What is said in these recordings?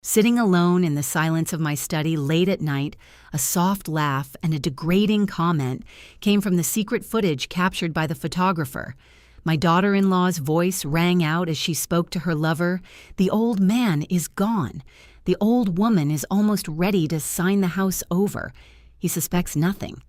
Sitting alone in the silence of my study late at night, a soft laugh and a degrading comment came from the secret footage captured by the photographer. My daughter-in-law's voice rang out as she spoke to her lover. "The old man is gone. The old woman is almost ready to sign the house over. He suspects nothing."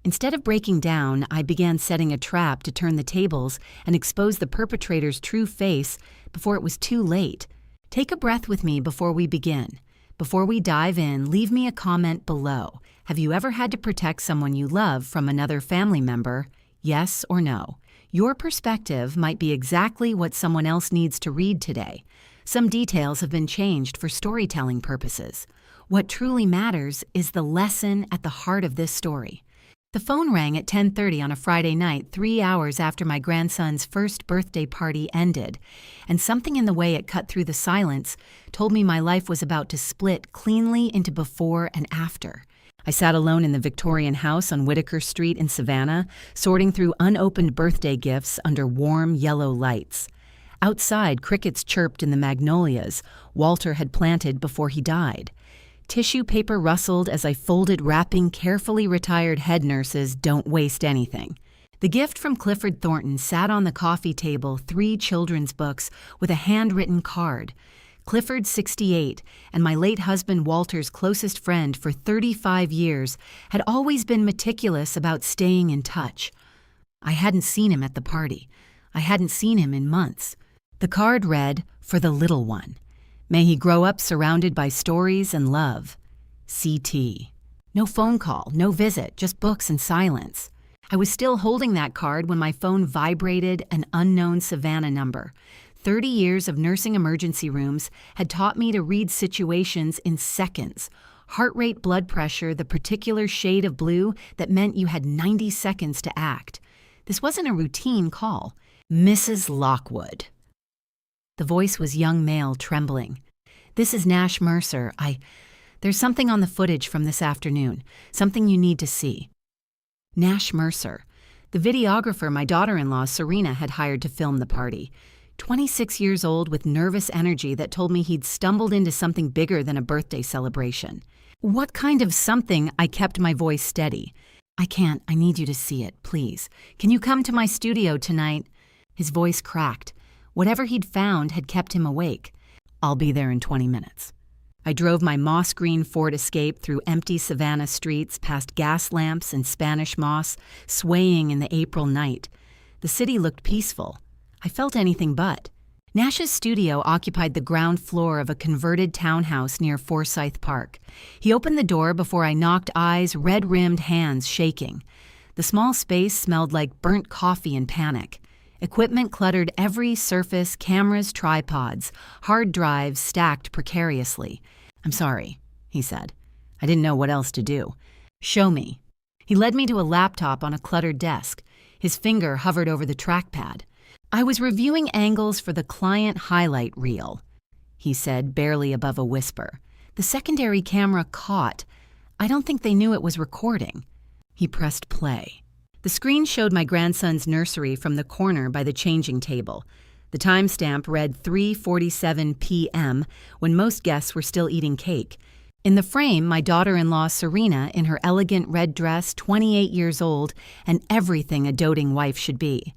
Instead of breaking down, I began setting a trap to turn the tables and expose the perpetrator's true face before it was too late. Take a breath with me before we begin. Before we dive in, leave me a comment below. Have you ever had to protect someone you love from another family member? Yes or no? Your perspective might be exactly what someone else needs to read today. Some details have been changed for storytelling purposes. What truly matters is the lesson at the heart of this story. The phone rang at 10:30 on a Friday night, 3 hours after my grandson's first birthday party ended, and something in the way it cut through the silence told me my life was about to split cleanly into before and after. I sat alone in the Victorian house on Whitaker Street in Savannah, sorting through unopened birthday gifts under warm yellow lights. Outside, crickets chirped in the magnolias Walter had planted before he died. Tissue paper rustled as I folded wrapping carefully retired head nurses' "Don't waste anything." The gift from Clifford Thornton sat on the coffee table, 3 children's books with a handwritten card. Clifford, 68, and my late husband Walter's closest friend for 35 years, had always been meticulous about staying in touch. I hadn't seen him at the party. I hadn't seen him in months. The card read, "For the little one. May he grow up surrounded by stories and love. CT." No phone call, no visit, just books and silence. I was still holding that card when my phone vibrated, an unknown Savannah number. 30 years of nursing emergency rooms had taught me to read situations in seconds. Heart rate, blood pressure, the particular shade of blue that meant you had 90 seconds to act. This wasn't a routine call. "Mrs. Lockwood." The voice was young male, trembling. "This is Nash Mercer. There's something on the footage from this afternoon. Something you need to see." Nash Mercer, the videographer my daughter-in-law Serena had hired to film the party. 26 years old with nervous energy that told me he'd stumbled into something bigger than a birthday celebration. "What kind of something?" I kept my voice steady. "I can't. I need you to see it, please. Can you come to my studio tonight?" His voice cracked. Whatever he'd found had kept him awake. "I'll be there in 20 minutes. I drove my moss-green Ford Escape through empty Savannah streets, past gas lamps and Spanish moss, swaying in the April night. The city looked peaceful. I felt anything but. Nash's studio occupied the ground floor of a converted townhouse near Forsyth Park. He opened the door before I knocked eyes, red-rimmed hands shaking. The small space smelled like burnt coffee and panic. Equipment cluttered every surface, cameras, tripods, hard drives stacked precariously. "I'm sorry," he said. I didn't know what else to do. "Show me." He led me to a laptop on a cluttered desk. His finger hovered over the trackpad. "I was reviewing angles for the client highlight reel," he said, barely above a whisper. "The secondary camera caught. I don't think they knew it was recording." He pressed play. The screen showed my grandson's nursery from the corner by the changing table. The timestamp read 3:47 p.m. when most guests were still eating cake. In the frame, my daughter-in-law Serena in her elegant red dress, 28 years old, and everything a doting wife should be.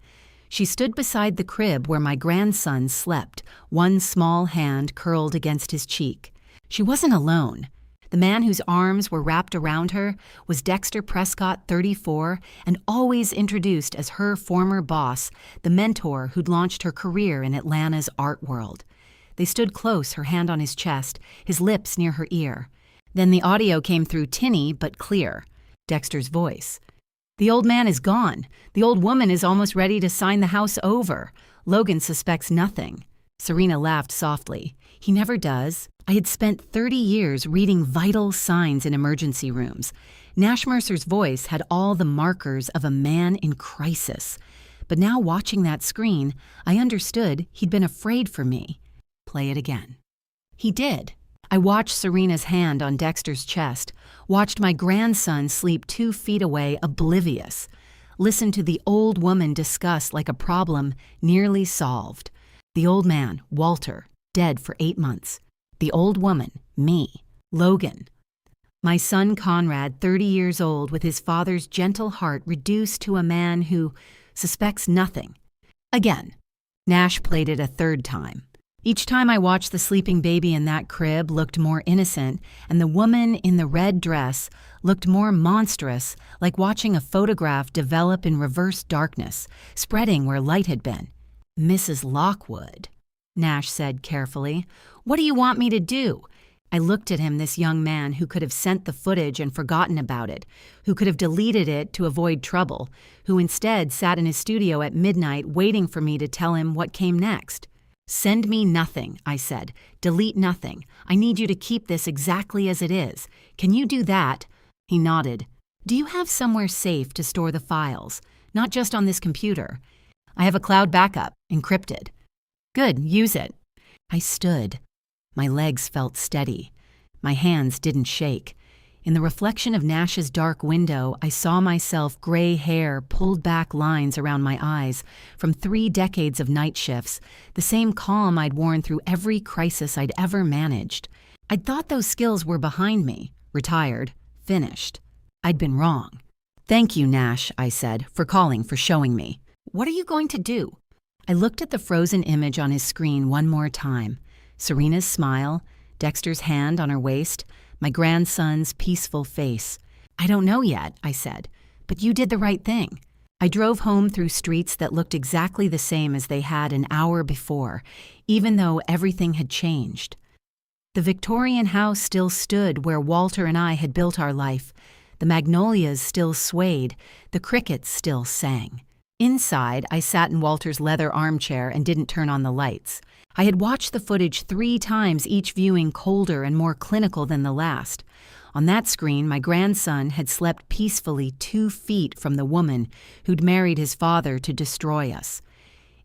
She stood beside the crib where my grandson slept, one small hand curled against his cheek. She wasn't alone. The man whose arms were wrapped around her was Dexter Prescott, 34, and always introduced as her former boss, the mentor who'd launched her career in Atlanta's art world. They stood close, her hand on his chest, his lips near her ear. Then the audio came through tinny but clear. Dexter's voice. "The old man is gone. The old woman is almost ready to sign the house over. Logan suspects nothing." Serena laughed softly. "He never does. I had spent 30 years reading vital signs in emergency rooms. Nash Mercer's voice had all the markers of a man in crisis. But now watching that screen, I understood he'd been afraid for me. Play it again." He did. I watched Serena's hand on Dexter's chest, watched my grandson sleep 2 feet away, oblivious, listened to the old woman discuss like a problem nearly solved. The old man, Walter, dead for 8 months. The old woman, me, Logan. My son Conrad, 30 years old, with his father's gentle heart reduced to a man who suspects nothing. Again, Nash played it a third time. Each time I watched the sleeping baby in that crib looked more innocent, and the woman in the red dress looked more monstrous, like watching a photograph develop in reverse darkness, spreading where light had been. "Mrs. Lockwood," Nash said carefully, "what do you want me to do?" I looked at him, this young man who could have sent the footage and forgotten about it, who could have deleted it to avoid trouble, who instead sat in his studio at midnight waiting for me to tell him what came next. "Send me nothing," I said. "Delete nothing. I need you to keep this exactly as it is. Can you do that?" He nodded. "Do you have somewhere safe to store the files? Not just on this computer." "I have a cloud backup, encrypted." "Good, use it." I stood. My legs felt steady. My hands didn't shake. In the reflection of Nash's dark window, I saw myself, gray hair, pulled back lines around my eyes, from 3 decades of night shifts, the same calm I'd worn through every crisis I'd ever managed. I'd thought those skills were behind me, retired, finished. I'd been wrong. "Thank you, Nash," I said, "for calling, for showing me. What are you going to do?" I looked at the frozen image on his screen one more time. Serena's smile, Dexter's hand on her waist, my grandson's peaceful face. "I don't know yet," I said, "but you did the right thing." I drove home through streets that looked exactly the same as they had an hour before, even though everything had changed. The Victorian house still stood where Walter and I had built our life. The magnolias still swayed, the crickets still sang. Inside, I sat in Walter's leather armchair and didn't turn on the lights. I had watched the footage 3 times, each viewing colder and more clinical than the last. On that screen, my grandson had slept peacefully 2 feet from the woman who'd married his father to destroy us.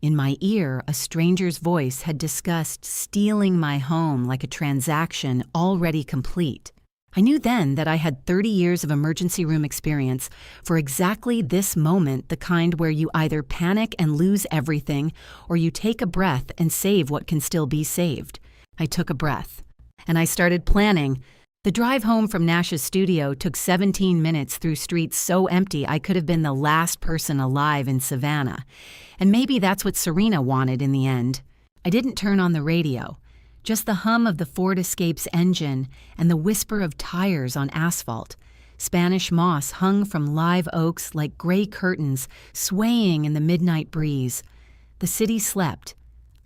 In my ear, a stranger's voice had discussed stealing my home like a transaction already complete. I knew then that I had 30 years of emergency room experience for exactly this moment, the kind where you either panic and lose everything, or you take a breath and save what can still be saved. I took a breath, and I started planning. The drive home from Nash's studio took 17 minutes through streets so empty I could have been the last person alive in Savannah. And maybe that's what Serena wanted in the end. I didn't turn on the radio. Just the hum of the Ford Escape's engine and the whisper of tires on asphalt. Spanish moss hung from live oaks like gray curtains, swaying in the midnight breeze. The city slept.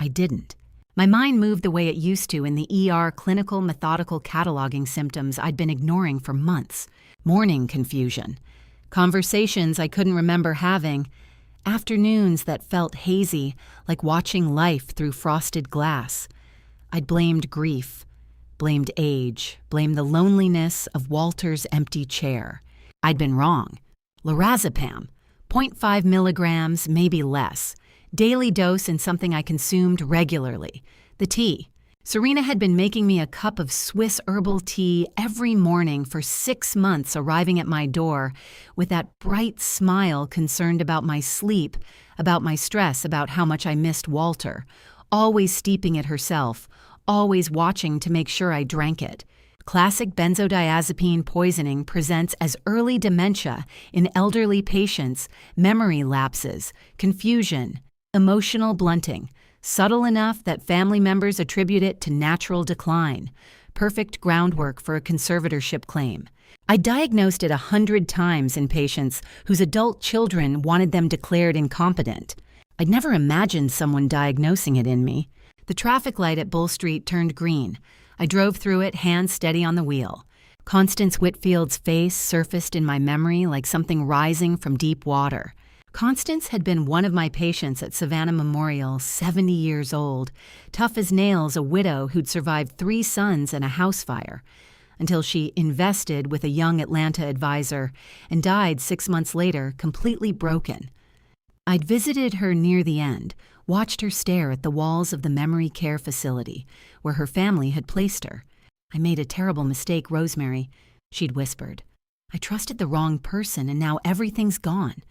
I didn't. My mind moved the way it used to in the ER clinical methodical cataloging symptoms I'd been ignoring for months. Morning confusion. Conversations I couldn't remember having. Afternoons that felt hazy, like watching life through frosted glass. I'd blamed grief, blamed age, blamed the loneliness of Walter's empty chair. I'd been wrong. Lorazepam, 0.5 milligrams, maybe less. Daily dose and something I consumed regularly. The tea. Serena had been making me a cup of Swiss herbal tea every morning for 6 months, arriving at my door with that bright smile, concerned about my sleep, about my stress, about how much I missed Walter. Always steeping it herself, always watching to make sure I drank it. Classic benzodiazepine poisoning presents as early dementia in elderly patients, memory lapses, confusion, emotional blunting, subtle enough that family members attribute it to natural decline. Perfect groundwork for a conservatorship claim. I diagnosed it 100 times in patients whose adult children wanted them declared incompetent. I'd never imagined someone diagnosing it in me. The traffic light at Bull Street turned green. I drove through it, hands steady on the wheel. Constance Whitfield's face surfaced in my memory like something rising from deep water. Constance had been one of my patients at Savannah Memorial, 70 years old, tough as nails, a widow who'd survived 3 sons and a house fire, until she invested with a young Atlanta advisor and died 6 months later, completely broken. I'd visited her near the end, watched her stare at the walls of the memory care facility where her family had placed her. "I made a terrible mistake, Rosemary," she'd whispered. "I trusted the wrong person and now everything's gone."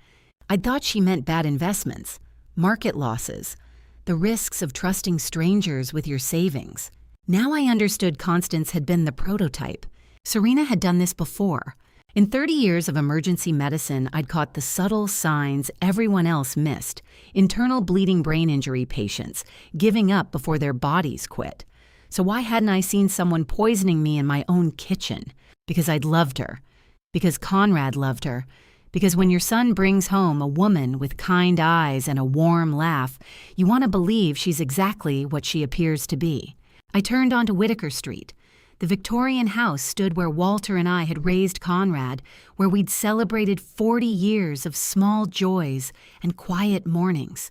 I'd thought she meant bad investments, market losses, the risks of trusting strangers with your savings. Now I understood Constance had been the prototype. Serena had done this before. In 30 years of emergency medicine, I'd caught the subtle signs everyone else missed. Internal bleeding brain injury patients, giving up before their bodies quit. So why hadn't I seen someone poisoning me in my own kitchen? Because I'd loved her. Because Conrad loved her. Because when your son brings home a woman with kind eyes and a warm laugh, you want to believe she's exactly what she appears to be. I turned onto Whitaker Street. The Victorian house stood where Walter and I had raised Conrad, where we'd celebrated 40 years of small joys and quiet mornings.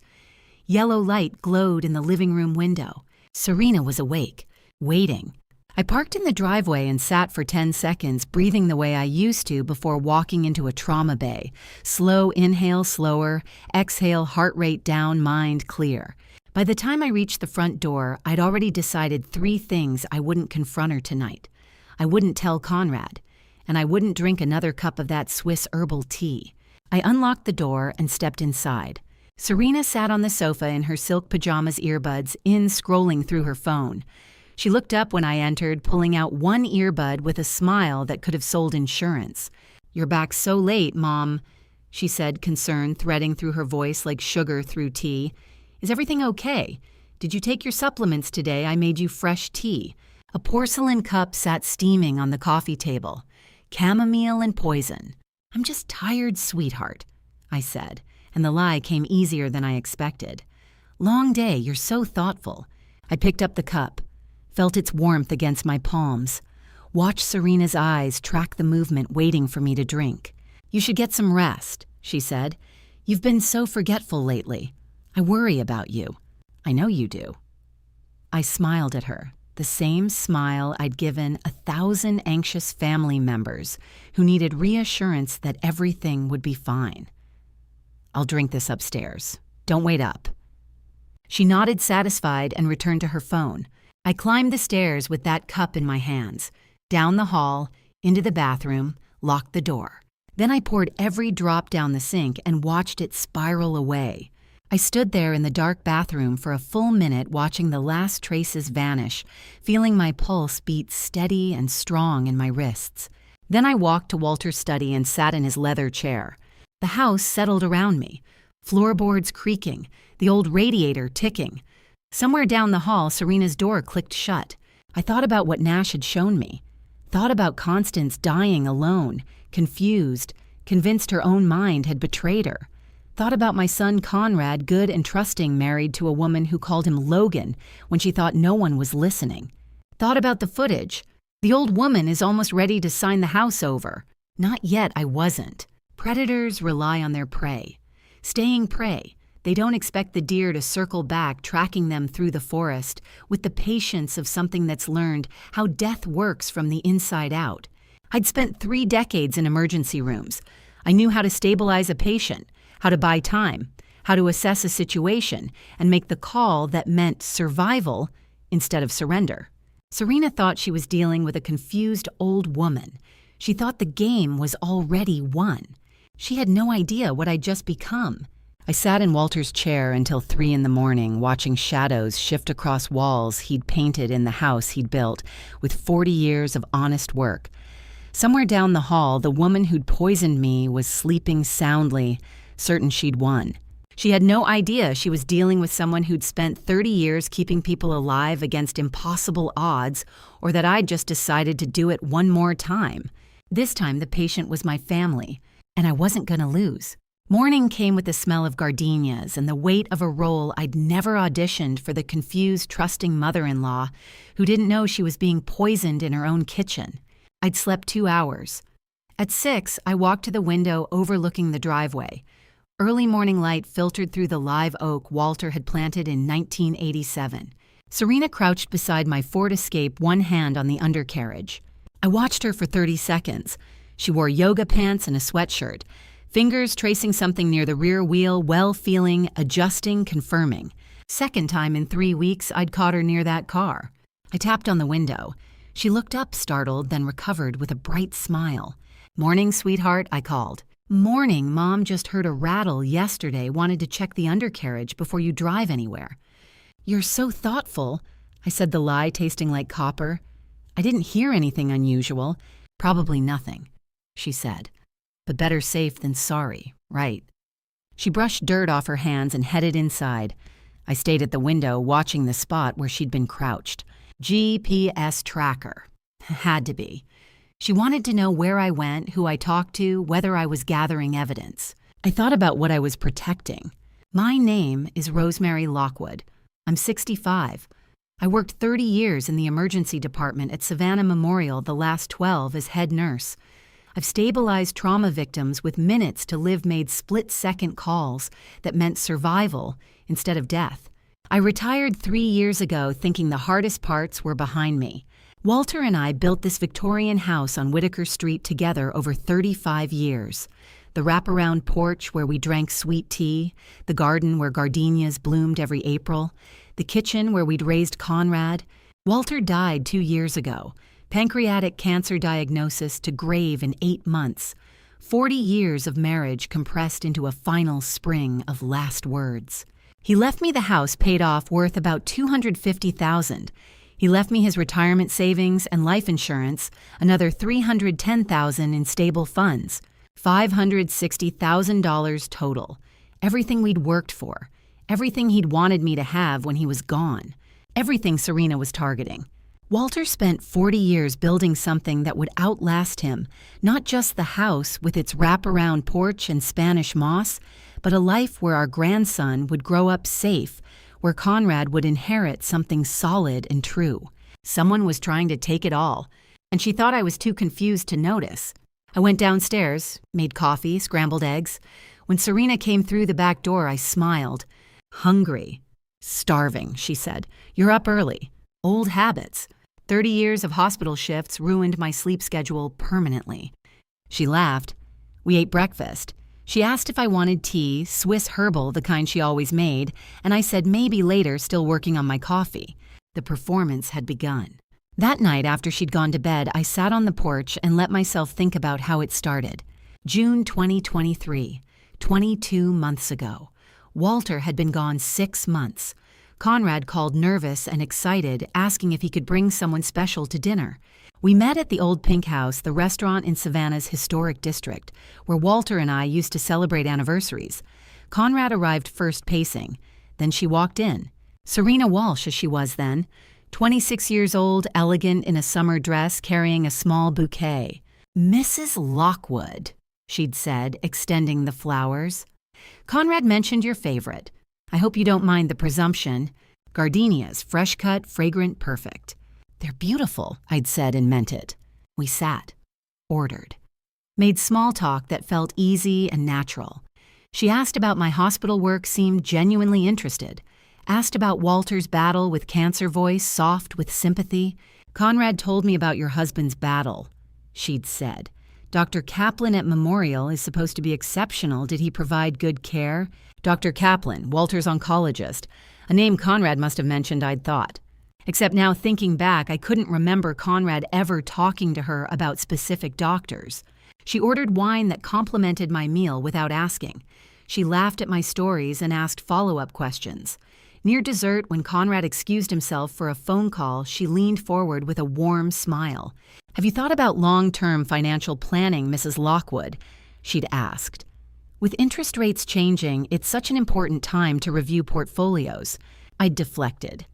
Yellow light glowed in the living room window. Serena was awake, waiting. I parked in the driveway and sat for 10 seconds, breathing the way I used to before walking into a trauma bay. Slow inhale, slower, exhale, heart rate down, mind clear. By the time I reached the front door, I'd already decided 3 things I wouldn't confront her tonight. I wouldn't tell Conrad, and I wouldn't drink another cup of that Swiss herbal tea. I unlocked the door and stepped inside. Serena sat on the sofa in her silk pajamas, earbuds in, scrolling through her phone. She looked up when I entered, pulling out one earbud with a smile that could have sold insurance. "You're back so late, Mom," she said, concern threading through her voice like sugar through tea. "Is everything okay? Did you take your supplements today? I made you fresh tea." A porcelain cup sat steaming on the coffee table. Chamomile and poison. "I'm just tired, sweetheart," I said, and the lie came easier than I expected. "Long day, you're so thoughtful." I picked up the cup, felt its warmth against my palms. Watched Serena's eyes track the movement, waiting for me to drink. "You should get some rest," she said. "You've been so forgetful lately. I worry about you. I know you do." I smiled at her, the same smile I'd given 1,000 anxious family members who needed reassurance that everything would be fine. "I'll drink this upstairs. Don't wait up." She nodded, satisfied, and returned to her phone. I climbed the stairs with that cup in my hands, down the hall, into the bathroom, locked the door. Then I poured every drop down the sink and watched it spiral away. I stood there in the dark bathroom for a full minute, watching the last traces vanish, feeling my pulse beat steady and strong in my wrists. Then I walked to Walter's study and sat in his leather chair. The house settled around me, floorboards creaking, the old radiator ticking. Somewhere down the hall, Serena's door clicked shut. I thought about what Nash had shown me. Thought about Constance dying alone, confused, convinced her own mind had betrayed her. Thought about my son Conrad, good and trusting, married to a woman who called him Logan when she thought no one was listening. Thought about the footage. The old woman is almost ready to sign the house over. Not yet, I wasn't. Predators rely on their prey. Staying prey, they don't expect the deer to circle back, tracking them through the forest with the patience of something that's learned how death works from the inside out. I'd spent 3 decades in emergency rooms. I knew how to stabilize a patient, how to buy time, how to assess a situation, and make the call that meant survival instead of surrender. Serena thought she was dealing with a confused old woman. She thought the game was already won. She had no idea what I'd just become. I sat in Walter's chair until 3 a.m, watching shadows shift across walls he'd painted in the house he'd built with 40 years of honest work. Somewhere down the hall, the woman who'd poisoned me was sleeping soundly, certain she'd won. She had no idea she was dealing with someone who'd spent 30 years keeping people alive against impossible odds, or that I'd just decided to do it one more time. This time the patient was my family, and I wasn't going to lose. Morning came with the smell of gardenias and the weight of a role I'd never auditioned for, the confused, trusting mother-in-law who didn't know she was being poisoned in her own kitchen. I'd slept 2 hours. At 6, I walked to the window overlooking the driveway. Early morning light filtered through the live oak Walter had planted in 1987. Serena crouched beside my Ford Escape, one hand on the undercarriage. I watched her for 30 seconds. She wore yoga pants and a sweatshirt, fingers tracing something near the rear wheel, well-feeling, adjusting, confirming. Second time in 3 weeks I'd caught her near that car. I tapped on the window. She looked up, startled, then recovered with a bright smile. "Morning, sweetheart," I called. "Morning, Mom just heard a rattle yesterday, wanted to check the undercarriage before you drive anywhere." "You're so thoughtful." I said, the lie tasting like copper. I didn't hear anything unusual. Probably nothing, she said. But better safe than sorry, right? She brushed dirt off her hands and headed inside. I stayed at the window watching the spot where she'd been crouched. GPS tracker. Had to be. She wanted to know where I went, who I talked to, whether I was gathering evidence. I thought about what I was protecting. My name is Rosemary Lockwood. I'm 65. I worked 30 years in the emergency department at Savannah Memorial, the last 12 as head nurse. I've stabilized trauma victims with minutes to live made split-second calls that meant survival instead of death. I retired 3 years ago thinking the hardest parts were behind me. Walter and I built this Victorian house on Whitaker Street together over 35 years. The wraparound porch where we drank sweet tea, the garden where gardenias bloomed every April, the kitchen where we'd raised Conrad. Walter died 2 years ago. Pancreatic cancer diagnosis to grave in 8 months. 40 years of marriage compressed into a final spring of last words. He left me the house paid off worth about $250,000. He left me his retirement savings and life insurance, another $310,000 in stable funds, $560,000 total. Everything we'd worked for, everything he'd wanted me to have when he was gone, everything Serena was targeting. Walter spent 40 years building something that would outlast him, not just the house with its wraparound porch and Spanish moss, but a life where our grandson would grow up safe, where Conrad would inherit something solid and true. Someone was trying to take it all, and she thought I was too confused to notice. I went downstairs, made coffee, scrambled eggs. When Serena came through the back door, I smiled. Hungry. Starving, she said. You're up early. Old habits. 30 years of hospital shifts ruined my sleep schedule permanently. She laughed. We ate breakfast. She asked if I wanted tea, Swiss herbal, the kind she always made, and I said maybe later, still working on my coffee. The performance had begun. That night, after she'd gone to bed, I sat on the porch and let myself think about how it started. June 2023, 22 months ago. Walter had been gone 6 months. Conrad called nervous and excited, asking if he could bring someone special to dinner. We met at the Old Pink House, the restaurant in Savannah's historic district, where Walter and I used to celebrate anniversaries. Conrad arrived first pacing. Then she walked in. Serena Walsh, as she was then. 26 years old, elegant in a summer dress, carrying a small bouquet. Mrs. Lockwood, she'd said, extending the flowers. Conrad mentioned your favorite. I hope you don't mind the presumption. Gardenias, fresh cut, fragrant, perfect. They're beautiful, I'd said and meant it. We sat, ordered, made small talk that felt easy and natural. She asked about my hospital work, seemed genuinely interested. Asked about Walter's battle with cancer, voice soft with sympathy. Conrad told me about your husband's battle, she'd said. Dr. Kaplan at Memorial is supposed to be exceptional. Did he provide good care? Dr. Kaplan, Walter's oncologist, a name Conrad must have mentioned, I'd thought. Except now thinking back, I couldn't remember Conrad ever talking to her about specific doctors. She ordered wine that complemented my meal without asking. She laughed at my stories and asked follow-up questions. Near dessert, when Conrad excused himself for a phone call, she leaned forward with a warm smile. Have you thought about long-term financial planning, Mrs. Lockwood? She'd asked. With interest rates changing, it's such an important time to review portfolios. I'd deflected.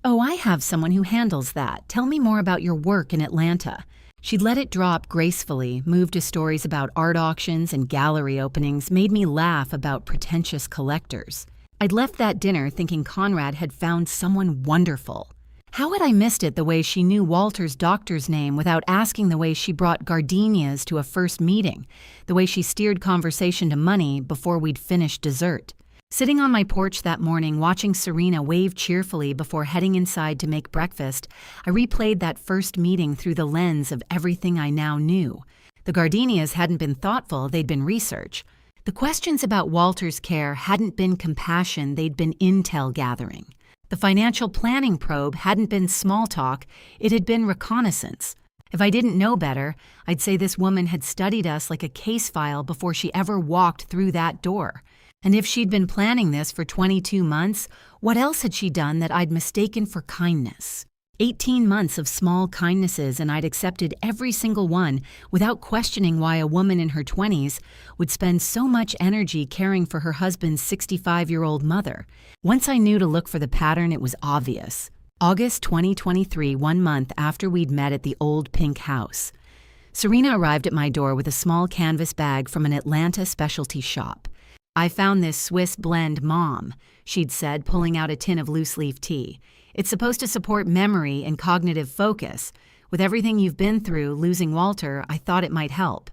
Oh, I have someone who handles that. Tell me more about your work in Atlanta. She'd let it drop gracefully, moved to stories about art auctions and gallery openings, made me laugh about pretentious collectors. I'd left that dinner thinking Conrad had found someone wonderful. How had I missed it the way she knew Walter's doctor's name without asking, the way she brought gardenias to a first meeting, the way she steered conversation to money before we'd finished dessert? Sitting on my porch that morning, watching Serena wave cheerfully before heading inside to make breakfast, I replayed that first meeting through the lens of everything I now knew. The gardenias hadn't been thoughtful, they'd been research. The questions about Walter's care hadn't been compassion, they'd been intel gathering. The financial planning probe hadn't been small talk, it had been reconnaissance. If I didn't know better, I'd say this woman had studied us like a case file before she ever walked through that door. And if she'd been planning this for 22 months, what else had she done that I'd mistaken for kindness? 18 months of small kindnesses, and I'd accepted every single one without questioning why a woman in her 20s would spend so much energy caring for her husband's 65-year-old mother. Once I knew to look for the pattern, it was obvious. August 2023, 1 month after we'd met at the old pink house. Serena arrived at my door with a small canvas bag from an Atlanta specialty shop. "I found this Swiss blend, Mom," she'd said, pulling out a tin of loose-leaf tea. "It's supposed to support memory and cognitive focus. With everything you've been through, losing Walter, I thought it might help."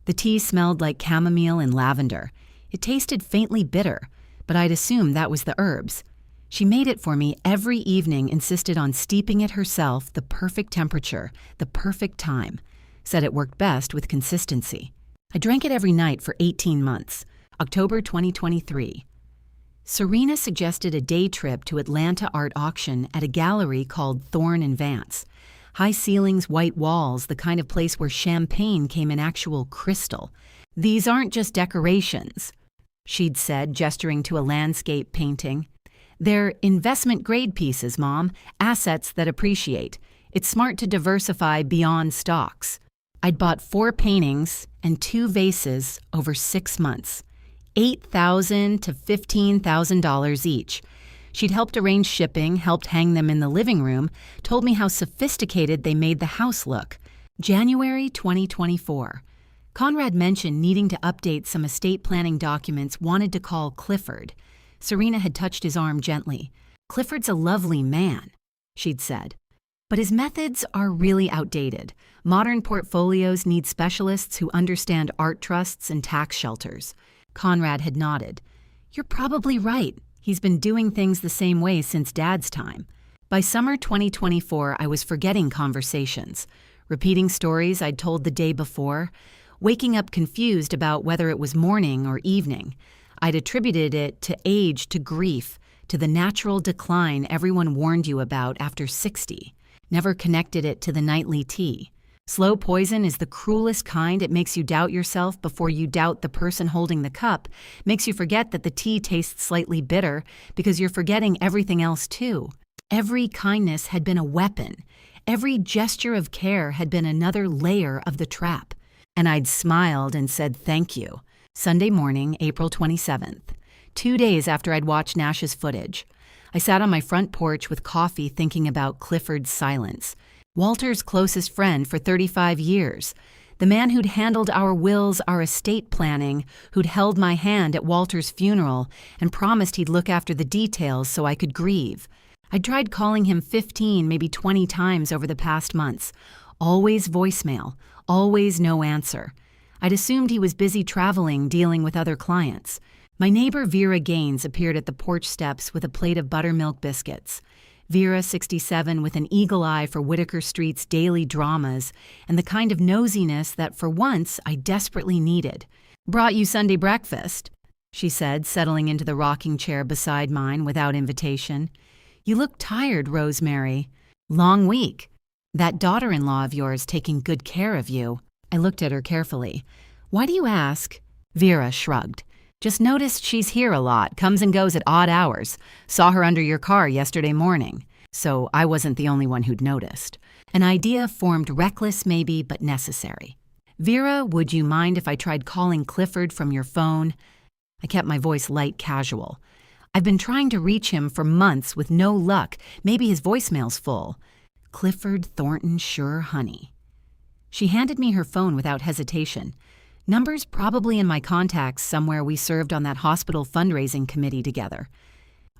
The tea smelled like chamomile and lavender. It tasted faintly bitter, but I'd assumed that was the herbs. She made it for me every evening, insisted on steeping it herself, the perfect temperature, the perfect time. Said it worked best with consistency. I drank it every night for 18 months. October 2023. Serena suggested a day trip to Atlanta Art Auction at a gallery called Thorn and Vance. High ceilings, white walls, the kind of place where champagne came in actual crystal. "These aren't just decorations," she'd said, gesturing to a landscape painting. "They're investment-grade pieces, Mom, assets that appreciate. It's smart to diversify beyond stocks." I'd bought 4 paintings and 2 vases over 6 months. $8,000 to $15,000 each. She'd helped arrange shipping, helped hang them in the living room, told me how sophisticated they made the house look. January 2024. Conrad mentioned needing to update some estate planning documents, wanted to call Clifford. Serena had touched his arm gently. "Clifford's a lovely man," she'd said. "But his methods are really outdated. Modern portfolios need specialists who understand art trusts and tax shelters." Conrad had nodded. "You're probably right. He's been doing things the same way since Dad's time." By summer 2024, I was forgetting conversations, repeating stories I'd told the day before, waking up confused about whether it was morning or evening. I'd attributed it to age, to grief, to the natural decline everyone warned you about after 60. Never connected it to the nightly tea. Slow poison is the cruelest kind. It makes you doubt yourself before you doubt the person holding the cup, makes you forget that the tea tastes slightly bitter because you're forgetting everything else too. Every kindness had been a weapon. Every gesture of care had been another layer of the trap. And I'd smiled and said thank you. Sunday morning, April 27th. 2 days after I'd watched Nash's footage. I sat on my front porch with coffee thinking about Clifford's silence. Walter's closest friend for 35 years. The man who'd handled our wills, our estate planning, who'd held my hand at Walter's funeral and promised he'd look after the details so I could grieve. I'd tried calling him 15, maybe 20 times over the past months. Always voicemail, always no answer. I'd assumed he was busy traveling, dealing with other clients. My neighbor Vera Gaines appeared at the porch steps with a plate of buttermilk biscuits. Vera, 67, with an eagle eye for Whitaker Street's daily dramas and the kind of nosiness that for once I desperately needed. "Brought you Sunday breakfast," she said, settling into the rocking chair beside mine without invitation. "You look tired, Rosemary." "Long week. That daughter-in-law of yours taking good care of you." I looked at her carefully. "Why do you ask?" Vera shrugged. "Just noticed she's here a lot, comes and goes at odd hours. Saw her under your car yesterday morning." So I wasn't the only one who'd noticed. An idea formed, reckless maybe, but necessary. "Vera, would you mind if I tried calling Clifford from your phone?" I kept my voice light, casual. "I've been trying to reach him for months with no luck. Maybe his voicemail's full." Clifford Thornton, sure, honey. She handed me her phone without hesitation. Numbers probably in my contacts somewhere. We served on that hospital fundraising committee together.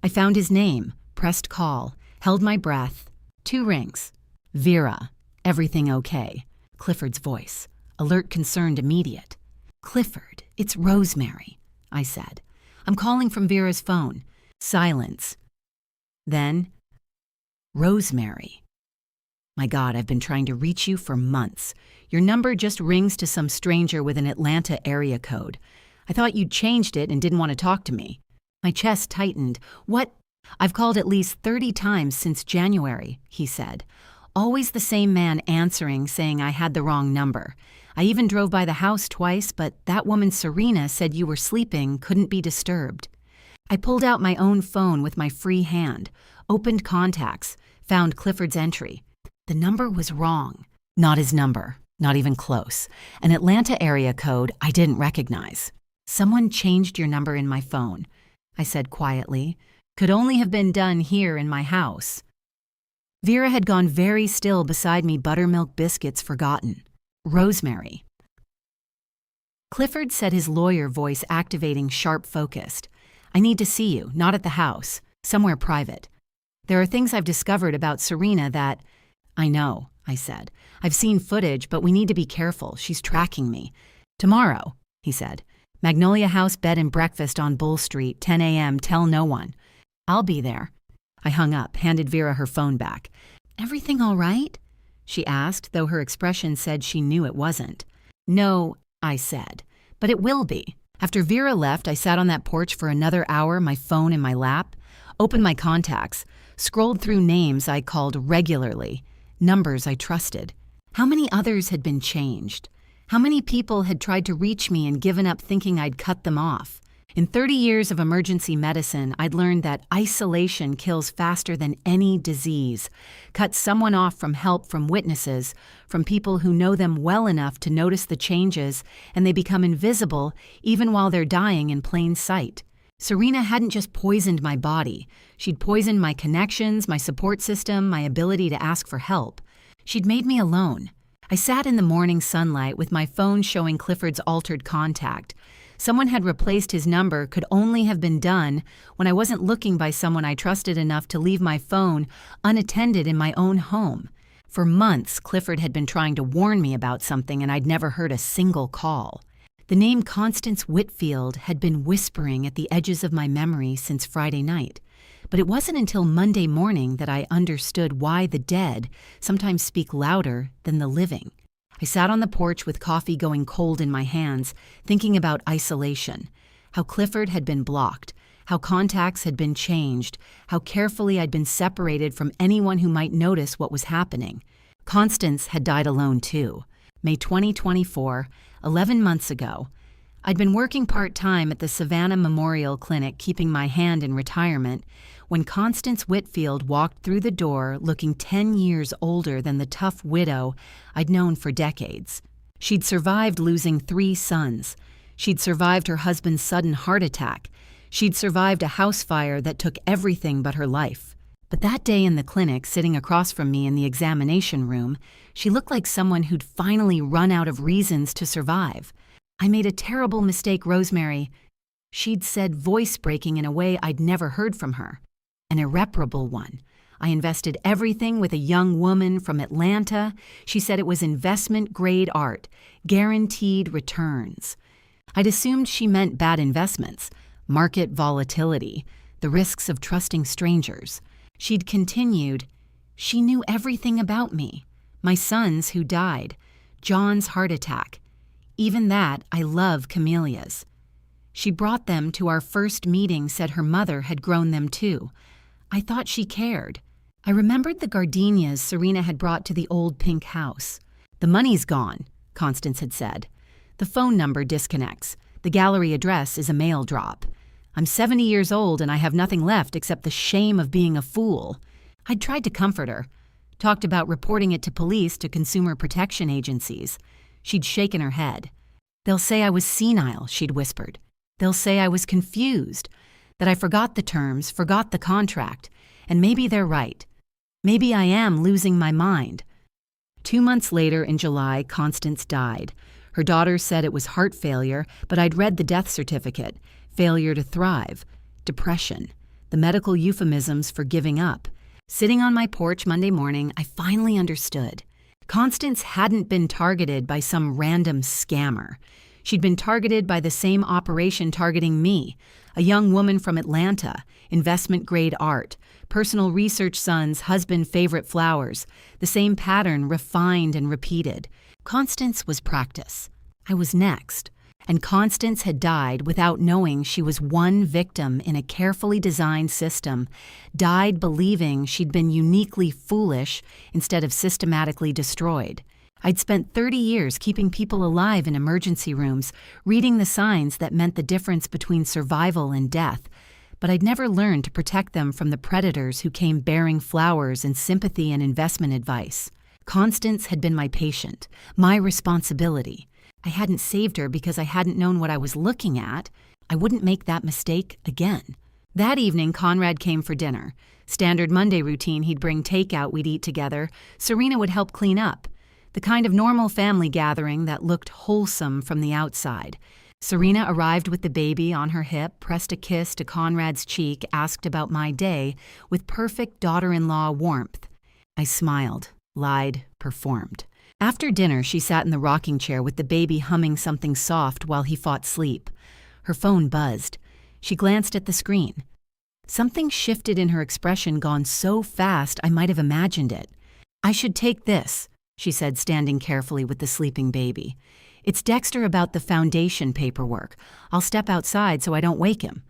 I found his name, pressed call, held my breath. 2 rings. "Vera, everything okay?" Clifford's voice, alert, concerned, immediate. "Clifford, it's Rosemary," I said. "I'm calling from Vera's phone." Silence. Then, "Rosemary. My God, I've been trying to reach you for months. Your number just rings to some stranger with an Atlanta area code. I thought you'd changed it and didn't want to talk to me." My chest tightened. "What?" "I've called at least 30 times since January," he said. "Always the same man answering, saying I had the wrong number. I even drove by the house twice, but that woman Serena said you were sleeping, couldn't be disturbed. I pulled out my own phone with my free hand, opened contacts, found Clifford's entry. The number was wrong. Not his number, not even close. An Atlanta area code I didn't recognize. Someone changed your number in my phone, I said quietly. Could only have been done here in my house. Vera had gone very still beside me, buttermilk biscuits forgotten. Rosemary. Clifford said, his lawyer voice activating, sharp-focused. I need to see you, not at the house, somewhere private. There are things I've discovered about Serena that… I know, I said. I've seen footage, but we need to be careful. She's tracking me. Tomorrow, he said. Magnolia House bed and breakfast on Bull Street, 10 a.m., tell no one. I'll be there. I hung up, handed Vera her phone back. Everything all right? She asked, though her expression said she knew it wasn't. No, I said, but it will be. After Vera left, I sat on that porch for another hour, my phone in my lap, opened my contacts, scrolled through names I called regularly, numbers I trusted. How many others had been changed? How many people had tried to reach me and given up thinking I'd cut them off? In 30 years of emergency medicine, I'd learned that isolation kills faster than any disease, cuts someone off from help from witnesses, from people who know them well enough to notice the changes, and they become invisible even while they're dying in plain sight. Serena hadn't just poisoned my body. She'd poisoned my connections, my support system, my ability to ask for help. She'd made me alone. I sat in the morning sunlight with my phone showing Clifford's altered contact. Someone had replaced his number could only have been done when I wasn't looking by someone I trusted enough to leave my phone unattended in my own home. For months, Clifford had been trying to warn me about something, and I'd never heard a single call. The name Constance Whitfield had been whispering at the edges of my memory since Friday night, but it wasn't until Monday morning that I understood why the dead sometimes speak louder than the living. I sat on the porch with coffee going cold in my hands, thinking about isolation, how Clifford had been blocked, how contacts had been changed, how carefully I'd been separated from anyone who might notice what was happening. Constance had died alone too. May 2024, 11 months ago. I'd been working part-time at the Savannah Memorial Clinic, keeping my hand in retirement, when Constance Whitfield walked through the door looking 10 years older than the tough widow I'd known for decades. She'd survived losing 3 sons. She'd survived her husband's sudden heart attack. She'd survived a house fire that took everything but her life. But that day in the clinic, sitting across from me in the examination room, she looked like someone who'd finally run out of reasons to survive. I made a terrible mistake, Rosemary. She'd said, voice breaking in a way I'd never heard from her. An irreparable one. I invested everything with a young woman from Atlanta. She said it was investment-grade art, guaranteed returns. I'd assumed she meant bad investments, market volatility, the risks of trusting strangers. She'd continued, she knew everything about me. My sons who died, John's heart attack. Even that, I love camellias. She brought them to our first meeting, said her mother had grown them too. I thought she cared. I remembered the gardenias Serena had brought to the old pink house. The money's gone, Constance had said. The phone number disconnects. The gallery address is a mail drop. I'm 70 years old and I have nothing left except the shame of being a fool. I'd tried to comfort her. Talked about reporting it to police, to consumer protection agencies. She'd shaken her head. They'll say I was senile, she'd whispered. They'll say I was confused, that I forgot the terms, forgot the contract, and maybe they're right. Maybe I am losing my mind. 2 months later, in July, Constance died. Her daughter said it was heart failure, but I'd read the death certificate. Failure to thrive, depression, the medical euphemisms for giving up. Sitting on my porch Monday morning, I finally understood. Constance hadn't been targeted by some random scammer. She'd been targeted by the same operation targeting me, a young woman from Atlanta, investment-grade art, personal research son's husband favorite flowers, the same pattern refined and repeated. Constance was practice. I was next. And Constance had died without knowing she was one victim in a carefully designed system, died believing she'd been uniquely foolish instead of systematically destroyed. I'd spent 30 years keeping people alive in emergency rooms, reading the signs that meant the difference between survival and death, but I'd never learned to protect them from the predators who came bearing flowers and sympathy and investment advice. Constance had been my patient, my responsibility. I hadn't saved her because I hadn't known what I was looking at. I wouldn't make that mistake again. That evening, Conrad came for dinner. Standard Monday routine, he'd bring takeout, we'd eat together. Serena would help clean up. The kind of normal family gathering that looked wholesome from the outside. Serena arrived with the baby on her hip, pressed a kiss to Conrad's cheek, asked about my day, with perfect daughter-in-law warmth. I smiled, lied, performed. After dinner, she sat in the rocking chair with the baby humming something soft while he fought sleep. Her phone buzzed. She glanced at the screen. Something shifted in her expression, gone so fast I might have imagined it. "I should take this," she said, standing carefully with the sleeping baby. "It's Dexter about the foundation paperwork. I'll step outside so I don't wake him."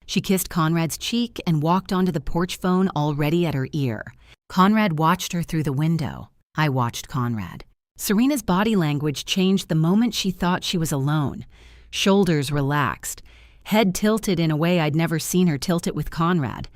She kissed Conrad's cheek and walked onto the porch phone already at her ear. Conrad watched her through the window. I watched Conrad. Serena's body language changed the moment she thought she was alone. Shoulders relaxed. Head tilted in a way I'd never seen her tilt it with Conrad.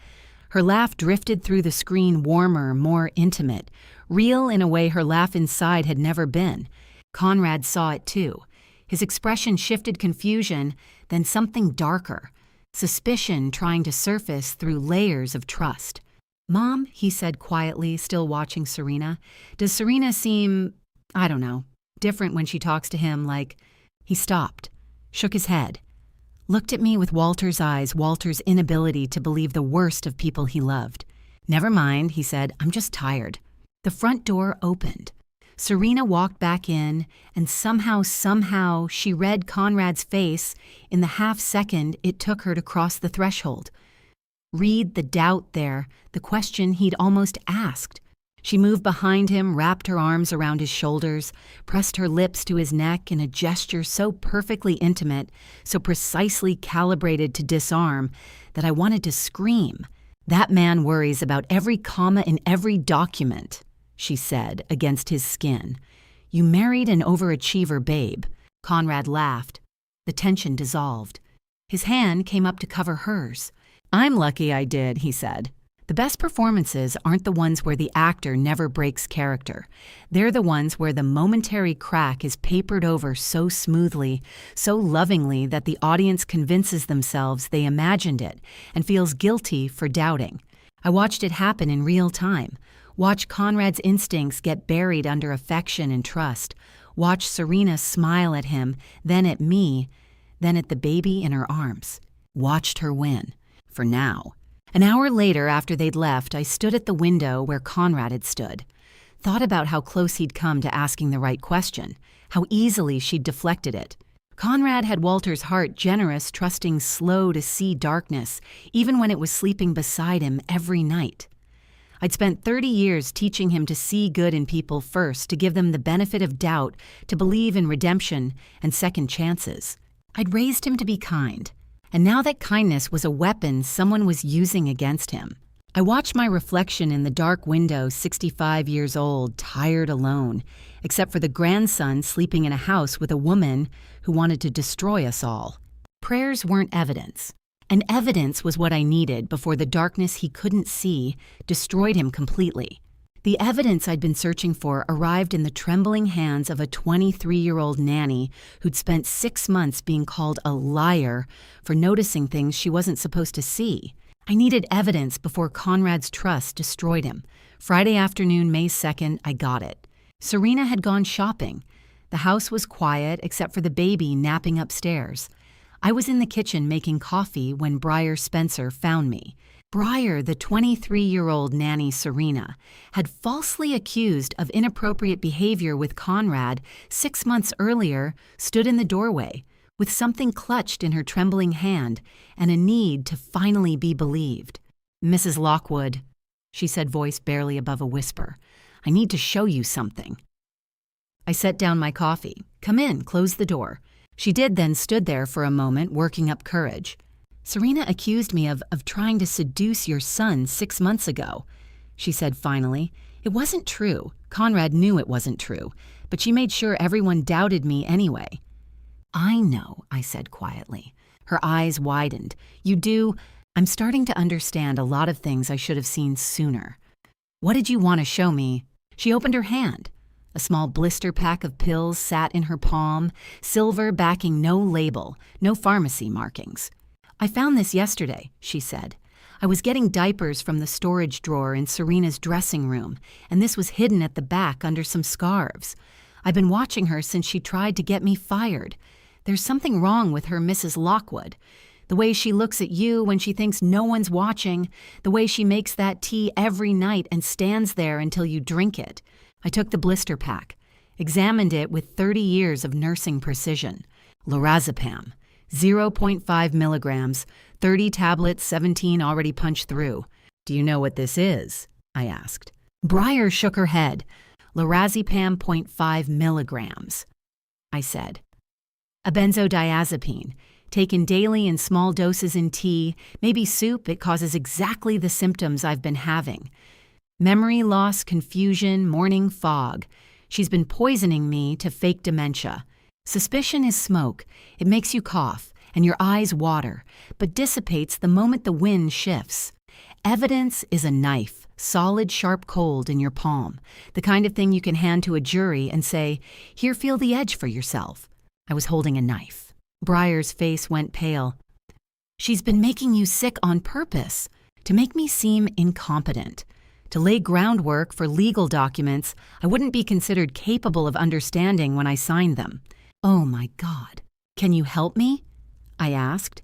Her laugh drifted through the screen, warmer, more intimate, real in a way her laugh inside had never been. Conrad saw it too. His expression shifted confusion, then something darker, suspicion trying to surface through layers of trust. "Mom," he said quietly, still watching Serena, "does Serena seem, I don't know, different when she talks to him, like—" He stopped, shook his head, looked at me with Walter's eyes, Walter's inability to believe the worst of people he loved. "Never mind," he said, "I'm just tired." The front door opened. Serena walked back in, and somehow, she read Conrad's face in the half-second it took her to cross the threshold. Read the doubt there, the question he'd almost asked. She moved behind him, wrapped her arms around his shoulders, pressed her lips to his neck in a gesture so perfectly intimate, so precisely calibrated to disarm, that I wanted to scream. "That man worries about every comma in every document," she said, against his skin. "You married an overachiever, babe." Conrad laughed. The tension dissolved. His hand came up to cover hers. "I'm lucky I did," he said. The best performances aren't the ones where the actor never breaks character. They're the ones where the momentary crack is papered over so smoothly, so lovingly that the audience convinces themselves they imagined it and feels guilty for doubting. I watched it happen in real time. Watch Conrad's instincts get buried under affection and trust. Watch Serena smile at him, then at me, then at the baby in her arms. Watched her win. For now. An hour later, after they'd left, I stood at the window where Conrad had stood. Thought about how close he'd come to asking the right question, how easily she'd deflected it. Conrad had Walter's heart, generous, trusting, slow to see darkness, even when it was sleeping beside him every night. I'd spent 30 years teaching him to see good in people first, to give them the benefit of doubt, to believe in redemption and second chances. I'd raised him to be kind. And now that kindness was a weapon someone was using against him. I watched my reflection in the dark window, 65 years old, tired, alone, except for the grandson sleeping in a house with a woman who wanted to destroy us all. Prayers weren't evidence, and evidence was what I needed before the darkness he couldn't see destroyed him completely. The evidence I'd been searching for arrived in the trembling hands of a 23-year-old nanny who'd spent 6 months being called a liar for noticing things she wasn't supposed to see. I needed evidence before Conrad's trust destroyed him. Friday afternoon, May 2nd, I got it. Serena had gone shopping. The house was quiet except for the baby napping upstairs. I was in the kitchen making coffee when Briar Spencer found me. Briar, the 23-year-old nanny Serena, had falsely accused of inappropriate behavior with Conrad 6 months earlier, stood in the doorway, with something clutched in her trembling hand and a need to finally be believed. "Mrs. Lockwood," she said, voice barely above a whisper, "I need to show you something." I set down my coffee. "Come in, close the door." She did, then stood there for a moment, working up courage. "Serena accused me of trying to seduce your son 6 months ago," she said finally. "It wasn't true. Conrad knew it wasn't true. but she made sure everyone doubted me anyway. I know, I said quietly. Her eyes widened. You do? I'm starting to understand a lot of things I should have seen sooner. What did you want to show me? She opened her hand. A small blister pack of pills sat in her palm, silver backing no label, no pharmacy markings. I found this yesterday, she said. I was getting diapers from the storage drawer in Serena's dressing room, and this was hidden at the back under some scarves. I've been watching her since she tried to get me fired. There's something wrong with her, Mrs. Lockwood. The way she looks at you when she thinks no one's watching, the way she makes that tea every night and stands there until you drink it. I took the blister pack, examined it with 30 years of nursing precision. Lorazepam, 0.5 milligrams, 30 tablets, 17 already punched through. Do you know what this is? I asked. Breyer shook her head. Lorazepam 0.5 milligrams, I said. A benzodiazepine, taken daily in small doses in tea, maybe soup. It causes exactly the symptoms I've been having. Memory loss, confusion, morning fog. She's been poisoning me to fake dementia. Suspicion is smoke. It makes you cough, and your eyes water, but dissipates the moment the wind shifts. Evidence is a knife, solid, sharp, cold in your palm, the kind of thing you can hand to a jury and say, "Here, feel the edge for yourself." I was holding a knife. Breyer's face went pale. She's been making you sick on purpose, to make me seem incompetent, to lay groundwork for legal documents I wouldn't be considered capable of understanding when I signed them. Oh my God. Can you help me? I asked.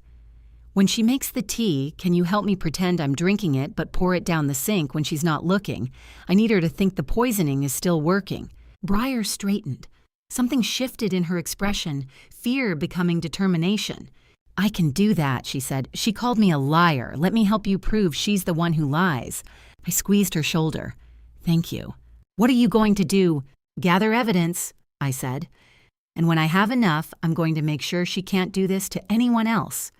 When she makes the tea, can you help me pretend I'm drinking it but pour it down the sink when she's not looking? I need her to think the poisoning is still working. Breyer straightened. Something shifted in her expression, fear becoming determination. I can do that, she said. She called me a liar. Let me help you prove she's the one who lies. I squeezed her shoulder. Thank you. What are you going to do? Gather evidence, I said. And when I have enough, I'm going to make sure she can't do this to anyone else.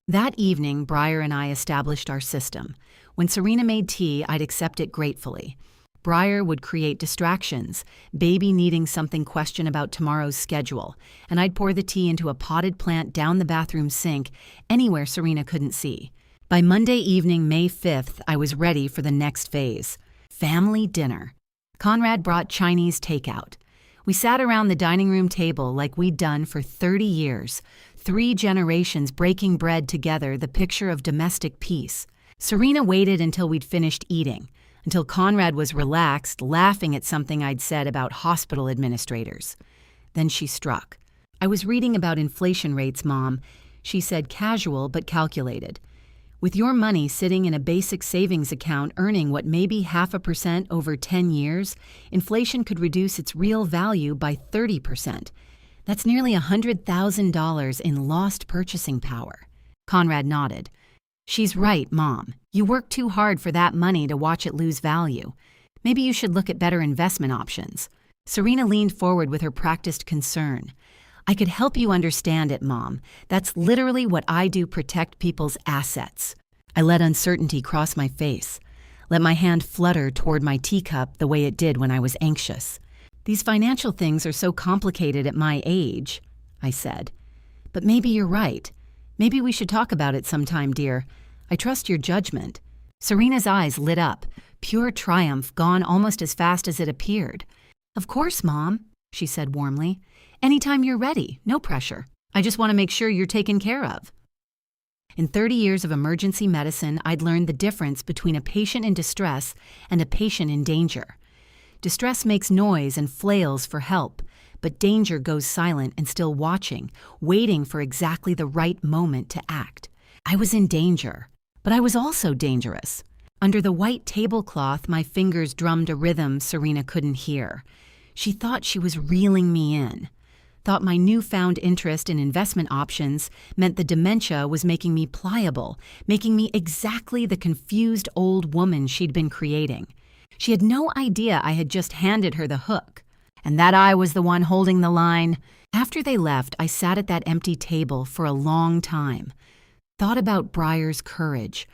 That evening, Breyer and I established our system. When Serena made tea, I'd accept it gratefully. Breyer would create distractions, baby needing something question about tomorrow's schedule, and I'd pour the tea into a potted plant down the bathroom sink, anywhere Serena couldn't see. By Monday evening, May 5th, I was ready for the next phase. Family dinner. Conrad brought Chinese takeout. We sat around the dining room table like we'd done for 30 years, 3 generations breaking bread together, the picture of domestic peace. Serena waited until we'd finished eating, until Conrad was relaxed, laughing at something I'd said about hospital administrators. Then she struck. I was reading about inflation rates, Mom. She said casual but calculated. With your money sitting in a basic savings account earning what may be 0.5% over 10 years, inflation could reduce its real value by 30%. That's nearly $100,000 in lost purchasing power. Conrad nodded. She's right, Mom. You work too hard for that money to watch it lose value. Maybe you should look at better investment options. Serena leaned forward with her practiced concern. I could help you understand it, Mom. That's literally what I do, protect people's assets. I let uncertainty cross my face, let my hand flutter toward my teacup the way it did when I was anxious. These financial things are so complicated at my age, I said. But maybe you're right. Maybe we should talk about it sometime, dear. I trust your judgment. Serena's eyes lit up, pure triumph gone almost as fast as it appeared. Of course, Mom, she said warmly. Anytime you're ready, no pressure. I just want to make sure you're taken care of. In 30 years of emergency medicine, I'd learned the difference between a patient in distress and a patient in danger. Distress makes noise and flails for help, but danger goes silent and still watching, waiting for exactly the right moment to act. I was in danger, but I was also dangerous. Under the white tablecloth, my fingers drummed a rhythm Serena couldn't hear. She thought she was reeling me in. Thought my newfound interest in investment options meant the dementia was making me pliable, making me exactly the confused old woman she'd been creating. She had no idea I had just handed her the hook, and that I was the one holding the line. After they left, I sat at that empty table for a long time. Thought about Breyer's courage.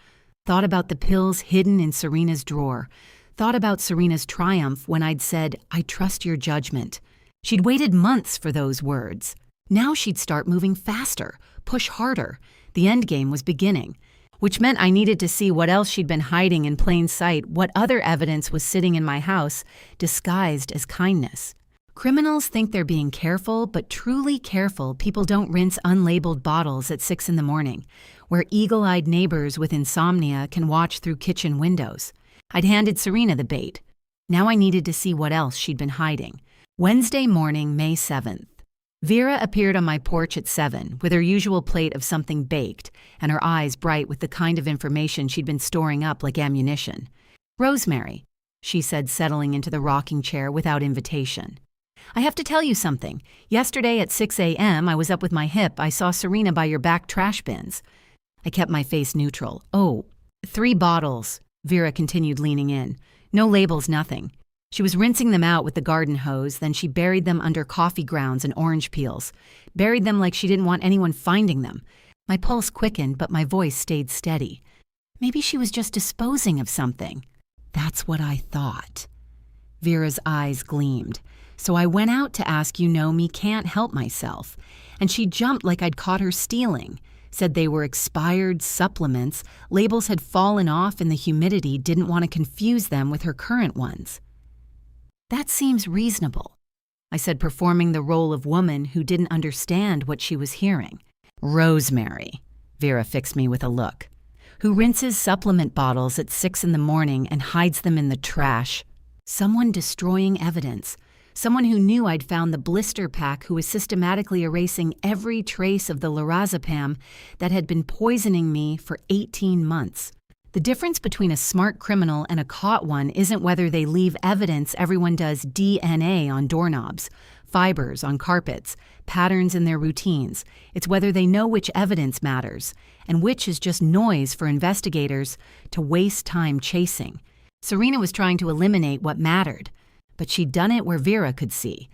Thought about the pills hidden in Serena's drawer. Thought about Serena's triumph when I'd said, I trust your judgment. She'd waited months for those words. Now she'd start moving faster, push harder. The endgame was beginning, which meant I needed to see what else she'd been hiding in plain sight, what other evidence was sitting in my house, disguised as kindness. Criminals think they're being careful, but truly careful people don't rinse unlabeled bottles at 6 in the morning, where eagle-eyed neighbors with insomnia can watch through kitchen windows. I'd handed Serena the bait. Now I needed to see what else she'd been hiding. Wednesday morning, May 7th. Vera appeared on my porch at 7 with her usual plate of something baked and her eyes bright with the kind of information she'd been storing up like ammunition. "Rosemary," she said, settling into the rocking chair without invitation. "I have to tell you something. Yesterday at 6 a.m., I was up with my hip. I saw Serena by your back trash bins." I kept my face neutral. "Oh, 3 bottles," Vera continued, leaning in. "No labels, nothing. She was rinsing them out with the garden hose, then she buried them under coffee grounds and orange peels. Buried them like she didn't want anyone finding them." My pulse quickened, but my voice stayed steady. Maybe she was just disposing of something. That's what I thought. Vera's eyes gleamed. "So I went out to ask, you know me, can't help myself." And she jumped like I'd caught her stealing. Said they were expired supplements, labels had fallen off in the humidity, didn't want to confuse them with her current ones. "That seems reasonable," I said, performing the role of woman who didn't understand what she was hearing. "Rosemary," Vera fixed me with a look, "who rinses supplement bottles at 6 in the morning and hides them in the trash. Someone destroying evidence. Someone who knew I'd found the blister pack, who was systematically erasing every trace of the lorazepam that had been poisoning me for 18 months. The difference between a smart criminal and a caught one isn't whether they leave evidence. Everyone does DNA on doorknobs, fibers on carpets, patterns in their routines. It's whether they know which evidence matters and which is just noise for investigators to waste time chasing. Serena was trying to eliminate what mattered, but she'd done it where Vera could see.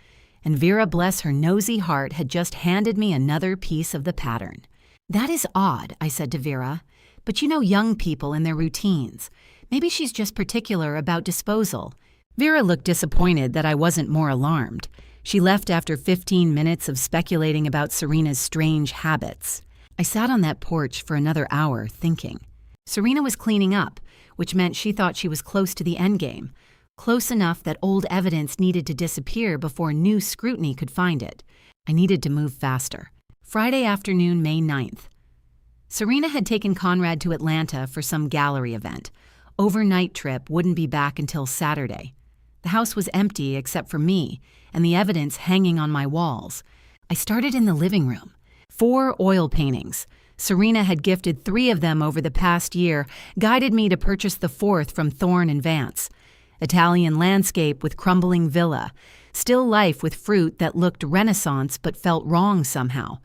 And Vera, bless her nosy heart, had just handed me another piece of the pattern. "That is odd," I said to Vera. "But you know young people and their routines. Maybe she's just particular about disposal." Vera looked disappointed that I wasn't more alarmed. She left after 15 minutes of speculating about Serena's strange habits. I sat on that porch for another hour thinking. Serena was cleaning up, which meant she thought she was close to the endgame. Close enough that old evidence needed to disappear before new scrutiny could find it. I needed to move faster. Friday afternoon, May 9th. Serena had taken Conrad to Atlanta for some gallery event. Overnight trip, wouldn't be back until Saturday. The house was empty except for me, and the evidence hanging on my walls. I started in the living room. 4 oil paintings. Serena had gifted 3 of them over the past year, guided me to purchase the 4th from Thorne and Vance. Italian landscape with crumbling villa. Still life with fruit that looked Renaissance but felt wrong somehow.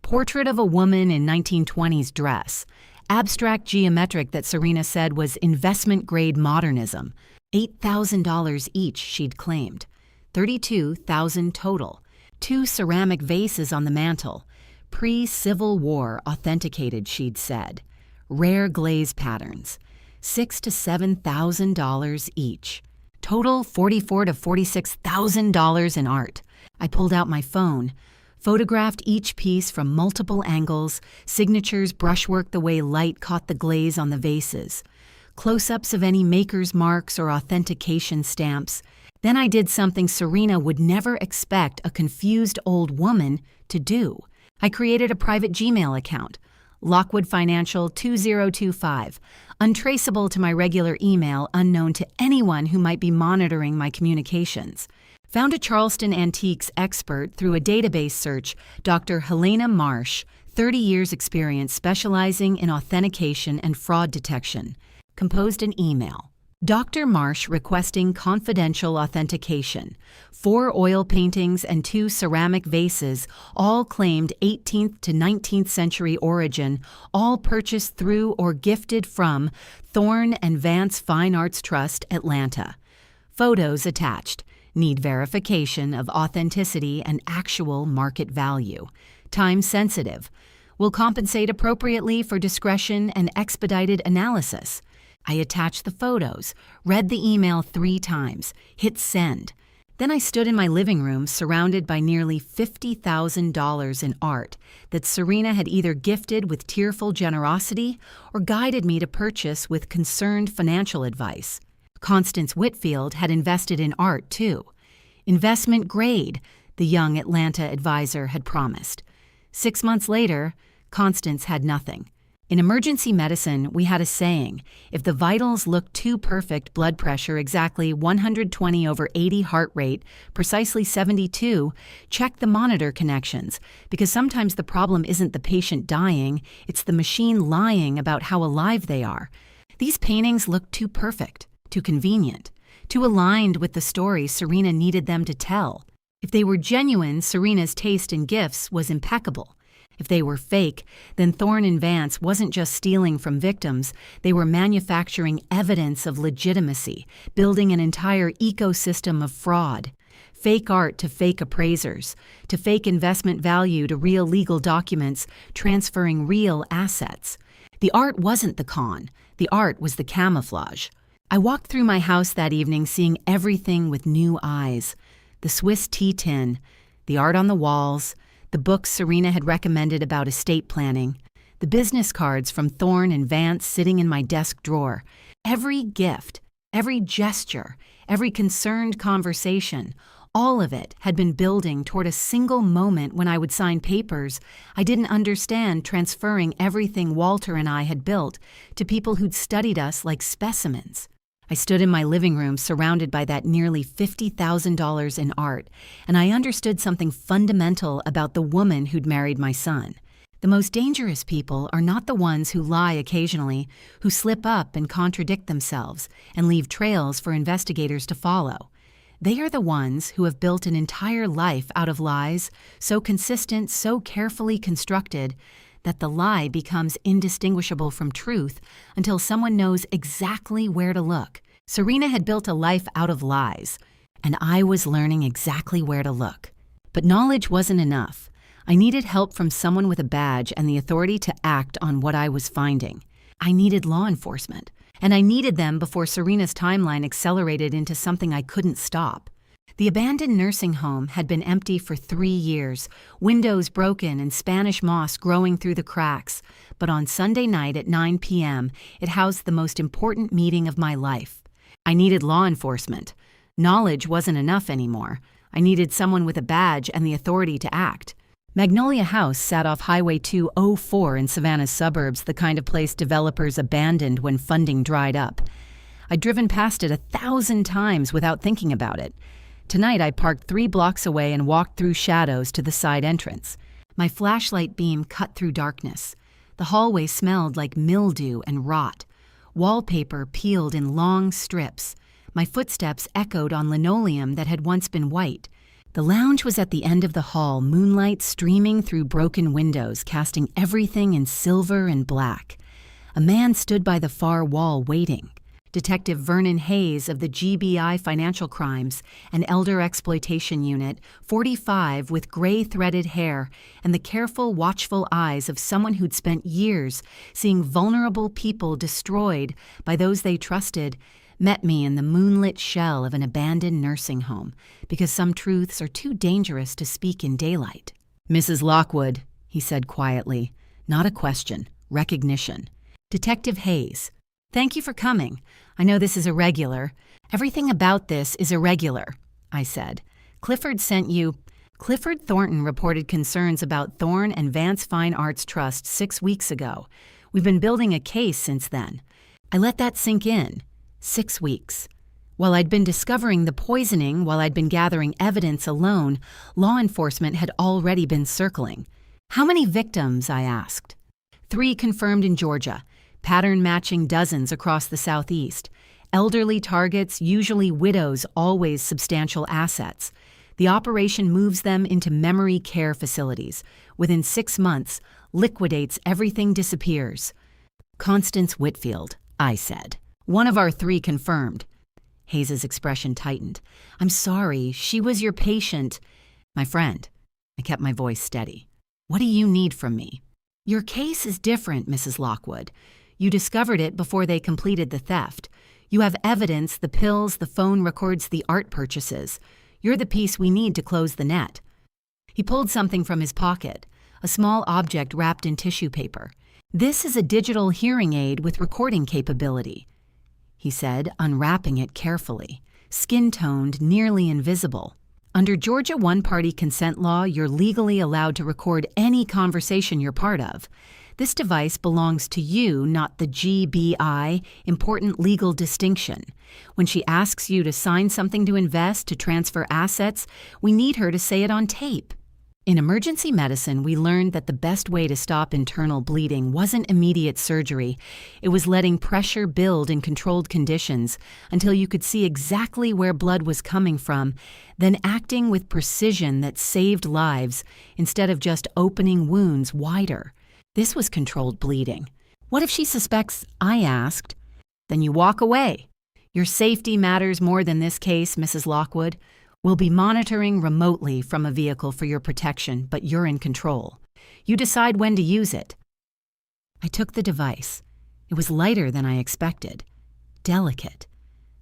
Portrait of a woman in 1920s dress. Abstract geometric that Serena said was investment-grade modernism. $8,000 each, she'd claimed. $32,000 total. 2 ceramic vases on the mantel. Pre-Civil War authenticated, she'd said. Rare glaze patterns. $6,000 to $7,000 each. Total $44,000 to $46,000 in art. I pulled out my phone, photographed each piece from multiple angles, signatures, brushwork the way light caught the glaze on the vases, close-ups of any maker's marks or authentication stamps. Then I did something Serena would never expect a confused old woman to do. I created a private Gmail account, Lockwood Financial 2025, untraceable to my regular email, unknown to anyone who might be monitoring my communications. Found a Charleston Antiques expert through a database search, Dr. Helena Marsh, 30 years experience specializing in authentication and fraud detection. Composed an email. Dr. Marsh requesting confidential authentication. 4 oil paintings and 2 ceramic vases, all claimed 18th to 19th century origin, all purchased through or gifted from Thorne and Vance Fine Arts Trust, Atlanta. Photos attached. Need verification of authenticity and actual market value. Time sensitive. Will compensate appropriately for discretion and expedited analysis. I attached the photos, read the email 3 times, hit send. Then I stood in my living room surrounded by nearly $50,000 in art that Serena had either gifted with tearful generosity or guided me to purchase with concerned financial advice. Constance Whitfield had invested in art, too. Investment grade, the young Atlanta advisor had promised. 6 months later, Constance had nothing. In emergency medicine, we had a saying, if the vitals look too perfect, blood pressure exactly 120/80 heart rate, precisely 72, check the monitor connections, because sometimes the problem isn't the patient dying, it's the machine lying about how alive they are. These paintings look too perfect, too convenient, too aligned with the story Serena needed them to tell. If they were genuine, Serena's taste in gifts was impeccable. If they were fake, then Thorne and Vance wasn't just stealing from victims, they were manufacturing evidence of legitimacy, building an entire ecosystem of fraud. Fake art to fake appraisers, to fake investment value to real legal documents, transferring real assets. The art wasn't the con, the art was the camouflage. I walked through my house that evening seeing everything with new eyes. The Swiss tea tin, the art on the walls, the books Serena had recommended about estate planning, the business cards from Thorne and Vance sitting in my desk drawer. Every gift, every gesture, every concerned conversation, all of it had been building toward a single moment when I would sign papers I didn't understand, transferring everything Walter and I had built to people who'd studied us like specimens. I stood in my living room surrounded by that nearly $50,000 in art, and I understood something fundamental about the woman who'd married my son. The most dangerous people are not the ones who lie occasionally, who slip up and contradict themselves and leave trails for investigators to follow. They are the ones who have built an entire life out of lies, so consistent, so carefully constructed, that the lie becomes indistinguishable from truth until someone knows exactly where to look. Serena had built a life out of lies, and I was learning exactly where to look. But knowledge wasn't enough. I needed help from someone with a badge and the authority to act on what I was finding. I needed law enforcement, and I needed them before Serena's timeline accelerated into something I couldn't stop. The abandoned nursing home had been empty for 3 years, windows broken and Spanish moss growing through the cracks. But on Sunday night at 9 p.m., it housed the most important meeting of my life. I needed law enforcement. Knowledge wasn't enough anymore. I needed someone with a badge and the authority to act. Magnolia House sat off Highway 204 in Savannah's suburbs, the kind of place developers abandoned when funding dried up. I'd driven past it 1,000 times without thinking about it. Tonight, I parked 3 blocks away and walked through shadows to the side entrance. My flashlight beam cut through darkness. The hallway smelled like mildew and rot. Wallpaper peeled in long strips. My footsteps echoed on linoleum that had once been white. The lounge was at the end of the hall, moonlight streaming through broken windows, casting everything in silver and black. A man stood by the far wall waiting. Detective Vernon Hayes of the GBI Financial Crimes, an elder exploitation unit, 45 with gray-threaded hair and the careful, watchful eyes of someone who'd spent years seeing vulnerable people destroyed by those they trusted, met me in the moonlit shell of an abandoned nursing home because some truths are too dangerous to speak in daylight. "Mrs. Lockwood," he said quietly. Not a question, recognition. "Detective Hayes. Thank you for coming. I know this is irregular. Everything about this is irregular," I said. "Clifford sent you—" Clifford Thornton reported concerns about Thorne and Vance Fine Arts Trust 6 weeks ago. We've been building a case since then. I let that sink in. 6 weeks. While I'd been discovering the poisoning, while I'd been gathering evidence alone, law enforcement had already been circling. "How many victims?" I asked. 3 confirmed in Georgia. Pattern matching dozens across the Southeast. Elderly targets, usually widows, always substantial assets. The operation moves them into memory care facilities. Within 6 months, liquidates everything disappears. "Constance Whitfield," I said. "One of our 3 confirmed." Hayes's expression tightened. "I'm sorry, she was your patient." "My friend." I kept my voice steady. "What do you need from me?" "Your case is different, Mrs. Lockwood. You discovered it before they completed the theft. You have evidence, the pills, the phone records, the art purchases. You're the piece we need to close the net." He pulled something from his pocket, a small object wrapped in tissue paper. "This is a digital hearing aid with recording capability," he said, unwrapping it carefully. Skin-toned, nearly invisible. Under Georgia one-party consent law, you're legally allowed to record any conversation you're part of. This device belongs to you, not the GBI, important legal distinction. When she asks you to sign something to invest, to transfer assets, we need her to say it on tape. In emergency medicine, we learned that the best way to stop internal bleeding wasn't immediate surgery. It was letting pressure build in controlled conditions until you could see exactly where blood was coming from, then acting with precision that saved lives instead of just opening wounds wider. This was controlled bleeding. "What if she suspects?" I asked. "Then you walk away. Your safety matters more than this case, Mrs. Lockwood. We'll be monitoring remotely from a vehicle for your protection, but you're in control. You decide when to use it." I took the device. It was lighter than I expected. Delicate.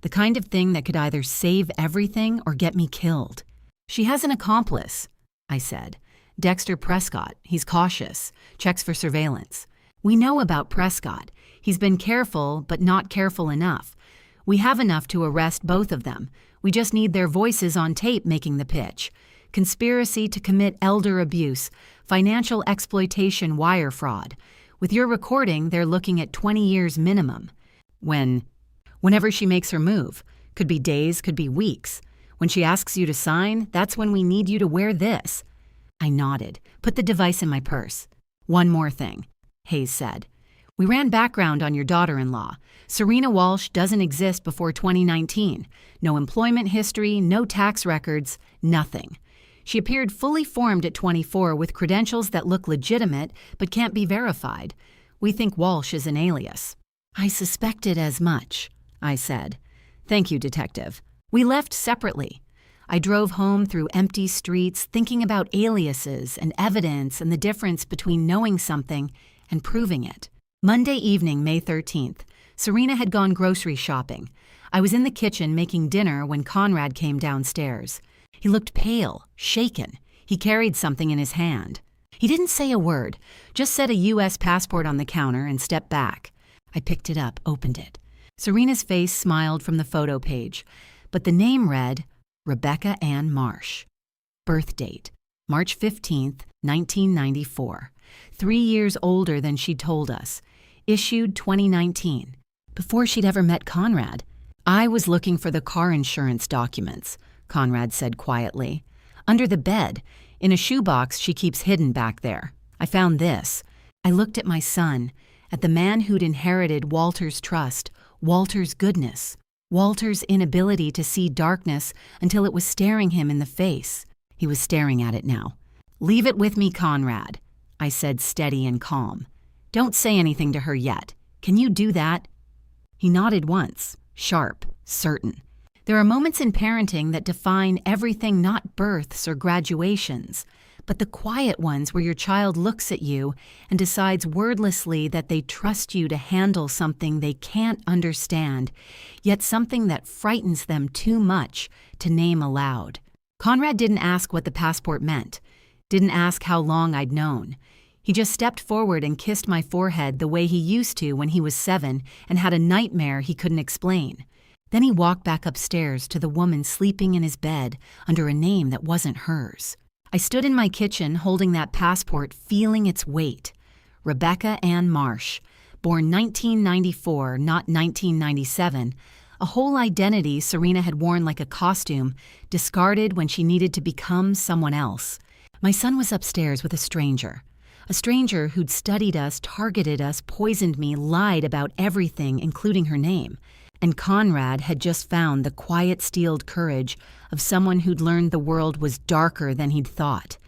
The kind of thing that could either save everything or get me killed. "She has an accomplice," I said. "Dexter Prescott. He's cautious. Checks for surveillance. We know about Prescott. He's been careful, but not careful enough. We have enough to arrest both of them. We just need their voices on tape making the pitch. Conspiracy to commit elder abuse, financial exploitation, wire fraud. With your recording, they're looking at 20 years minimum. Whenever she makes her move. Could be days, could be weeks. When she asks you to sign, that's when we need you to wear this." I nodded, put the device in my purse. "One more thing," Hayes said. "We ran background on your daughter-in-law. Serena Walsh doesn't exist before 2019. No employment history, no tax records, nothing. She appeared fully formed at 24 with credentials that look legitimate but can't be verified. We think Walsh is an alias." "I suspected as much," I said. "Thank you, Detective." We left separately. I drove home through empty streets thinking about aliases and evidence and the difference between knowing something and proving it. Monday evening, May 13th. Serena had gone grocery shopping. I was in the kitchen making dinner when Conrad came downstairs. He looked pale, shaken. He carried something in his hand. He didn't say a word, just set a U.S. passport on the counter and stepped back. I picked it up, opened it. Serena's face smiled from the photo page, but the name read, Rebecca Ann Marsh. Birth date, March 15th, 1994. 3 years older than she'd told us. Issued 2019. Before she'd ever met Conrad. "I was looking for the car insurance documents," Conrad said quietly. "Under the bed, in a shoebox she keeps hidden back there. I found this." I looked at my son, at the man who'd inherited Walter's trust, Walter's goodness, Walter's inability to see darkness until it was staring him in the face. He was staring at it now. "Leave it with me, Conrad," I said, steady and calm. "Don't say anything to her yet. Can you do that?" He nodded once, sharp, certain. There are moments in parenting that define everything, not births or graduations, but the quiet ones where your child looks at you and decides wordlessly that they trust you to handle something they can't understand, yet something that frightens them too much to name aloud. Conrad didn't ask what the passport meant, didn't ask how long I'd known. He just stepped forward and kissed my forehead the way he used to when he was 7 and had a nightmare he couldn't explain. Then he walked back upstairs to the woman sleeping in his bed under a name that wasn't hers. I stood in my kitchen holding that passport, feeling its weight. Rebecca Ann Marsh, born 1994, not 1997, a whole identity Serena had worn like a costume, discarded when she needed to become someone else. My son was upstairs with a stranger who'd studied us, targeted us, poisoned me, lied about everything, including her name. And Conrad had just found the quiet, steeled courage of someone who'd learned the world was darker than he'd thought.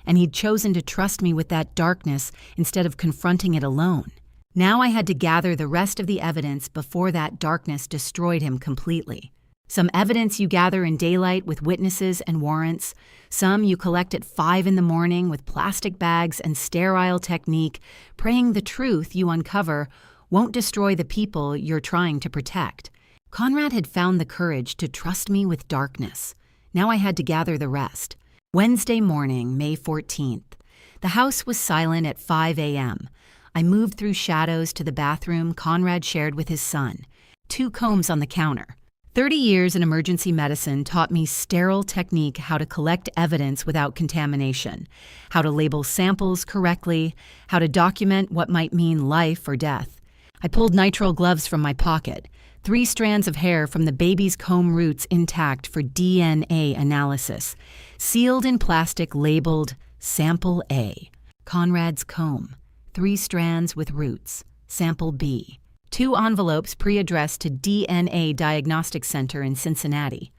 And he'd chosen to trust me with that darkness instead of confronting it alone. Now I had to gather the rest of the evidence before that darkness destroyed him completely. Some evidence you gather in daylight with witnesses and warrants. Some you collect at 5 in the morning with plastic bags and sterile technique, praying the truth you uncover won't destroy the people you're trying to protect. Conrad had found the courage to trust me with darkness. Now I had to gather the rest. Wednesday morning, May 14th. The house was silent at 5 a.m. I moved through shadows to the bathroom Conrad shared with his son. 2 combs on the counter. 30 years in emergency medicine taught me sterile technique, how to collect evidence without contamination, how to label samples correctly, how to document what might mean life or death. I pulled nitrile gloves from my pocket, 3 strands of hair from the baby's comb roots intact for DNA analysis, sealed in plastic labeled Sample A. Conrad's comb, 3 strands with roots, Sample B. 2 envelopes pre-addressed to DNA Diagnostic Center in Cincinnati.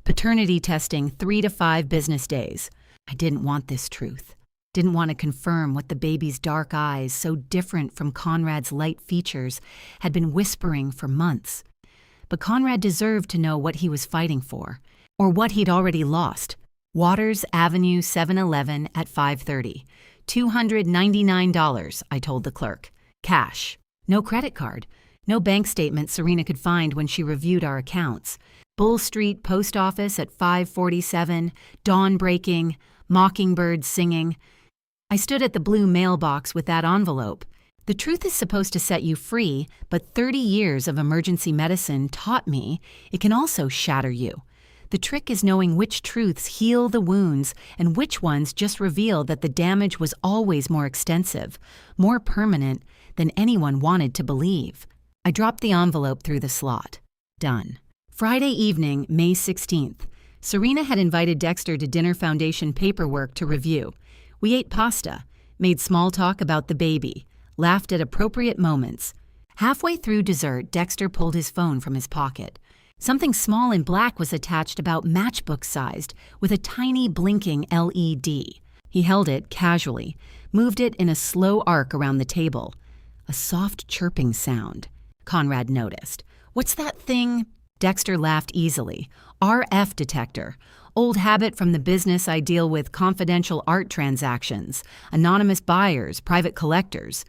Paternity testing 3 to 5 business days. I didn't want this truth. Didn't want to confirm what the baby's dark eyes, so different from Conrad's light features, had been whispering for months. But Conrad deserved to know what he was fighting for, or what he'd already lost. Waters Avenue 7-Eleven at 5:30. $299, I told the clerk. Cash. No credit card. No bank statement Serena could find when she reviewed our accounts. Bull Street Post Office at 5:47, dawn breaking, mockingbirds singing. I stood at the blue mailbox with that envelope. The truth is supposed to set you free, but 30 years of emergency medicine taught me it can also shatter you. The trick is knowing which truths heal the wounds and which ones just reveal that the damage was always more extensive, more permanent than anyone wanted to believe. I dropped the envelope through the slot. Done. Friday evening, May 16th. Serena had invited Dexter to dinner foundation paperwork to review. We ate pasta, made small talk about the baby, laughed at appropriate moments. Halfway through dessert, Dexter pulled his phone from his pocket. Something small and black was attached, about matchbook-sized, with a tiny blinking LED. He held it casually, moved it in a slow arc around the table. A soft chirping sound. Conrad noticed. What's that thing? Dexter laughed easily. RF detector. Old habit from the business I deal with, confidential art transactions, anonymous buyers, private collectors.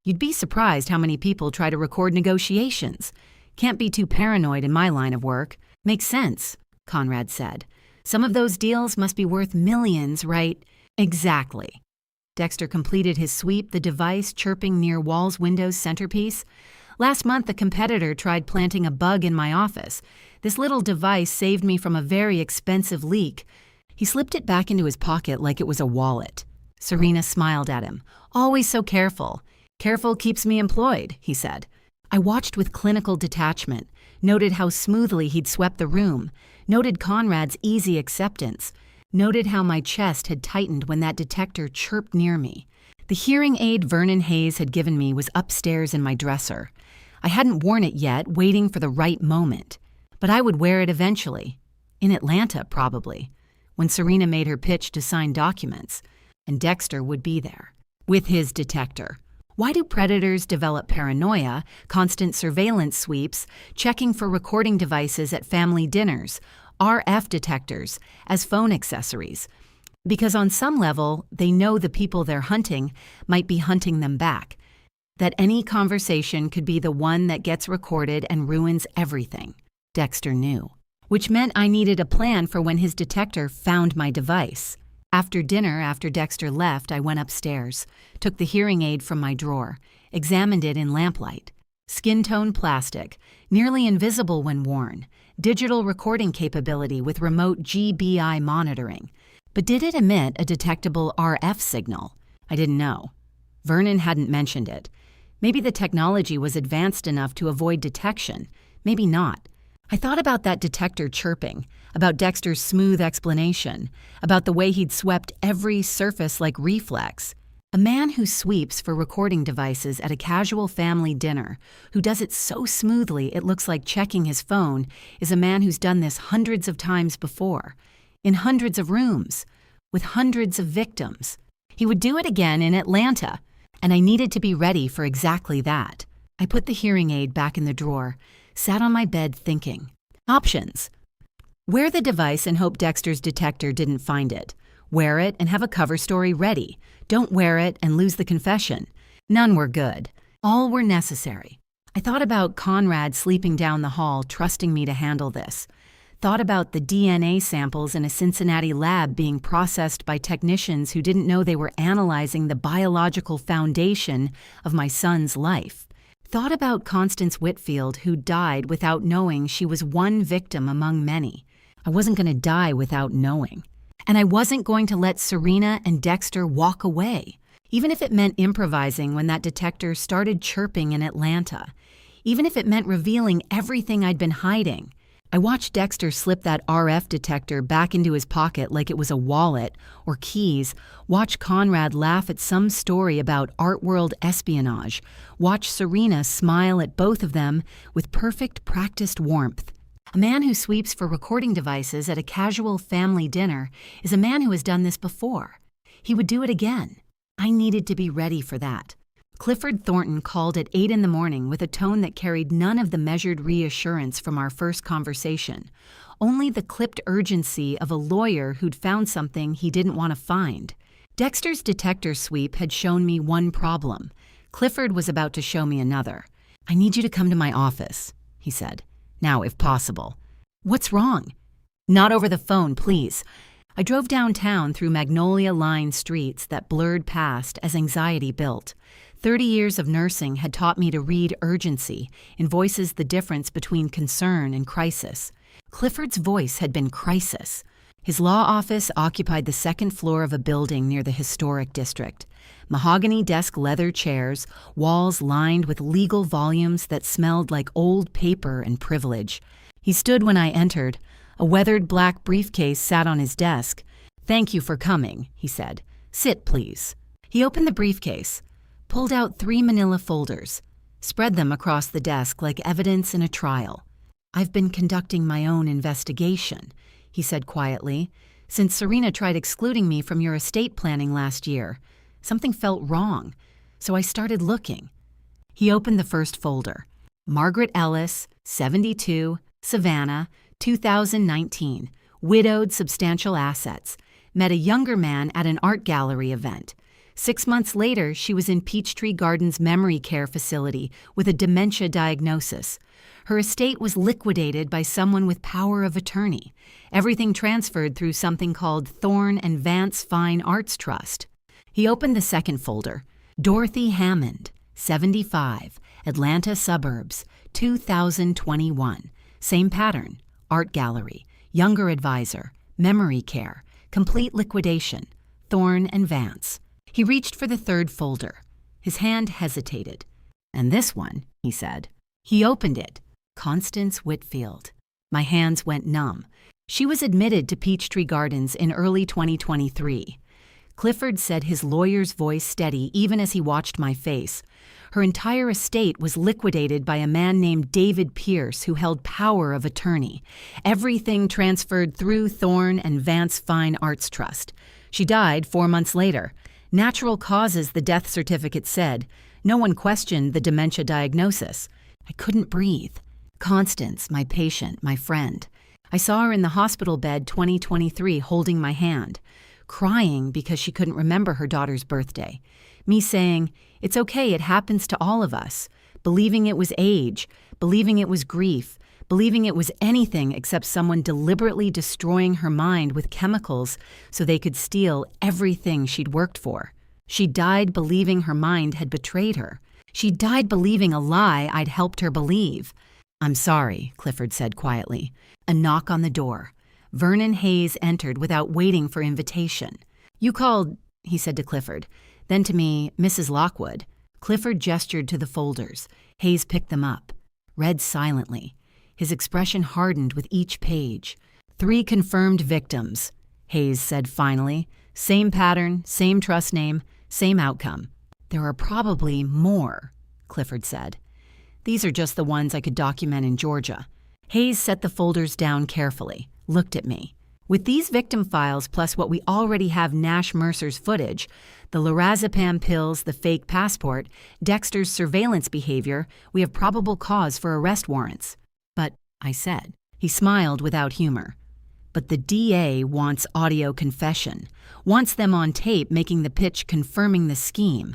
You'd be surprised how many people try to record negotiations. Can't be too paranoid in my line of work. Makes sense, Conrad said. Some of those deals must be worth millions, right? Exactly. Dexter completed his sweep, the device chirping near Wall's Windows centerpiece. Last month, a competitor tried planting a bug in my office. This little device saved me from a very expensive leak. He slipped it back into his pocket like it was a wallet. Serena smiled at him. Always so careful. Careful keeps me employed, he said. I watched with clinical detachment, noted how smoothly he'd swept the room, noted Conrad's easy acceptance, noted how my chest had tightened when that detector chirped near me. The hearing aid Vernon Hayes had given me was upstairs in my dresser. I hadn't worn it yet, waiting for the right moment. But I would wear it eventually. In Atlanta, probably. When Serena made her pitch to sign documents. And Dexter would be there. With his detector. Why do predators develop paranoia, constant surveillance sweeps, checking for recording devices at family dinners, RF detectors, as phone accessories? Because on some level, they know the people they're hunting might be hunting them back. That any conversation could be the one that gets recorded and ruins everything. Dexter knew. Which meant I needed a plan for when his detector found my device. After dinner, after Dexter left, I went upstairs, took the hearing aid from my drawer, examined it in lamplight. Skin tone plastic, nearly invisible when worn, digital recording capability with remote GBI monitoring. But did it emit a detectable RF signal? I didn't know. Vernon hadn't mentioned it. Maybe the technology was advanced enough to avoid detection. Maybe not. I thought about that detector chirping, about Dexter's smooth explanation, about the way he'd swept every surface like reflex. A man who sweeps for recording devices at a casual family dinner, who does it so smoothly it looks like checking his phone, is a man who's done this hundreds of times before, in hundreds of rooms, with hundreds of victims. He would do it again in Atlanta, and I needed to be ready for exactly that. I put the hearing aid back in the drawer, sat on my bed thinking. Options. Wear the device and hope Dexter's detector didn't find it. Wear it and have a cover story ready. Don't wear it and lose the confession. None were good. All were necessary. I thought about Conrad sleeping down the hall, trusting me to handle this. Thought about the DNA samples in a Cincinnati lab being processed by technicians who didn't know they were analyzing the biological foundation of my son's life. Thought about Constance Whitfield, who died without knowing she was one victim among many. I wasn't going to die without knowing. And I wasn't going to let Serena and Dexter walk away, even if it meant improvising when that detector started chirping in Atlanta, even if it meant revealing everything I'd been hiding. I watched Dexter slip that RF detector back into his pocket like it was a wallet or keys, watch Conrad laugh at some story about art world espionage, watch Serena smile at both of them with perfect practiced warmth. A man who sweeps for recording devices at a casual family dinner is a man who has done this before. He would do it again. I needed to be ready for that. Clifford Thornton called at 8 in the morning with a tone that carried none of the measured reassurance from our first conversation, only the clipped urgency of a lawyer who'd found something he didn't want to find. Dexter's detector sweep had shown me one problem. Clifford was about to show me another. "I need you to come to my office," he said. "Now, if possible." "What's wrong?" "Not over the phone, please." I drove downtown through magnolia-lined streets that blurred past as anxiety built. 30 years of nursing had taught me to read urgency in voices the difference between concern and crisis. Clifford's voice had been crisis. His law office occupied the second floor of a building near the historic district. Mahogany desk leather chairs, walls lined with legal volumes that smelled like old paper and privilege. He stood when I entered. A weathered black briefcase sat on his desk. "Thank you for coming," he said. "Sit, please." He opened the briefcase, pulled out 3 manila folders, spread them across the desk like evidence in a trial. "I've been conducting my own investigation," he said quietly. "Since Serena tried excluding me from your estate planning last year, something felt wrong, so I started looking." He opened the first folder. Margaret Ellis, 72, Savannah, 2019, widowed, substantial assets, met a younger man at an art gallery event. 6 months later, she was in Peachtree Gardens memory care facility with a dementia diagnosis. Her estate was liquidated by someone with power of attorney. Everything transferred through something called Thorne and Vance Fine Arts Trust. He opened the second folder. Dorothy Hammond, 75, Atlanta suburbs, 2021. Same pattern. Art gallery, younger advisor, memory care, complete liquidation, Thorne and Vance. He reached for the third folder. His hand hesitated. "And this one," he said. He opened it. Constance Whitfield. My hands went numb. She was admitted to Peachtree Gardens in early 2023. Clifford said, his lawyer's voice steady even as he watched my face. Her entire estate was liquidated by a man named David Pierce who held power of attorney. Everything transferred through Thorne and Vance Fine Arts Trust. She died 4 months later. Natural causes, the death certificate said. No one questioned the dementia diagnosis. I couldn't breathe. Constance, my patient, my friend. I saw her in the hospital bed 2023 holding my hand, crying because she couldn't remember her daughter's birthday. Me saying, "It's okay, it happens to all of us," believing it was age, believing it was grief, believing it was anything except someone deliberately destroying her mind with chemicals so they could steal everything she'd worked for. She died believing her mind had betrayed her. She died believing a lie I'd helped her believe. "I'm sorry," Clifford said quietly. A knock on the door. Vernon Hayes entered without waiting for invitation. "You called," he said to Clifford. Then to me, "Mrs. Lockwood." Clifford gestured to the folders. Hayes picked them up, read silently. His expression hardened with each page. 3 confirmed victims," Hayes said finally. "Same pattern, same trust name, same outcome." "There are probably more," Clifford said. "These are just the ones I could document in Georgia." Hayes set the folders down carefully, looked at me. "With these victim files plus what we already have Nash Mercer's footage, the lorazepam pills, the fake passport, Dexter's surveillance behavior, we have probable cause for arrest warrants." "But," I said. He smiled without humor. "But the DA wants audio confession, wants them on tape making the pitch confirming the scheme.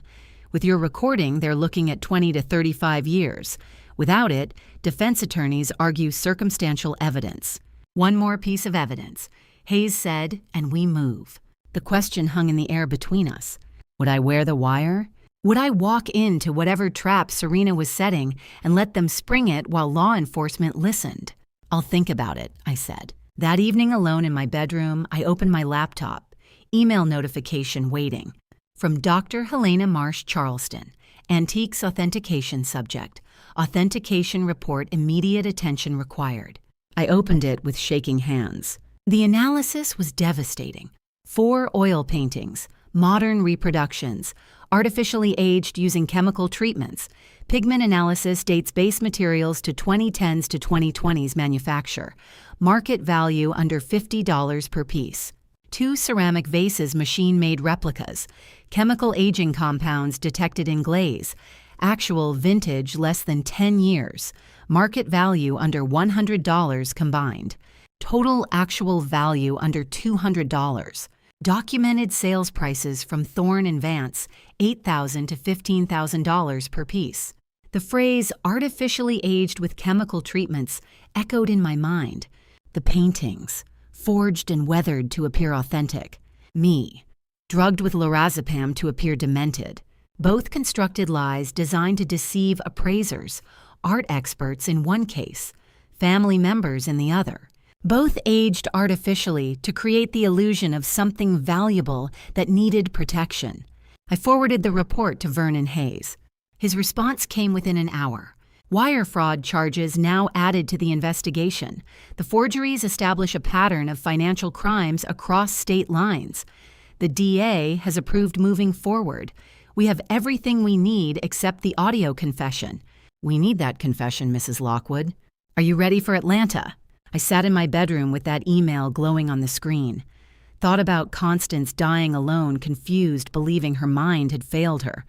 With your recording, they're looking at 20 to 35 years. Without it, defense attorneys argue circumstantial evidence." One more piece of evidence. Hayes said, and we move. The question hung in the air between us. Would I wear the wire? Would I walk into whatever trap Serena was setting and let them spring it while law enforcement listened? I'll think about it, I said. That evening alone in my bedroom, I opened my laptop. Email notification waiting. From Dr. Helena Marsh Charleston. Antiques authentication subject. Authentication report immediate attention required. I opened it with shaking hands. The analysis was devastating. 4 oil paintings, modern reproductions, artificially aged using chemical treatments. Pigment analysis dates base materials to 2010s to 2020s manufacture. Market value under $50 per piece. 2 ceramic vases machine-made replicas. Chemical aging compounds detected in glaze. Actual vintage less than 10 years. Market value under $100 combined. Total actual value under $200. Documented sales prices from Thorne and Vance, $8,000 to $15,000 per piece. The phrase artificially aged with chemical treatments echoed in my mind. The paintings, forged and weathered to appear authentic. Me, drugged with lorazepam to appear demented. Both constructed lies designed to deceive appraisers, art experts in one case, family members in the other. Both aged artificially to create the illusion of something valuable that needed protection. I forwarded the report to Vernon Hayes. His response came within an hour. Wire fraud charges now added to the investigation. The forgeries establish a pattern of financial crimes across state lines. The DA has approved moving forward. We have everything we need except the audio confession. We need that confession, Mrs. Lockwood. Are you ready for Atlanta? I sat in my bedroom with that email glowing on the screen. Thought about Constance dying alone, confused, believing her mind had failed her.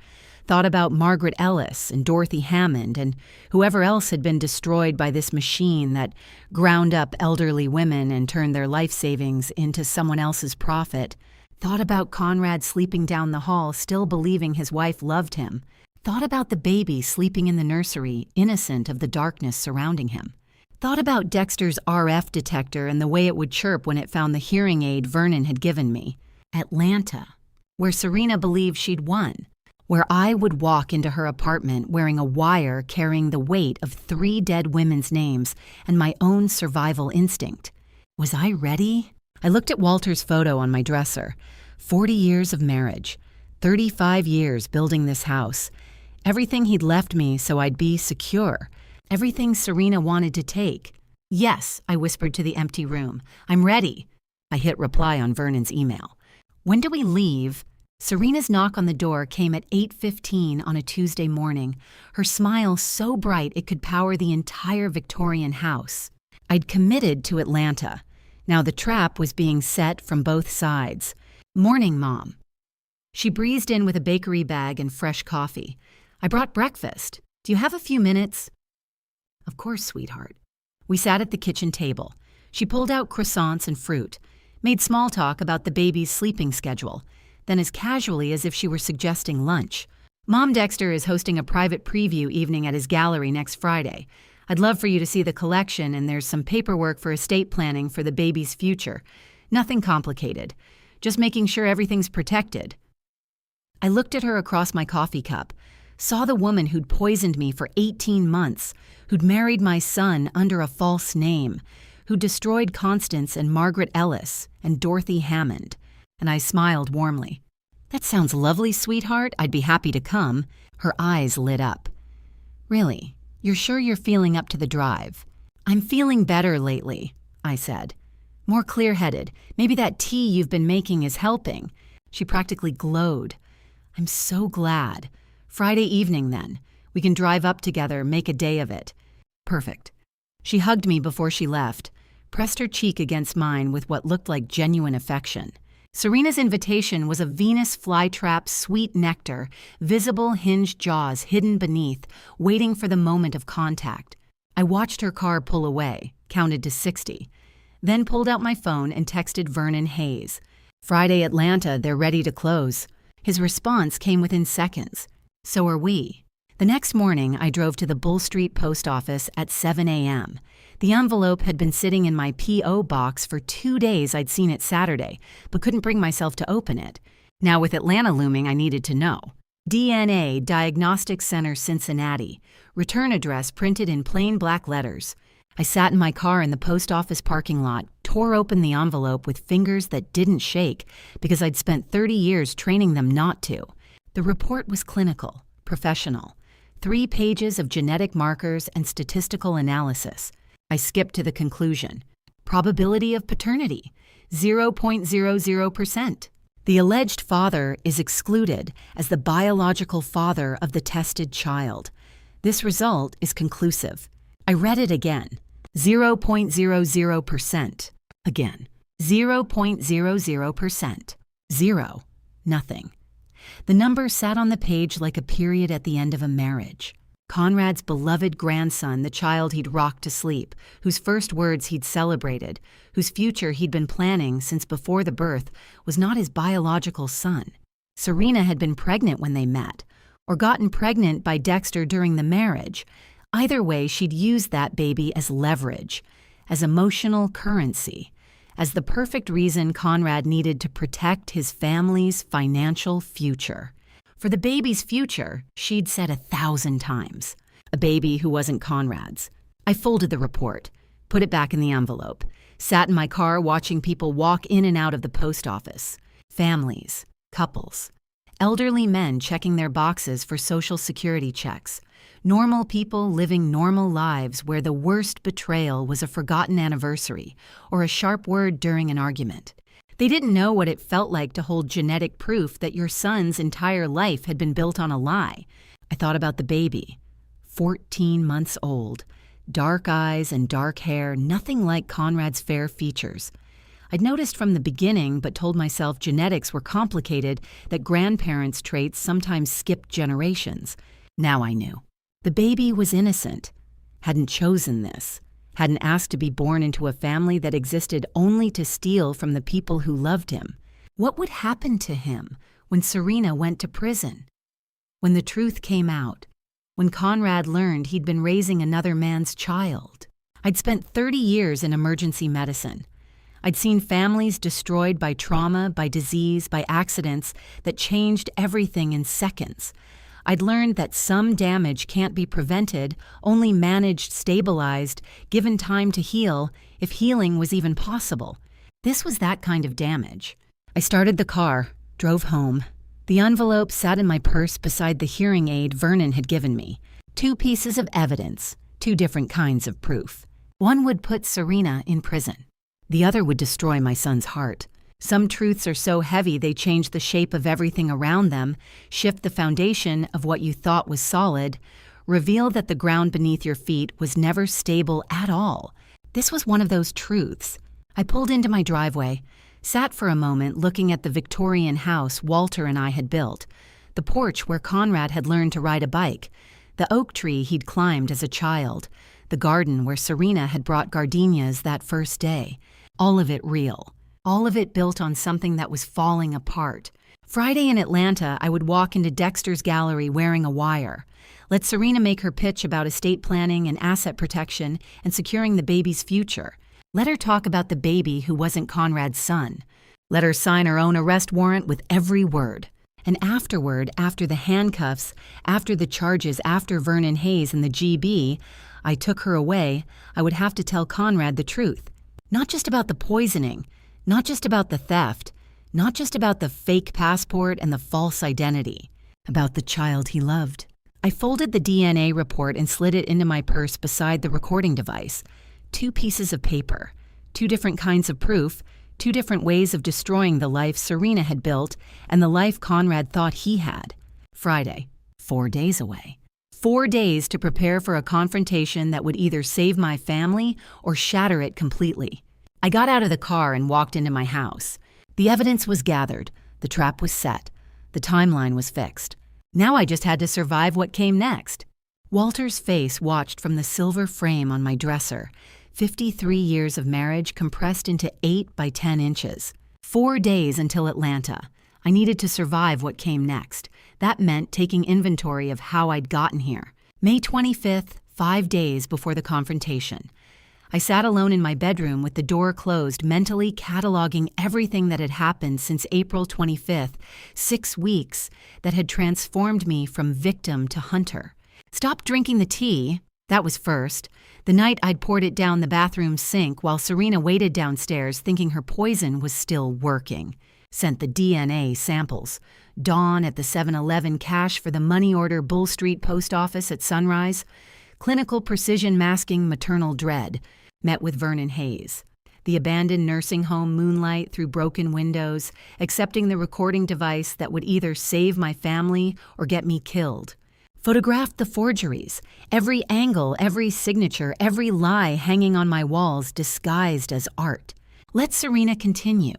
Thought about Margaret Ellis and Dorothy Hammond and whoever else had been destroyed by this machine that ground up elderly women and turned their life savings into someone else's profit. Thought about Conrad sleeping down the hall, still believing his wife loved him. Thought about the baby sleeping in the nursery, innocent of the darkness surrounding him. Thought about Dexter's RF detector and the way it would chirp when it found the hearing aid Vernon had given me. Atlanta, where Serena believed she'd won. Where I would walk into her apartment wearing a wire carrying the weight of 3 dead women's names and my own survival instinct. Was I ready? I looked at Walter's photo on my dresser. 40 years of marriage. 35 years building this house. Everything he'd left me so I'd be secure. Everything Serena wanted to take. Yes, I whispered to the empty room. I'm ready. I hit reply on Vernon's email. When do we leave? Serena's knock on the door came at 8:15 on a Tuesday morning, her smile so bright it could power the entire Victorian house. I'd committed to Atlanta. Now the trap was being set from both sides. Morning, Mom. She breezed in with a bakery bag and fresh coffee. I brought breakfast. Do you have a few minutes? Of course, sweetheart. We sat at the kitchen table. She pulled out croissants and fruit, made small talk about the baby's sleeping schedule, then as casually as if she were suggesting lunch. Mom Dexter is hosting a private preview evening at his gallery next Friday. I'd love for you to see the collection, and there's some paperwork for estate planning for the baby's future. Nothing complicated. Just making sure everything's protected. I looked at her across my coffee cup, saw the woman who'd poisoned me for 18 months, who'd married my son under a false name, who destroyed Constance and Margaret Ellis and Dorothy Hammond, and I smiled warmly. That sounds lovely, sweetheart. I'd be happy to come. Her eyes lit up. Really? You're sure you're feeling up to the drive? I'm feeling better lately, I said. More clear-headed. Maybe that tea you've been making is helping. She practically glowed. I'm so glad. Friday evening, then. We can drive up together, make a day of it. Perfect. She hugged me before she left, pressed her cheek against mine with what looked like genuine affection. Serena's invitation was a Venus flytrap sweet nectar, visible hinged jaws hidden beneath, waiting for the moment of contact. I watched her car pull away, counted to 60, then pulled out my phone and texted Vernon Hayes. Friday, Atlanta, they're ready to close. His response came within seconds. So are we. The next morning, I drove to the Bull Street post office at 7 a.m. The envelope had been sitting in my P.O. box for 2 days. I'd seen it Saturday, but couldn't bring myself to open it. Now, with Atlanta looming, I needed to know. DNA Diagnostic Center, Cincinnati. Return address printed in plain black letters. I sat in my car in the post office parking lot, tore open the envelope with fingers that didn't shake because I'd spent 30 years training them not to. The report was clinical, professional. 3 pages of genetic markers and statistical analysis. I skipped to the conclusion. Probability of paternity, 0.00%. The alleged father is excluded as the biological father of the tested child. This result is conclusive. I read it again. 0.00%. Again. 0.00%. 0. Nothing. The number sat on the page like a period at the end of a marriage. Conrad's beloved grandson, the child he'd rocked to sleep, whose first words he'd celebrated, whose future he'd been planning since before the birth, was not his biological son. Serena had been pregnant when they met, or gotten pregnant by Dexter during the marriage. Either way, she'd used that baby as leverage, as emotional currency, as the perfect reason Conrad needed to protect his family's financial future. For the baby's future, she'd said 1,000 times. A baby who wasn't Conrad's. I folded the report, put it back in the envelope, sat in my car watching people walk in and out of the post office. Families, couples, elderly men checking their boxes for Social Security checks. Normal people living normal lives where the worst betrayal was a forgotten anniversary or a sharp word during an argument. They didn't know what it felt like to hold genetic proof that your son's entire life had been built on a lie. I thought about the baby, 14 months old, dark eyes and dark hair, nothing like Conrad's fair features. I'd noticed from the beginning, but told myself genetics were complicated, that grandparents' traits sometimes skipped generations. Now I knew. The baby was innocent, hadn't chosen this, hadn't asked to be born into a family that existed only to steal from the people who loved him. What would happen to him when Serena went to prison? When the truth came out? When Conrad learned he'd been raising another man's child? I'd spent 30 years in emergency medicine. I'd seen families destroyed by trauma, by disease, by accidents that changed everything in seconds. I'd learned that some damage can't be prevented, only managed, stabilized, given time to heal, if healing was even possible. This was that kind of damage. I started the car, drove home. The envelope sat in my purse beside the hearing aid Vernon had given me. 2 pieces of evidence, 2 different kinds of proof. One would put Serena in prison. The other would destroy my son's heart. Some truths are so heavy they change the shape of everything around them, shift the foundation of what you thought was solid, reveal that the ground beneath your feet was never stable at all. This was one of those truths. I pulled into my driveway, sat for a moment looking at the Victorian house Walter and I had built, the porch where Conrad had learned to ride a bike, the oak tree he'd climbed as a child, the garden where Serena had brought gardenias that first day. All of it real. All of it built on something that was falling apart. Friday in Atlanta, I would walk into Dexter's gallery wearing a wire. Let Serena make her pitch about estate planning and asset protection and securing the baby's future. Let her talk about the baby who wasn't Conrad's son. Let her sign her own arrest warrant with every word. And afterward, after the handcuffs, after the charges, after Vernon Hayes and the GB, I took her away, I would have to tell Conrad the truth. Not just about the poisoning, not just about the theft, not just about the fake passport and the false identity, about the child he loved. I folded the DNA report and slid it into my purse beside the recording device. 2 pieces of paper, 2 different kinds of proof, 2 different ways of destroying the life Serena had built and the life Conrad thought he had. Friday, 4 days away. 4 days to prepare for a confrontation that would either save my family or shatter it completely. I got out of the car and walked into my house. The evidence was gathered. The trap was set. The timeline was fixed. Now I just had to survive what came next. Walter's face watched from the silver frame on my dresser. 53 years of marriage compressed into 8 by 10 inches. 4 days until Atlanta. I needed to survive what came next. That meant taking inventory of how I'd gotten here. May 25th, 5 days before the confrontation. I sat alone in my bedroom with the door closed, mentally cataloging everything that had happened since April 25th, 6 weeks that had transformed me from victim to hunter. Stop drinking the tea. That was first. The night I'd poured it down the bathroom sink while Serena waited downstairs thinking her poison was still working. Sent the DNA samples. Dawn at the 7-Eleven cash for the money order Bull Street post office at sunrise. Clinical precision masking maternal dread. Met with Vernon Hayes. The abandoned nursing home moonlight through broken windows, accepting the recording device that would either save my family or get me killed. Photographed the forgeries, every angle, every signature, every lie hanging on my walls disguised as art. Let Serena continue.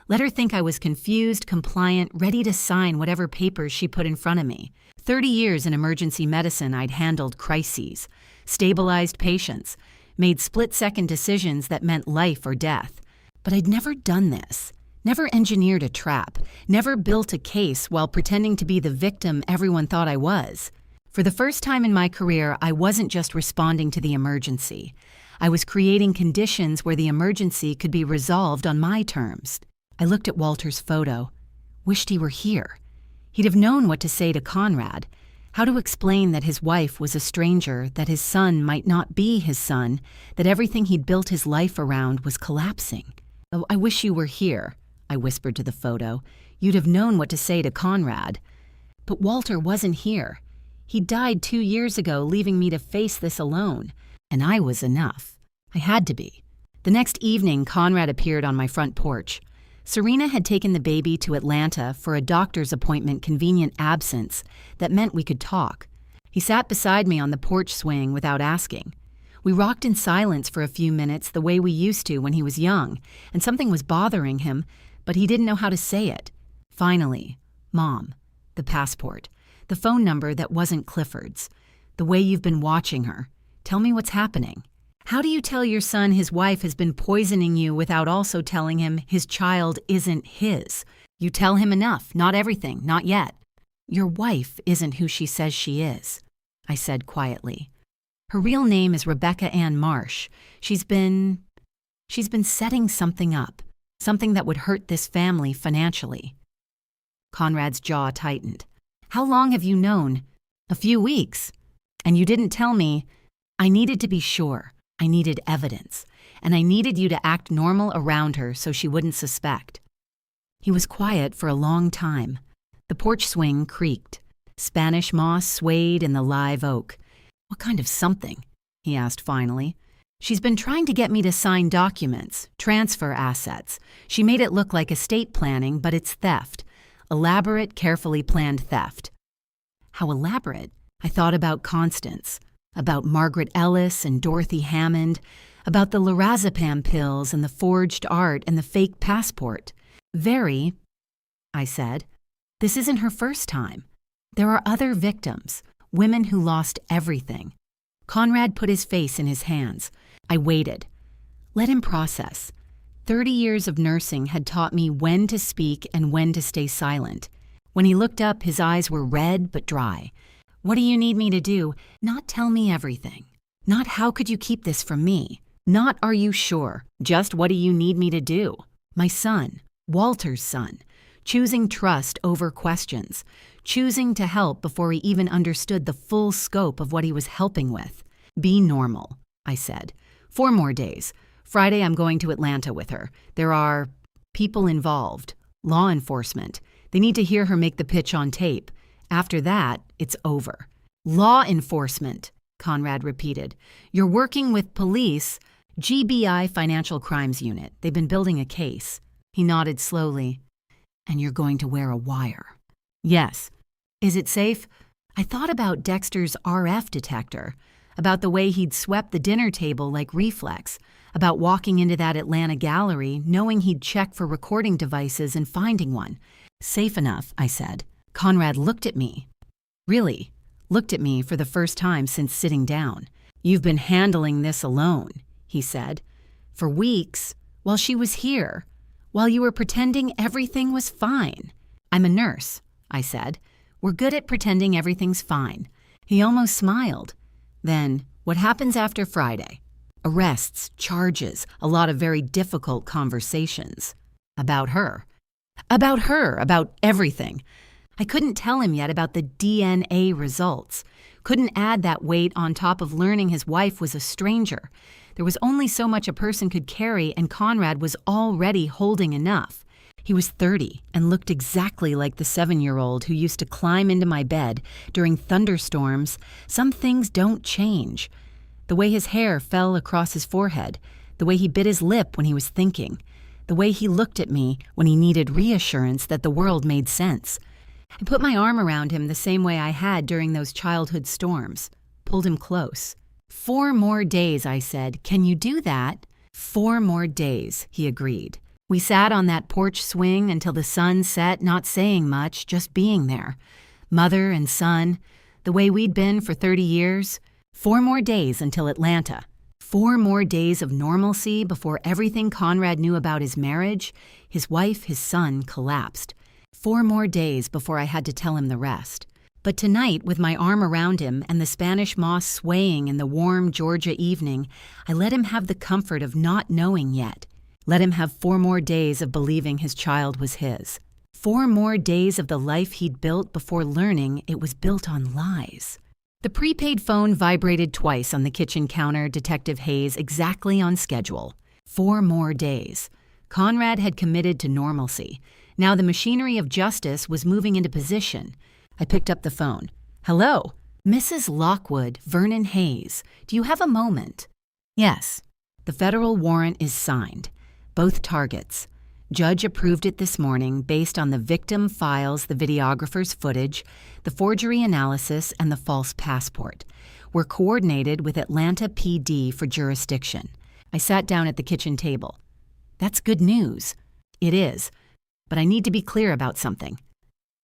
Let her think I was confused, compliant, ready to sign whatever papers she put in front of me. 30 years in emergency medicine, I'd handled crises, stabilized patients, made split-second decisions that meant life or death. But I'd never done this, never engineered a trap, never built a case while pretending to be the victim everyone thought I was. For the first time in my career, I wasn't just responding to the emergency. I was creating conditions where the emergency could be resolved on my terms. I looked at Walter's photo, wished he were here. He'd have known what to say to Conrad, how to explain that his wife was a stranger, that his son might not be his son, that everything he'd built his life around was collapsing. "Oh, I wish you were here," I whispered to the photo. "You'd have known what to say to Conrad." But Walter wasn't here. He died 2 years ago, leaving me to face this alone. And I was enough. I had to be. The next evening, Conrad appeared on my front porch. Serena had taken the baby to Atlanta for a doctor's appointment convenient absence that meant we could talk. He sat beside me on the porch swing without asking. We rocked in silence for a few minutes the way we used to when he was young, and something was bothering him, but he didn't know how to say it. Finally, Mom, the passport, the phone number that wasn't Clifford's, the way you've been watching her. Tell me what's happening. How do you tell your son his wife has been poisoning you without also telling him his child isn't his? You tell him enough, not everything, not yet. Your wife isn't who she says she is, I said quietly. Her real name is Rebecca Ann Marsh. She's been setting something up, something that would hurt this family financially. Conrad's jaw tightened. How long have you known? A few weeks. And you didn't tell me. I needed to be sure. I needed evidence, and I needed you to act normal around her so she wouldn't suspect. He was quiet for a long time. The porch swing creaked. Spanish moss swayed in the live oak. What kind of something? He asked finally. She's been trying to get me to sign documents, transfer assets. She made it look like estate planning, but it's theft. Elaborate, carefully planned theft. How elaborate? I thought about Constance. About Margaret Ellis and Dorothy Hammond, about the lorazepam pills and the forged art and the fake passport. Very, I said. This isn't her first time. There are other victims, women who lost everything. Conrad put his face in his hands. I waited. Let him process. 30 years of nursing had taught me when to speak and when to stay silent. When he looked up, his eyes were red but dry. What do you need me to do? Not tell me everything. Not how could you keep this from me. Not are you sure. Just what do you need me to do? My son, Walter's son, choosing trust over questions, choosing to help before he even understood the full scope of what he was helping with. Be normal, I said. 4 more days. Friday I'm going to Atlanta with her. There are people involved, law enforcement. They need to hear her make the pitch on tape. After that, it's over. Law enforcement, Conrad repeated. You're working with police, GBI Financial Crimes Unit. They've been building a case. He nodded slowly. And you're going to wear a wire. Yes. Is it safe? I thought about Dexter's RF detector, about the way he'd swept the dinner table like reflex, about walking into that Atlanta gallery knowing he'd check for recording devices and finding one. Safe enough, I said. Conrad looked at me. Really, looked at me for the first time since sitting down. You've been handling this alone, he said. For weeks, while she was here, while you were pretending everything was fine. I'm a nurse, I said. We're good at pretending everything's fine. He almost smiled. Then, what happens after Friday? Arrests, charges, a lot of very difficult conversations. About her. About everything. I couldn't tell him yet about the DNA results. Couldn't add that weight on top of learning his wife was a stranger. There was only so much a person could carry, and Conrad was already holding enough. He was 30 and looked exactly like the 7-year-old who used to climb into my bed during thunderstorms. Some things don't change. The way his hair fell across his forehead, the way he bit his lip when he was thinking, the way he looked at me when he needed reassurance that the world made sense. I put my arm around him the same way I had during those childhood storms, pulled him close. 4 more days, I said. Can you do that? 4 more days, he agreed. We sat on that porch swing until the sun set, not saying much, just being there. Mother and son, the way we'd been for 30 years. 4 more days until Atlanta. 4 more days of normalcy before everything Conrad knew about his marriage, his wife, his son, collapsed. 4 more days before I had to tell him the rest. But tonight, with my arm around him and the Spanish moss swaying in the warm Georgia evening, I let him have the comfort of not knowing yet. Let him have 4 more days of believing his child was his. 4 more days of the life he'd built before learning it was built on lies. The prepaid phone vibrated twice on the kitchen counter, Detective Hayes, exactly on schedule. 4 more days. Conrad had committed to normalcy. Now the machinery of justice was moving into position. I picked up the phone. Hello? Mrs. Lockwood, Vernon Hayes. Do you have a moment? Yes. The federal warrant is signed. Both targets. Judge approved it this morning based on the victim files, the videographer's footage, the forgery analysis, and the false passport. We're coordinated with Atlanta PD for jurisdiction. I sat down at the kitchen table. That's good news. It is. But I need to be clear about something.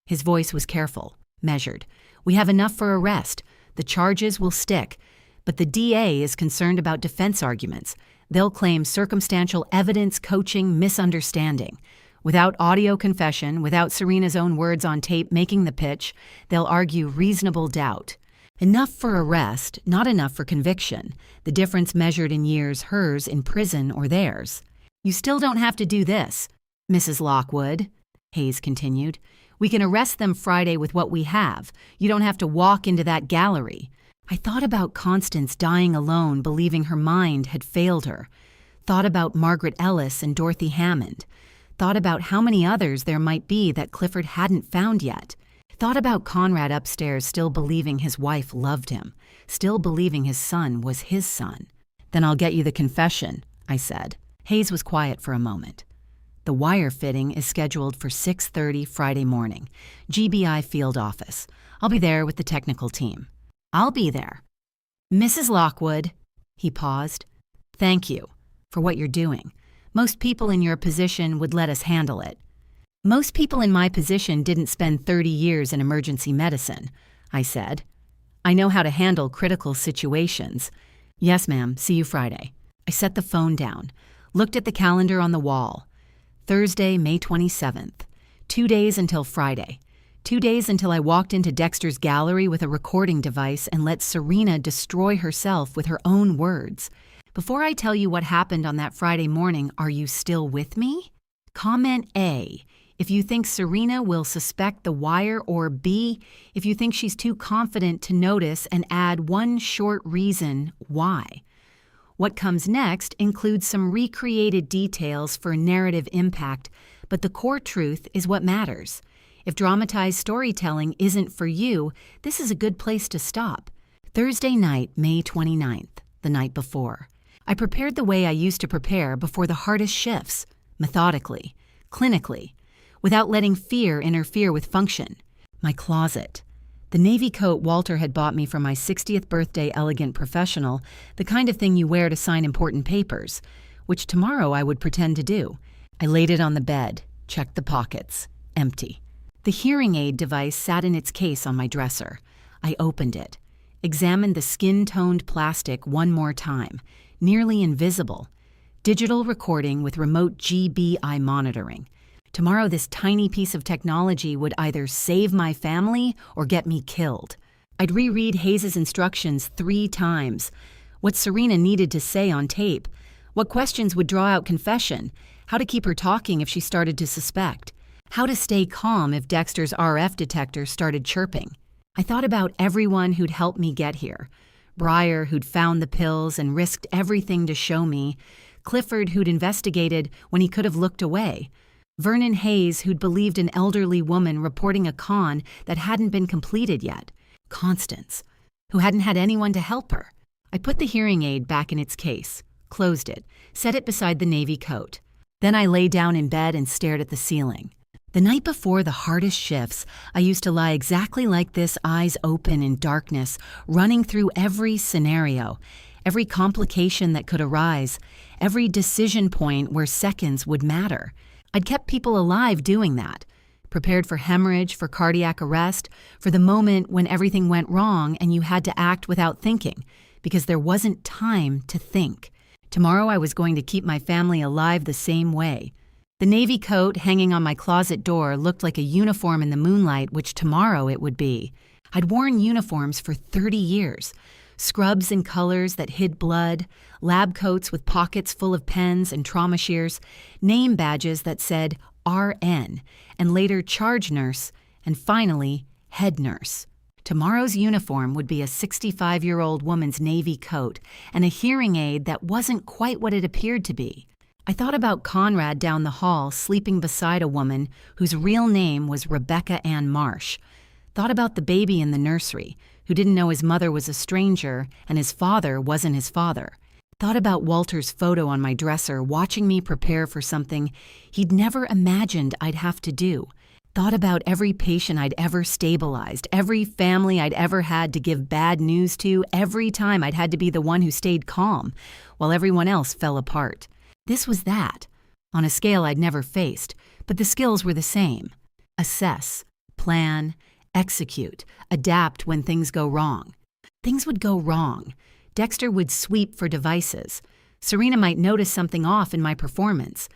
His voice was careful, measured. We have enough for arrest. The charges will stick. But the DA is concerned about defense arguments. They'll claim circumstantial evidence, coaching, misunderstanding. Without audio confession, without Serena's own words on tape making the pitch, they'll argue reasonable doubt. Enough for arrest, not enough for conviction. The difference measured in years, hers in prison or theirs. You still don't have to do this, Mrs. Lockwood, Hayes continued. We can arrest them Friday with what we have. You don't have to walk into that gallery. I thought about Constance dying alone, believing her mind had failed her. Thought about Margaret Ellis and Dorothy Hammond. Thought about how many others there might be that Clifford hadn't found yet. Thought about Conrad upstairs still believing his wife loved him, still believing his son was his son. Then I'll get you the confession, I said. Hayes was quiet for a moment. The wire fitting is scheduled for 6:30 Friday morning, GBI field office. I'll be there with the technical team. I'll be there. Mrs. Lockwood, he paused. Thank you for what you're doing. Most people in your position would let us handle it. Most people in my position didn't spend 30 years in emergency medicine, I said. I know how to handle critical situations. Yes, ma'am. See you Friday. I set the phone down, looked at the calendar on the wall. Thursday, May 27th. 2 days until Friday. 2 days until I walked into Dexter's gallery with a recording device and let Serena destroy herself with her own words. Before I tell you what happened on that Friday morning, are you still with me? Comment A, if you think Serena will suspect the wire, or B, if you think she's too confident to notice, and add one short reason why. What comes next includes some recreated details for narrative impact, but the core truth is what matters. If dramatized storytelling isn't for you, this is a good place to stop. Thursday night, May 29th, the night before. I prepared the way I used to prepare before the hardest shifts, methodically, clinically, without letting fear interfere with function. My closet. The navy coat Walter had bought me for my 60th birthday, elegant professional, the kind of thing you wear to sign important papers, which tomorrow I would pretend to do. I laid it on the bed, checked the pockets, empty. The hearing aid device sat in its case on my dresser. I opened it, examined the skin-toned plastic one more time, nearly invisible. Digital recording with remote GBI monitoring. Tomorrow, this tiny piece of technology would either save my family or get me killed. I'd reread Hayes' instructions 3 times. What Serena needed to say on tape. What questions would draw out confession. How to keep her talking if she started to suspect. How to stay calm if Dexter's RF detector started chirping. I thought about everyone who'd helped me get here. Breyer, who'd found the pills and risked everything to show me. Clifford, who'd investigated when he could have looked away. Vernon Hayes, who'd believed an elderly woman reporting a con that hadn't been completed yet. Constance, who hadn't had anyone to help her. I put the hearing aid back in its case, closed it, set it beside the navy coat. Then I lay down in bed and stared at the ceiling. The night before the hardest shifts, I used to lie exactly like this, eyes open in darkness, running through every scenario, every complication that could arise, every decision point where seconds would matter. I'd kept people alive doing that, prepared for hemorrhage, for cardiac arrest, for the moment when everything went wrong and you had to act without thinking, because there wasn't time to think. Tomorrow I was going to keep my family alive the same way. The navy coat hanging on my closet door looked like a uniform in the moonlight, which tomorrow it would be. I'd worn uniforms for 30 years. Scrubs in colors that hid blood, lab coats with pockets full of pens and trauma shears, name badges that said RN, and later charge nurse, and finally head nurse. Tomorrow's uniform would be a 65-year-old woman's navy coat and a hearing aid that wasn't quite what it appeared to be. I thought about Conrad down the hall sleeping beside a woman whose real name was Rebecca Ann Marsh. Thought about the baby in the nursery, who didn't know his mother was a stranger and his father wasn't his father. Thought about Walter's photo on my dresser watching me prepare for something he'd never imagined I'd have to do. Thought about every patient I'd ever stabilized, every family I'd ever had to give bad news to, every time I'd had to be the one who stayed calm while everyone else fell apart. This was that, on a scale I'd never faced, but the skills were the same. Assess, plan, execute, adapt when things go wrong. Things would go wrong. Dexter would sweep for devices. Serena might notice something off in my performance.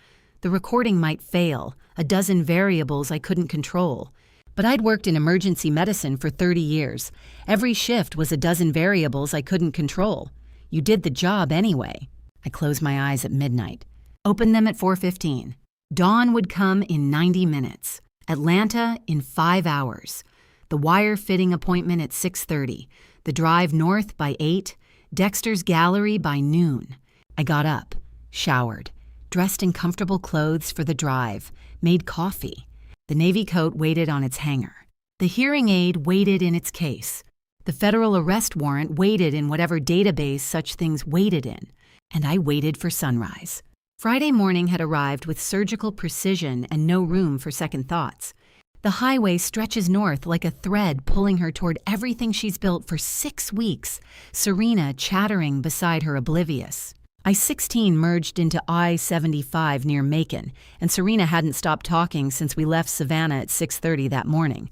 The recording might fail, a dozen variables I couldn't control. But I'd worked in emergency medicine for 30 years. Every shift was a dozen variables I couldn't control. You did the job anyway. I closed my eyes at midnight. Opened them at 4:15. Dawn would come in 90 minutes. Atlanta in 5 hours. The wire fitting appointment at 6:30. The drive north by 8. Dexter's gallery by noon. I got up, showered, dressed in comfortable clothes for the drive, made coffee. The navy coat waited on its hanger. The hearing aid waited in its case. The federal arrest warrant waited in whatever database such things waited in. And I waited for sunrise. Friday morning had arrived with surgical precision and no room for second thoughts. The highway stretches north like a thread pulling her toward everything she's built for 6 weeks, Serena chattering beside her oblivious. I-16 merged into I-75 near Macon, and Serena hadn't stopped talking since we left Savannah at 6:30 that morning.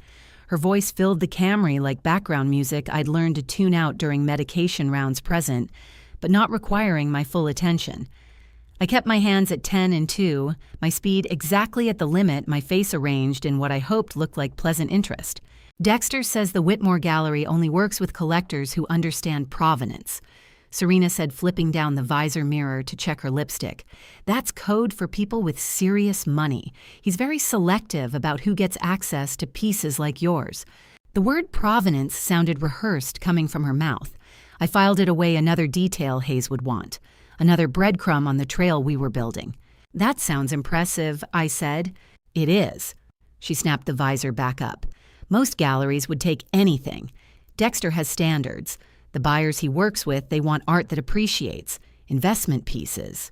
Her voice filled the Camry like background music I'd learned to tune out during medication rounds present, but not requiring my full attention. I kept my hands at 10 and 2, my speed exactly at the limit, my face arranged in what I hoped looked like pleasant interest. Dexter says the Whitmore Gallery only works with collectors who understand provenance. Serena said, flipping down the visor mirror to check her lipstick. That's code for people with serious money. He's very selective about who gets access to pieces like yours. The word provenance sounded rehearsed coming from her mouth. I filed it away, another detail Hayes would want. Another breadcrumb on the trail we were building. That sounds impressive, I said. It is. She snapped the visor back up. Most galleries would take anything. Dexter has standards. The buyers he works with, they want art that appreciates. Investment pieces.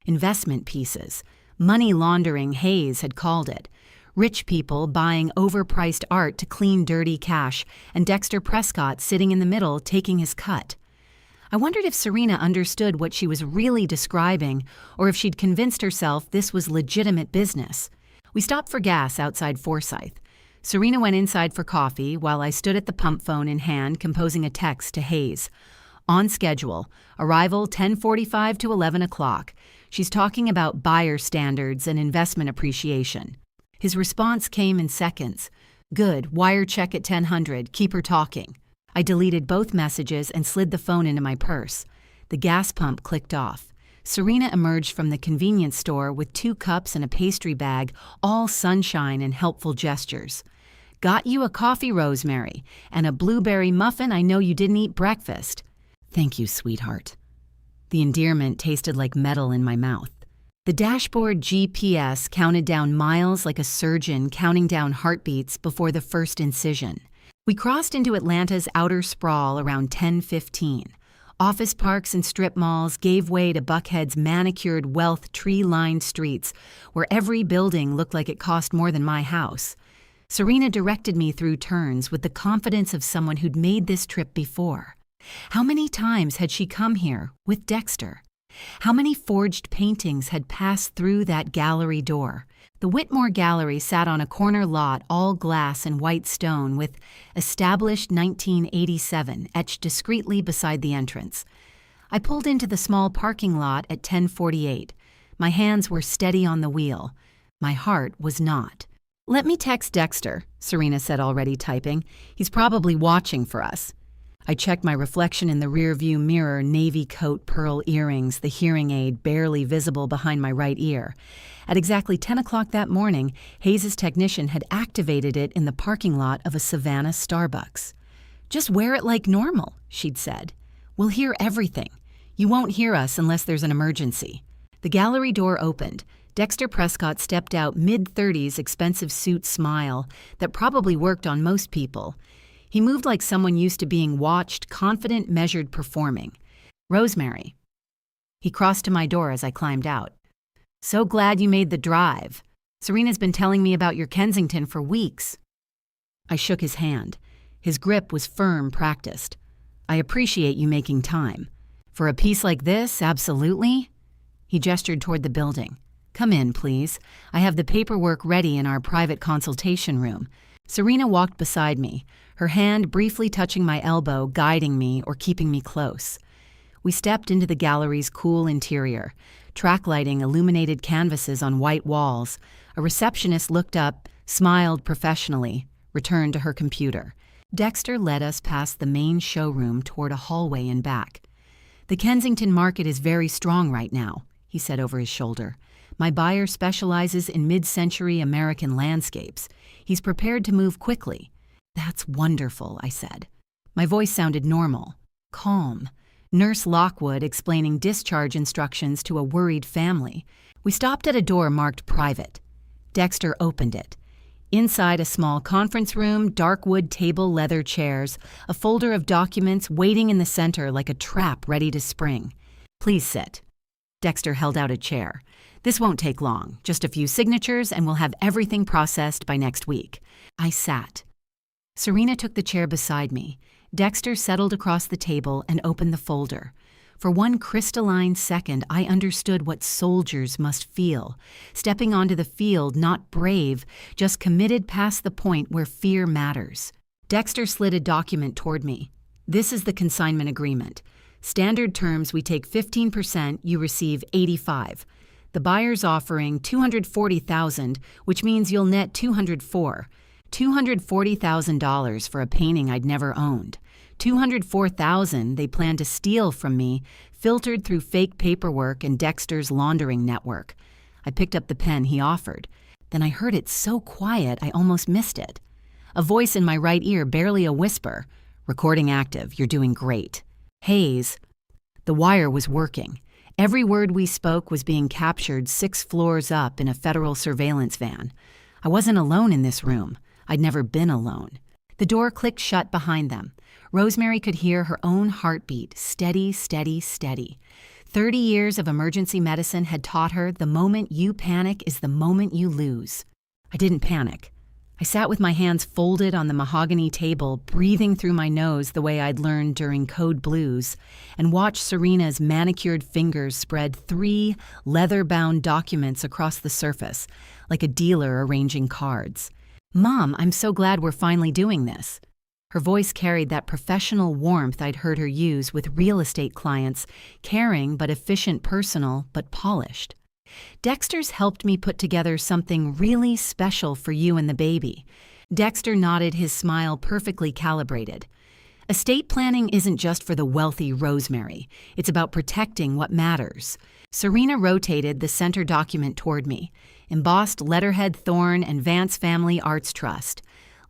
Investment pieces. Money laundering, Hayes had called it. Rich people buying overpriced art to clean dirty cash, and Dexter Prescott sitting in the middle taking his cut. I wondered if Serena understood what she was really describing, or if she'd convinced herself this was legitimate business. We stopped for gas outside Forsyth. Serena went inside for coffee while I stood at the pump phone in hand composing a text to Hayes. On schedule. Arrival 10:45 to 11 o'clock. She's talking about buyer standards and investment appreciation. His response came in seconds. Good, wire check at 1000, keep her talking. I deleted both messages and slid the phone into my purse. The gas pump clicked off. Serena emerged from the convenience store with 2 cups and a pastry bag, all sunshine and helpful gestures. Got you a coffee, Rosemary, and a blueberry muffin. I know you didn't eat breakfast. Thank you, sweetheart. The endearment tasted like metal in my mouth. The dashboard GPS counted down miles like a surgeon counting down heartbeats before the first incision. We crossed into Atlanta's outer sprawl around 10:15. Office parks and strip malls gave way to Buckhead's manicured, wealth, tree-lined streets, where every building looked like it cost more than my house. Serena directed me through turns with the confidence of someone who'd made this trip before. How many times had she come here with Dexter? How many forged paintings had passed through that gallery door? The Whitmore Gallery sat on a corner lot, all glass and white stone, with "Established 1987" etched discreetly beside the entrance. I pulled into the small parking lot at 10:48. My hands were steady on the wheel. My heart was not. "Let me text Dexter," Serena said, already typing. "He's probably watching for us." I checked my reflection in the rearview mirror, navy coat, pearl earrings, the hearing aid barely visible behind my right ear. At exactly 10 o'clock that morning, Hayes' technician had activated it in the parking lot of a Savannah Starbucks. "Just wear it like normal," she'd said. "We'll hear everything. You won't hear us unless there's an emergency." The gallery door opened. Dexter Prescott stepped out, mid-30s, expensive suit smile that probably worked on most people. He moved like someone used to being watched, confident, measured, performing. "Rosemary." He crossed to my door as I climbed out. "So glad you made the drive. Serena's been telling me about your Kensington for weeks." I shook his hand. His grip was firm, practiced. "I appreciate you making time. For a piece like this, absolutely." He gestured toward the building. "Come in, please. I have the paperwork ready in our private consultation room." Serena walked beside me, her hand briefly touching my elbow, guiding me or keeping me close. We stepped into the gallery's cool interior. Track lighting illuminated canvases on white walls. A receptionist looked up, smiled professionally, returned to her computer. Dexter led us past the main showroom toward a hallway and back. "The Kensington market is very strong right now," he said over his shoulder. "My buyer specializes in mid-century American landscapes. He's prepared to move quickly." "That's wonderful," I said. My voice sounded normal, calm. Nurse Lockwood explaining discharge instructions to a worried family. We stopped at a door marked private. Dexter opened it. Inside, a small conference room, dark wood table, leather chairs, a folder of documents waiting in the center like a trap ready to spring. "Please sit." Dexter held out a chair. "This won't take long, just a few signatures, and we'll have everything processed by next week." I sat. Serena took the chair beside me. Dexter settled across the table and opened the folder. For one crystalline second, I understood what soldiers must feel, stepping onto the field, not brave, just committed past the point where fear matters. Dexter slid a document toward me. "This is the consignment agreement. Standard terms, we take 15%, you receive 85. The buyer's offering $240,000, which means you'll net $204. $240,000 for a painting I'd never owned. $204,000 they plan to steal from me, filtered through fake paperwork and Dexter's laundering network." I picked up the pen he offered. Then I heard it so quiet I almost missed it. A voice in my right ear, barely a whisper. "Recording active, you're doing great." "Hayes." The wire was working. Every word we spoke was being captured 6 floors up in a federal surveillance van. I wasn't alone in this room. I'd never been alone. The door clicked shut behind them. Rosemary could hear her own heartbeat, steady, steady, steady. 30 years of emergency medicine had taught her the moment you panic is the moment you lose. I didn't panic. I sat with my hands folded on the mahogany table, breathing through my nose the way I'd learned during Code Blues, and watched Serena's manicured fingers spread 3 leather-bound documents across the surface, like a dealer arranging cards. "Mom, I'm so glad we're finally doing this." Her voice carried that professional warmth I'd heard her use with real estate clients, caring but efficient, personal but polished. "Dexter's helped me put together something really special for you and the baby." Dexter nodded, his smile perfectly calibrated. "Estate planning isn't just for the wealthy, Rosemary. It's about protecting what matters." Serena rotated the center document toward me. Embossed letterhead Thorne and Vance Family Arts Trust.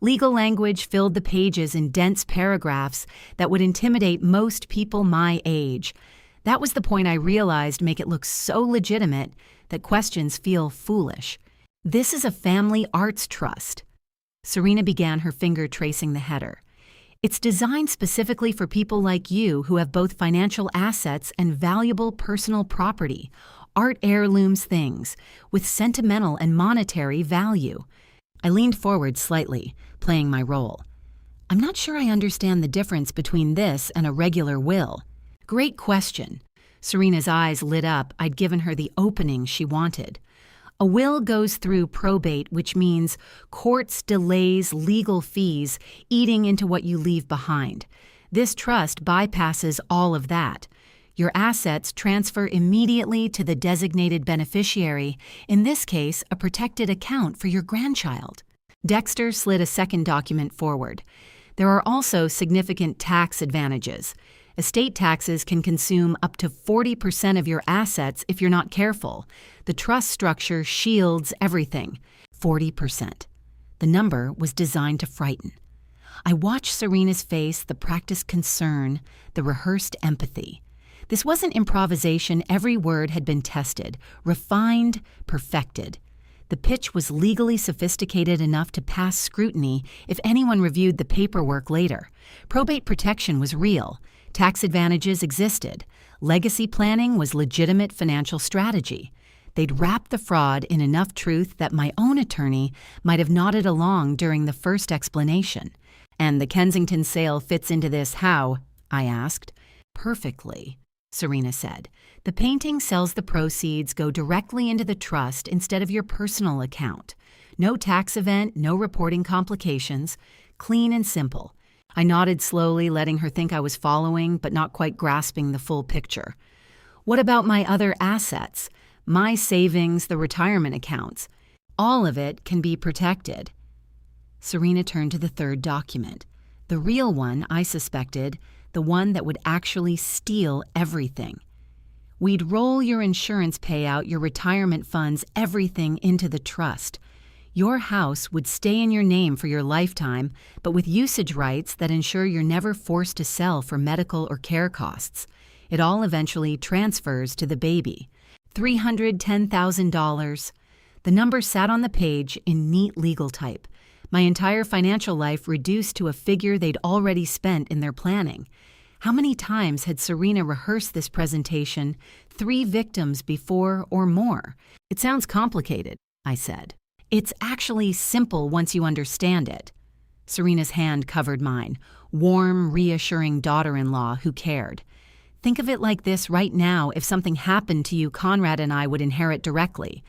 Legal language filled the pages in dense paragraphs that would intimidate most people my age. That was the point I realized make it look so legitimate that questions feel foolish. "This is a family arts trust." Serena began, her finger tracing the header. "It's designed specifically for people like you who have both financial assets and valuable personal property, art heirlooms, things with sentimental and monetary value." I leaned forward slightly, playing my role. "I'm not sure I understand the difference between this and a regular will." "Great question." Serena's eyes lit up. I'd given her the opening she wanted. "A will goes through probate, which means courts, delays, legal fees, eating into what you leave behind. This trust bypasses all of that. Your assets transfer immediately to the designated beneficiary, in this case, a protected account for your grandchild." Dexter slid a second document forward. "There are also significant tax advantages. Estate taxes can consume up to 40% of your assets if you're not careful. The trust structure shields everything." 40%. The number was designed to frighten. I watched Serena's face, the practiced concern, the rehearsed empathy. This wasn't improvisation. Every word had been tested, refined, perfected. The pitch was legally sophisticated enough to pass scrutiny if anyone reviewed the paperwork later. Probate protection was real. Tax advantages existed. Legacy planning was legitimate financial strategy. They'd wrapped the fraud in enough truth that my own attorney might have nodded along during the first explanation. "And the Kensington sale fits into this how?" I asked. "Perfectly," Serena said. "The painting sells, the proceeds go directly into the trust instead of your personal account. No tax event, no reporting complications. Clean and simple." I nodded slowly, letting her think I was following, but not quite grasping the full picture. "What about my other assets? My savings, the retirement accounts. All of it can be protected." Serena turned to the third document. The real one, I suspected, the one that would actually steal everything. "We'd roll your insurance payout, your retirement funds, everything into the trust. Your house would stay in your name for your lifetime, but with usage rights that ensure you're never forced to sell for medical or care costs. It all eventually transfers to the baby. $310,000. The number sat on the page in neat legal type. My entire financial life reduced to a figure they'd already spent in their planning. How many times had Serena rehearsed this presentation? 3 victims before or more. "It sounds complicated," I said. "It's actually simple once you understand it." Serena's hand covered mine, warm, reassuring daughter-in-law who cared. "Think of it like this right now. If something happened to you, Conrad and I would inherit directly.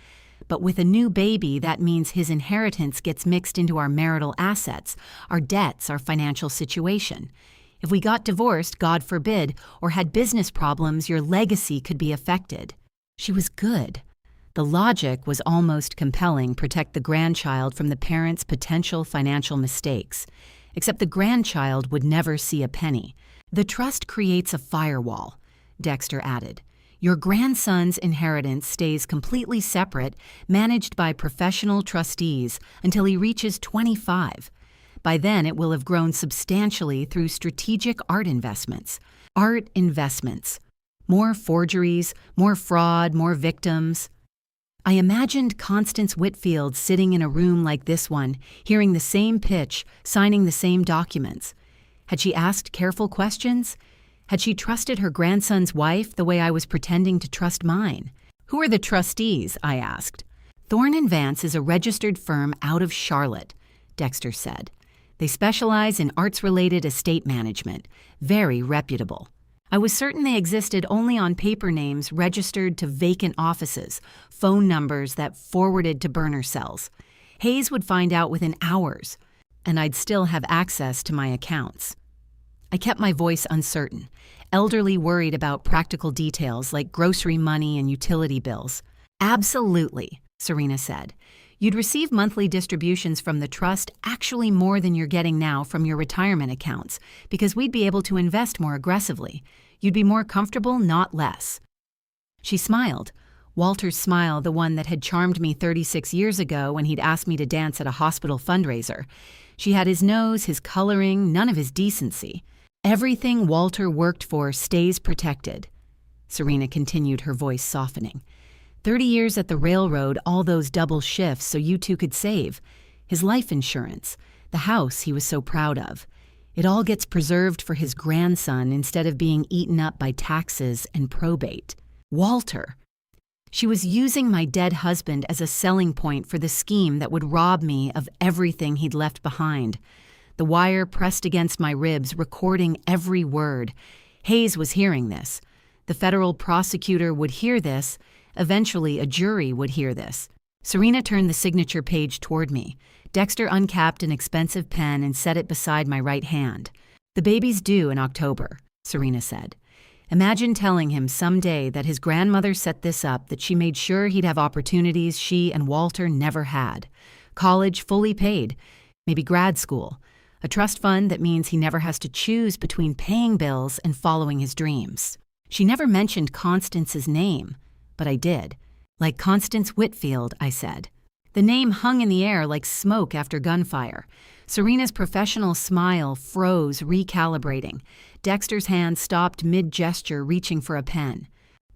But with a new baby, that means his inheritance gets mixed into our marital assets, our debts, our financial situation. If we got divorced, God forbid, or had business problems, your legacy could be affected." She was good. The logic was almost compelling. Protect the grandchild from the parents' potential financial mistakes. Except the grandchild would never see a penny. "The trust creates a firewall," Dexter added. "Your grandson's inheritance stays completely separate, managed by professional trustees until he reaches 25. By then, it will have grown substantially through strategic art investments. Art investments. More forgeries, more fraud, more victims." I imagined Constance Whitfield sitting in a room like this one, hearing the same pitch, signing the same documents. Had she asked careful questions? Had she trusted her grandson's wife the way I was pretending to trust mine? "Who are the trustees?" I asked. "Thorne & Vance is a registered firm out of Charlotte," Dexter said. "They specialize in arts-related estate management. Very reputable." I was certain they existed only on paper names registered to vacant offices, phone numbers that forwarded to burner cells. Hayes would find out within hours. and I'd still have access to my accounts. I kept my voice uncertain, elderly worried about practical details like grocery money and utility bills. Absolutely, Serena said. You'd receive monthly distributions from the trust, actually more than you're getting now from your retirement accounts, because we'd be able to invest more aggressively. You'd be more comfortable, not less. She smiled. Walter's smile, the one that had charmed me 36 years ago when he'd asked me to dance at a hospital fundraiser. She had his nose, his coloring, none of his decency. Everything Walter worked for stays protected. Serena continued, her voice softening. 30 years at the railroad, all those double shifts so you two could save. His life insurance, the house he was so proud of. It all gets preserved for his grandson instead of being eaten up by taxes and probate. Walter. She was using my dead husband as a selling point for the scheme that would rob me of everything he'd left behind. The wire pressed against my ribs, recording every word. Hayes was hearing this. The federal prosecutor would hear this. Eventually, a jury would hear this. Serena turned the signature page toward me. Dexter uncapped an expensive pen and set it beside my right hand. The baby's due in October, Serena said. Imagine telling him someday that his grandmother set this up, that she made sure he'd have opportunities she and Walter never had. College fully paid, maybe grad school. A trust fund that means he never has to choose between paying bills and following his dreams. She never mentioned Constance's name. But I did. Like Constance Whitfield, I said. The name hung in the air like smoke after gunfire. Serena's professional smile froze, recalibrating. Dexter's hand stopped mid-gesture, reaching for a pen.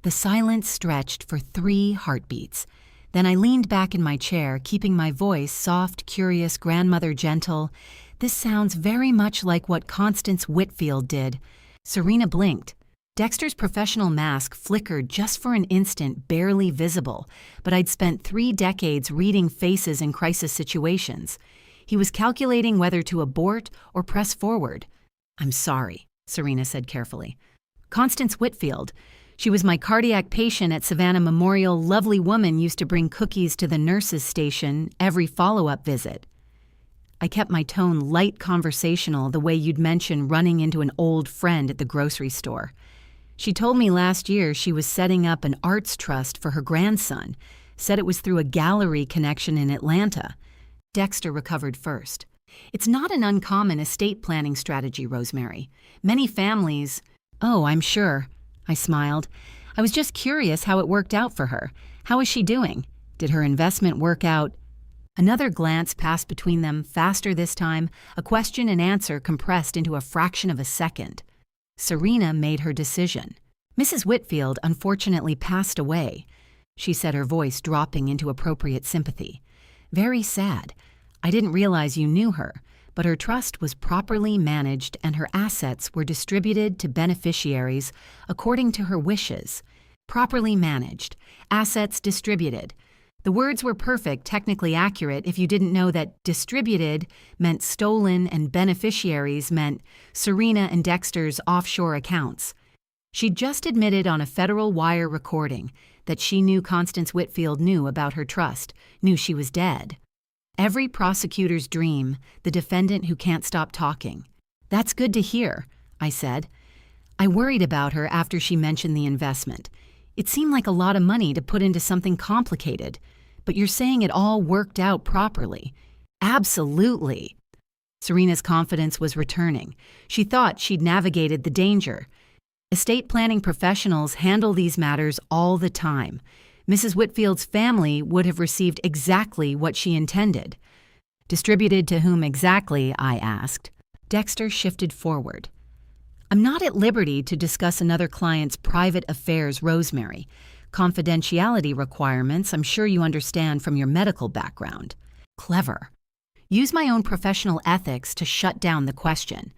The silence stretched for 3 heartbeats. Then I leaned back in my chair, keeping my voice soft, curious, grandmother gentle. This sounds very much like what Constance Whitfield did. Serena blinked. Dexter's professional mask flickered just for an instant, barely visible, but I'd spent 3 decades reading faces in crisis situations. He was calculating whether to abort or press forward. I'm sorry, Serena said carefully. Constance Whitfield. She was my cardiac patient at Savannah Memorial. Lovely woman, used to bring cookies to the nurses' station every follow-up visit. I kept my tone light conversational, the way you'd mention running into an old friend at the grocery store. She told me last year she was setting up an arts trust for her grandson, said it was through a gallery connection in Atlanta. Dexter recovered first. It's not an uncommon estate planning strategy, Rosemary. Many families— Oh, I'm sure. I smiled. I was just curious how it worked out for her. How is she doing? Did her investment work out? Another glance passed between them, faster this time, a question and answer compressed into a fraction of a second. Serena made her decision. Mrs. Whitfield unfortunately passed away, she said, her voice dropping into appropriate sympathy. Very sad. I didn't realize you knew her, but her trust was properly managed and her assets were distributed to beneficiaries according to her wishes. Properly managed. Assets distributed. The words were perfect, technically accurate, if you didn't know that distributed meant stolen and beneficiaries meant Serena and Dexter's offshore accounts. She'd just admitted on a federal wire recording that she knew Constance Whitfield knew about her trust, knew she was dead. Every prosecutor's dream, the defendant who can't stop talking. That's good to hear, I said. I worried about her after she mentioned the investment. It seemed like a lot of money to put into something complicated, but you're saying it all worked out properly. Absolutely. Serena's confidence was returning. She thought she'd navigated the danger. Estate planning professionals handle these matters all the time. Mrs. Whitfield's family would have received exactly what she intended. Distributed to whom exactly, I asked. Dexter shifted forward. I'm not at liberty to discuss another client's private affairs, Rosemary. Confidentiality requirements, I'm sure you understand from your medical background. Clever. Use my own professional ethics to shut down the question.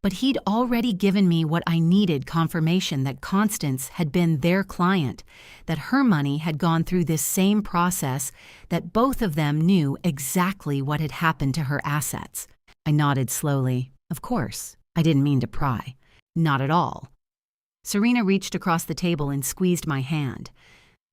But he'd already given me what I needed: confirmation that Constance had been their client, that her money had gone through this same process, that both of them knew exactly what had happened to her assets. I nodded slowly. Of course. I didn't mean to pry. Not at all. Serena reached across the table and squeezed my hand.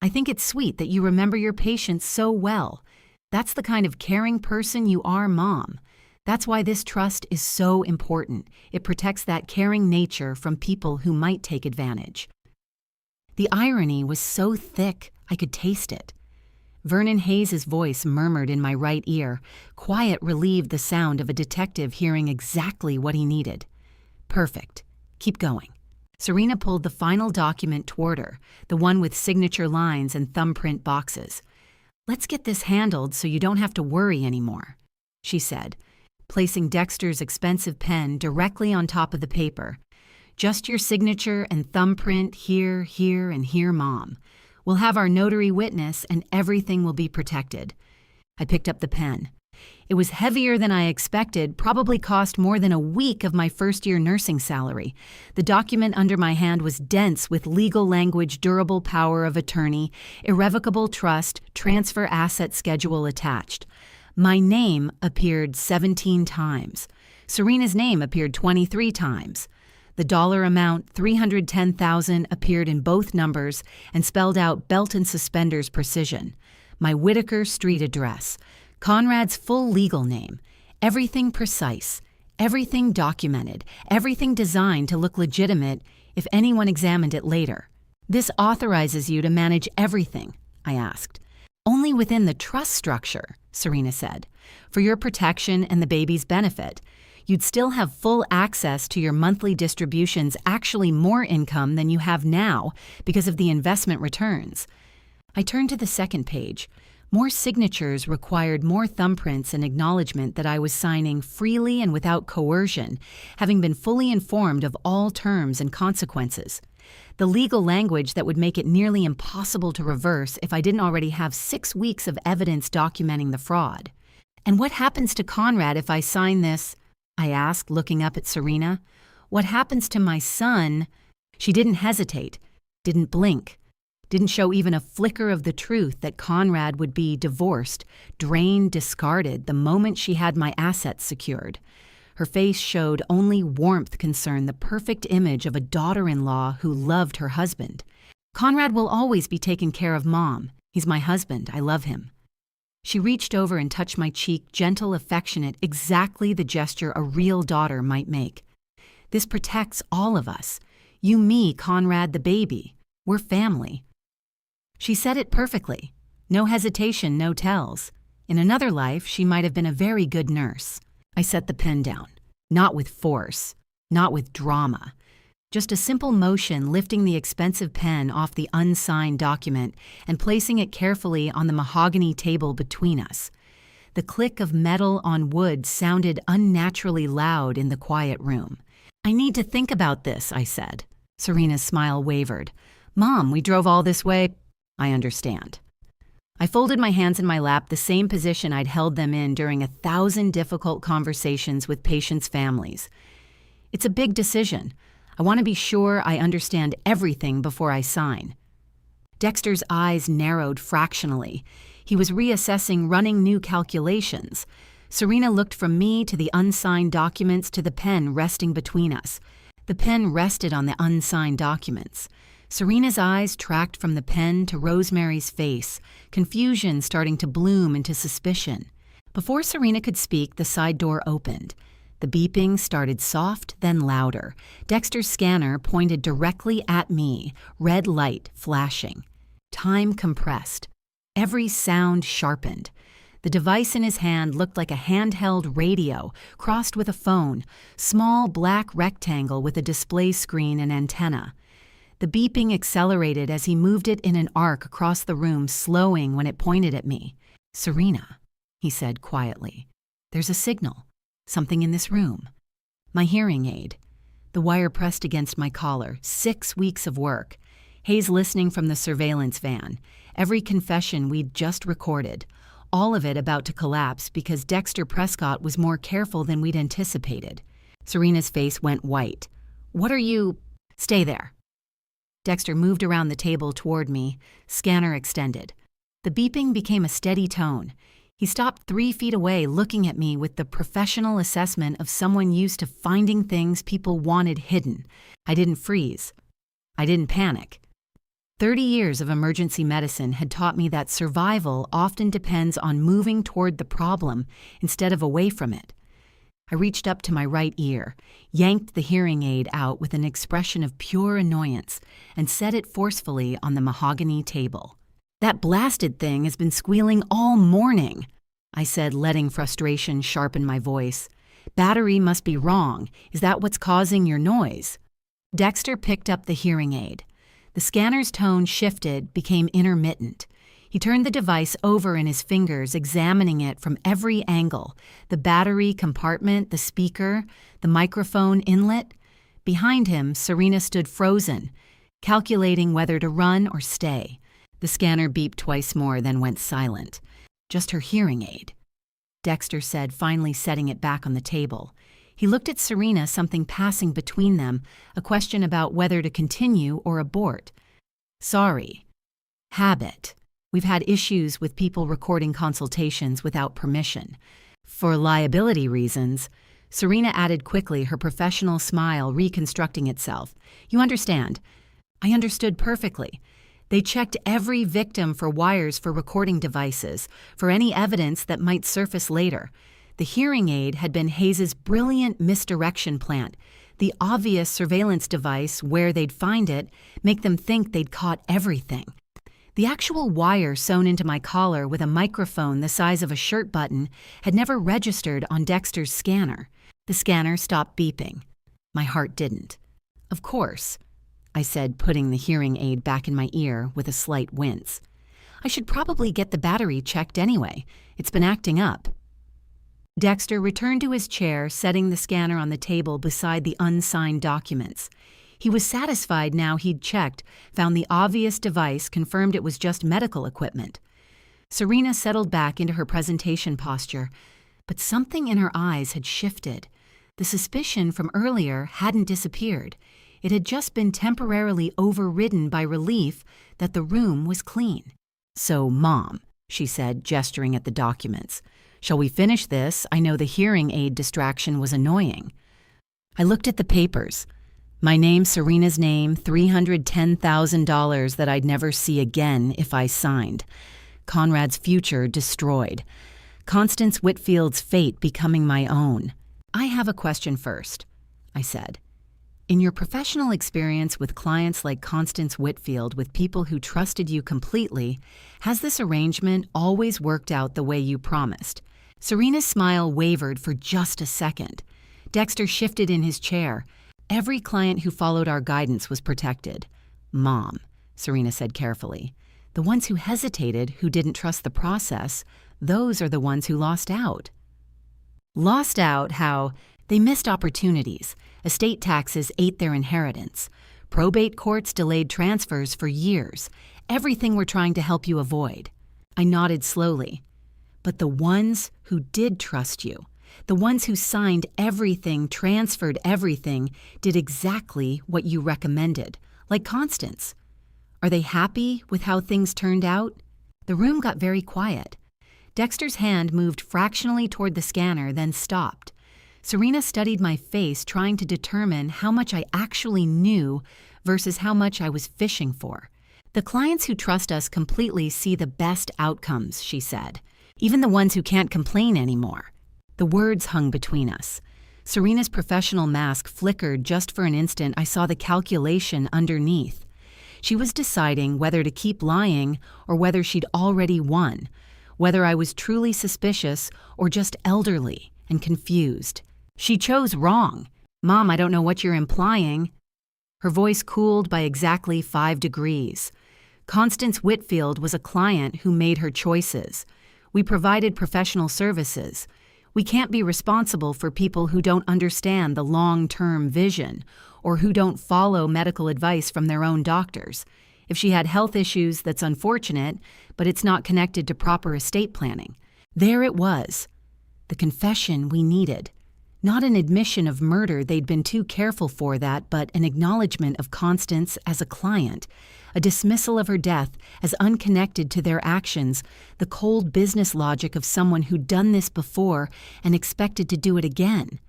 I think it's sweet that you remember your patients so well. That's the kind of caring person you are, Mom. That's why this trust is so important. It protects that caring nature from people who might take advantage. The irony was so thick, I could taste it. Vernon Hayes' voice murmured in my right ear. Quiet relieved the sound of a detective hearing exactly what he needed. Perfect. Keep going. Serena pulled the final document toward her, the one with signature lines and thumbprint boxes. Let's get this handled so you don't have to worry anymore, she said, placing Dexter's expensive pen directly on top of the paper. Just your signature and thumbprint here, here, and here, Mom. We'll have our notary witness and everything will be protected. I picked up the pen. It was heavier than I expected, probably cost more than a week of my first-year nursing salary. The document under my hand was dense with legal language, durable power of attorney, irrevocable trust, transfer asset schedule attached. My name appeared 17 times. Serena's name appeared 23 times. The dollar amount, $310,000, appeared in both numbers and spelled out belt and suspenders precision. My Whitaker Street address. Conrad's full legal name. Everything precise. Everything documented. Everything designed to look legitimate if anyone examined it later. This authorizes you to manage everything, I asked. Only within the trust structure, Serena said. For your protection and the baby's benefit. You'd still have full access to your monthly distributions, actually more income than you have now because of the investment returns. I turned to the second page. More signatures required more thumbprints and acknowledgement that I was signing freely and without coercion, having been fully informed of all terms and consequences. The legal language that would make it nearly impossible to reverse if I didn't already have 6 weeks of evidence documenting the fraud. And what happens to Conrad if I sign this? I asked, looking up at Serena. What happens to my son? She didn't hesitate, didn't blink, didn't show even a flicker of the truth that Conrad would be divorced, drained, discarded the moment she had my assets secured. Her face showed only warmth concern, the perfect image of a daughter-in-law who loved her husband. Conrad will always be taking care of Mom. He's my husband. I love him. She reached over and touched my cheek, gentle, affectionate, exactly the gesture a real daughter might make. This protects all of us. You, me, Conrad, the baby. We're family. She said it perfectly. No hesitation, no tells. In another life, she might have been a very good nurse. I set the pen down. Not with force, not with drama. Just a simple motion lifting the expensive pen off the unsigned document and placing it carefully on the mahogany table between us. The click of metal on wood sounded unnaturally loud in the quiet room. I need to think about this, I said. Serena's smile wavered. Mom, we drove all this way. I understand. I folded my hands in my lap, the same position I'd held them in during 1,000 difficult conversations with patients' families. It's a big decision. I want to be sure I understand everything before I sign. Dexter's eyes narrowed fractionally. He was reassessing, running new calculations. Serena looked from me to the unsigned documents to the pen resting between us. The pen rested on the unsigned documents. Serena's eyes tracked from the pen to Rosemary's face, confusion starting to bloom into suspicion. Before Serena could speak, the side door opened. The beeping started soft, then louder. Dexter's scanner pointed directly at me, red light flashing. Time compressed. Every sound sharpened. The device in his hand looked like a handheld radio, crossed with a phone, small black rectangle with a display screen and antenna. The beeping accelerated as he moved it in an arc across the room, slowing when it pointed at me. Serena, he said quietly. There's a signal. Something in this room. My hearing aid. The wire pressed against my collar. 6 weeks of work. Hayes listening from the surveillance van. Every confession we'd just recorded. All of it about to collapse because Dexter Prescott was more careful than we'd anticipated. Serena's face went white. What are you... Stay there. Dexter moved around the table toward me, scanner extended. The beeping became a steady tone. He stopped 3 feet away, looking at me with the professional assessment of someone used to finding things people wanted hidden. I didn't freeze. I didn't panic. 30 years of emergency medicine had taught me that survival often depends on moving toward the problem instead of away from it. I reached up to my right ear, yanked the hearing aid out with an expression of pure annoyance, and set it forcefully on the mahogany table. "That blasted thing has been squealing all morning," I said, letting frustration sharpen my voice. "Battery must be wrong. Is that what's causing your noise?" Dexter picked up the hearing aid. The scanner's tone shifted, became intermittent. He turned the device over in his fingers, examining it from every angle: the battery compartment, the speaker, the microphone inlet. Behind him, Serena stood frozen, calculating whether to run or stay. The scanner beeped twice more, then went silent. "Just her hearing aid," Dexter said, finally setting it back on the table. He looked at Serena, something passing between them, a question about whether to continue or abort. "Sorry. Habit. We've had issues with people recording consultations without permission. For liability reasons," Serena added quickly, her professional smile reconstructing itself. "You understand." I understood perfectly. They checked every victim for wires for recording devices, for any evidence that might surface later. The hearing aid had been Hayes's brilliant misdirection plant, the obvious surveillance device where they'd find it, make them think they'd caught everything. The actual wire sewn into my collar with a microphone the size of a shirt button had never registered on Dexter's scanner. The scanner stopped beeping. My heart didn't. "Of course," I said, putting the hearing aid back in my ear with a slight wince. "I should probably get the battery checked anyway. It's been acting up." Dexter returned to his chair, setting the scanner on the table beside the unsigned documents. He was satisfied now he'd checked, found the obvious device, confirmed it was just medical equipment. Serena settled back into her presentation posture, but something in her eyes had shifted. The suspicion from earlier hadn't disappeared. It had just been temporarily overridden by relief that the room was clean. "So, Mom," she said, gesturing at the documents, "shall we finish this? I know the hearing aid distraction was annoying." I looked at the papers. My name, Serena's name, $310,000 that I'd never see again if I signed. Conrad's future destroyed. Constance Whitfield's fate becoming my own. "I have a question first," I said. "In your professional experience with clients like Constance Whitfield, with people who trusted you completely, has this arrangement always worked out the way you promised?" Serena's smile wavered for just a second. Dexter shifted in his chair. "Every client who followed our guidance was protected." "Mom," Serena said carefully, "the ones who hesitated, who didn't trust the process, those are the ones who lost out." "Lost out? How?" "They missed opportunities. Estate taxes ate their inheritance. Probate courts delayed transfers for years. Everything we're trying to help you avoid." I nodded slowly. "But the ones who did trust you, the ones who signed everything, transferred everything, did exactly what you recommended, like Constance. Are they happy with how things turned out?" The room got very quiet. Dexter's hand moved fractionally toward the scanner, then stopped. Serena studied my face, trying to determine how much I actually knew versus how much I was fishing for. "The clients who trust us completely see the best outcomes," she said. "Even the ones who can't complain anymore." The words hung between us. Serena's professional mask flickered just for an instant. I saw the calculation underneath. She was deciding whether to keep lying or whether she'd already won, whether I was truly suspicious or just elderly and confused. She chose wrong. "Mom, I don't know what you're implying." Her voice cooled by exactly 5 degrees. Constance Whitfield was a client who made her choices. We provided professional services. We can't be responsible for people who don't understand the long-term vision or who don't follow medical advice from their own doctors. If she had health issues, that's unfortunate, but it's not connected to proper estate planning. There it was, the confession we needed. Not an admission of murder, they'd been too careful for that, but an acknowledgement of Constance as a client, a dismissal of her death as unconnected to their actions, the cold business logic of someone who'd done this before and expected to do it again.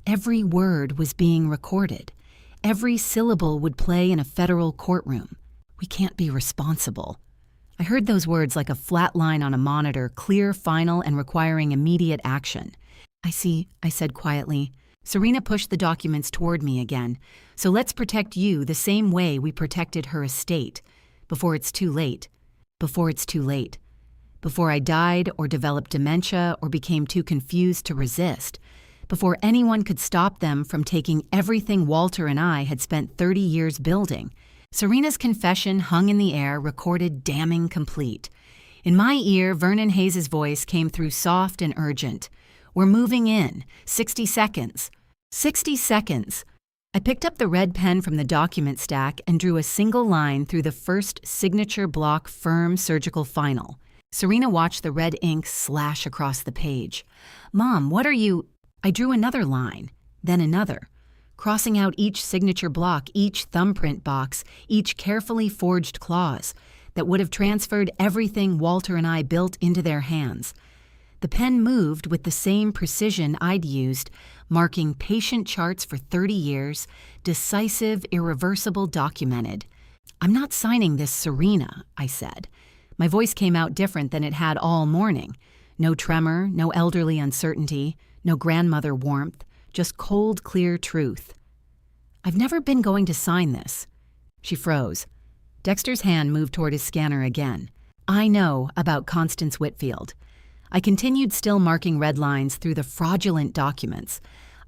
Every word was being recorded. Every syllable would play in a federal courtroom. "We can't be responsible." I heard those words like a flat line on a monitor, clear, final, and requiring immediate action. I see, I said quietly. Serena pushed the documents toward me again. So let's protect you the same way we protected her estate. Before it's too late. Before it's too late. Before I died or developed dementia or became too confused to resist. Before anyone could stop them from taking everything Walter and I had spent 30 years building. Serena's confession hung in the air, recorded, damning complete. In my ear, Vernon Hayes' voice came through soft and urgent. We're moving in. 60 seconds. 60 seconds. I picked up the red pen from the document stack and drew a single line through the first signature block firm surgical final. Serena watched the red ink slash across the page. Mom, what are you... I drew another line, then another, crossing out each signature block, each thumbprint box, each carefully forged clause that would have transferred everything Walter and I built into their hands. The pen moved with the same precision I'd used, marking patient charts for 30 years, decisive, irreversible, documented. I'm not signing this, Serena, I said. My voice came out different than it had all morning. No tremor, no elderly uncertainty, no grandmother warmth, just cold, clear truth. I've never been going to sign this. She froze. Dexter's hand moved toward his scanner again. I know about Constance Whitfield. I continued still marking red lines through the fraudulent documents.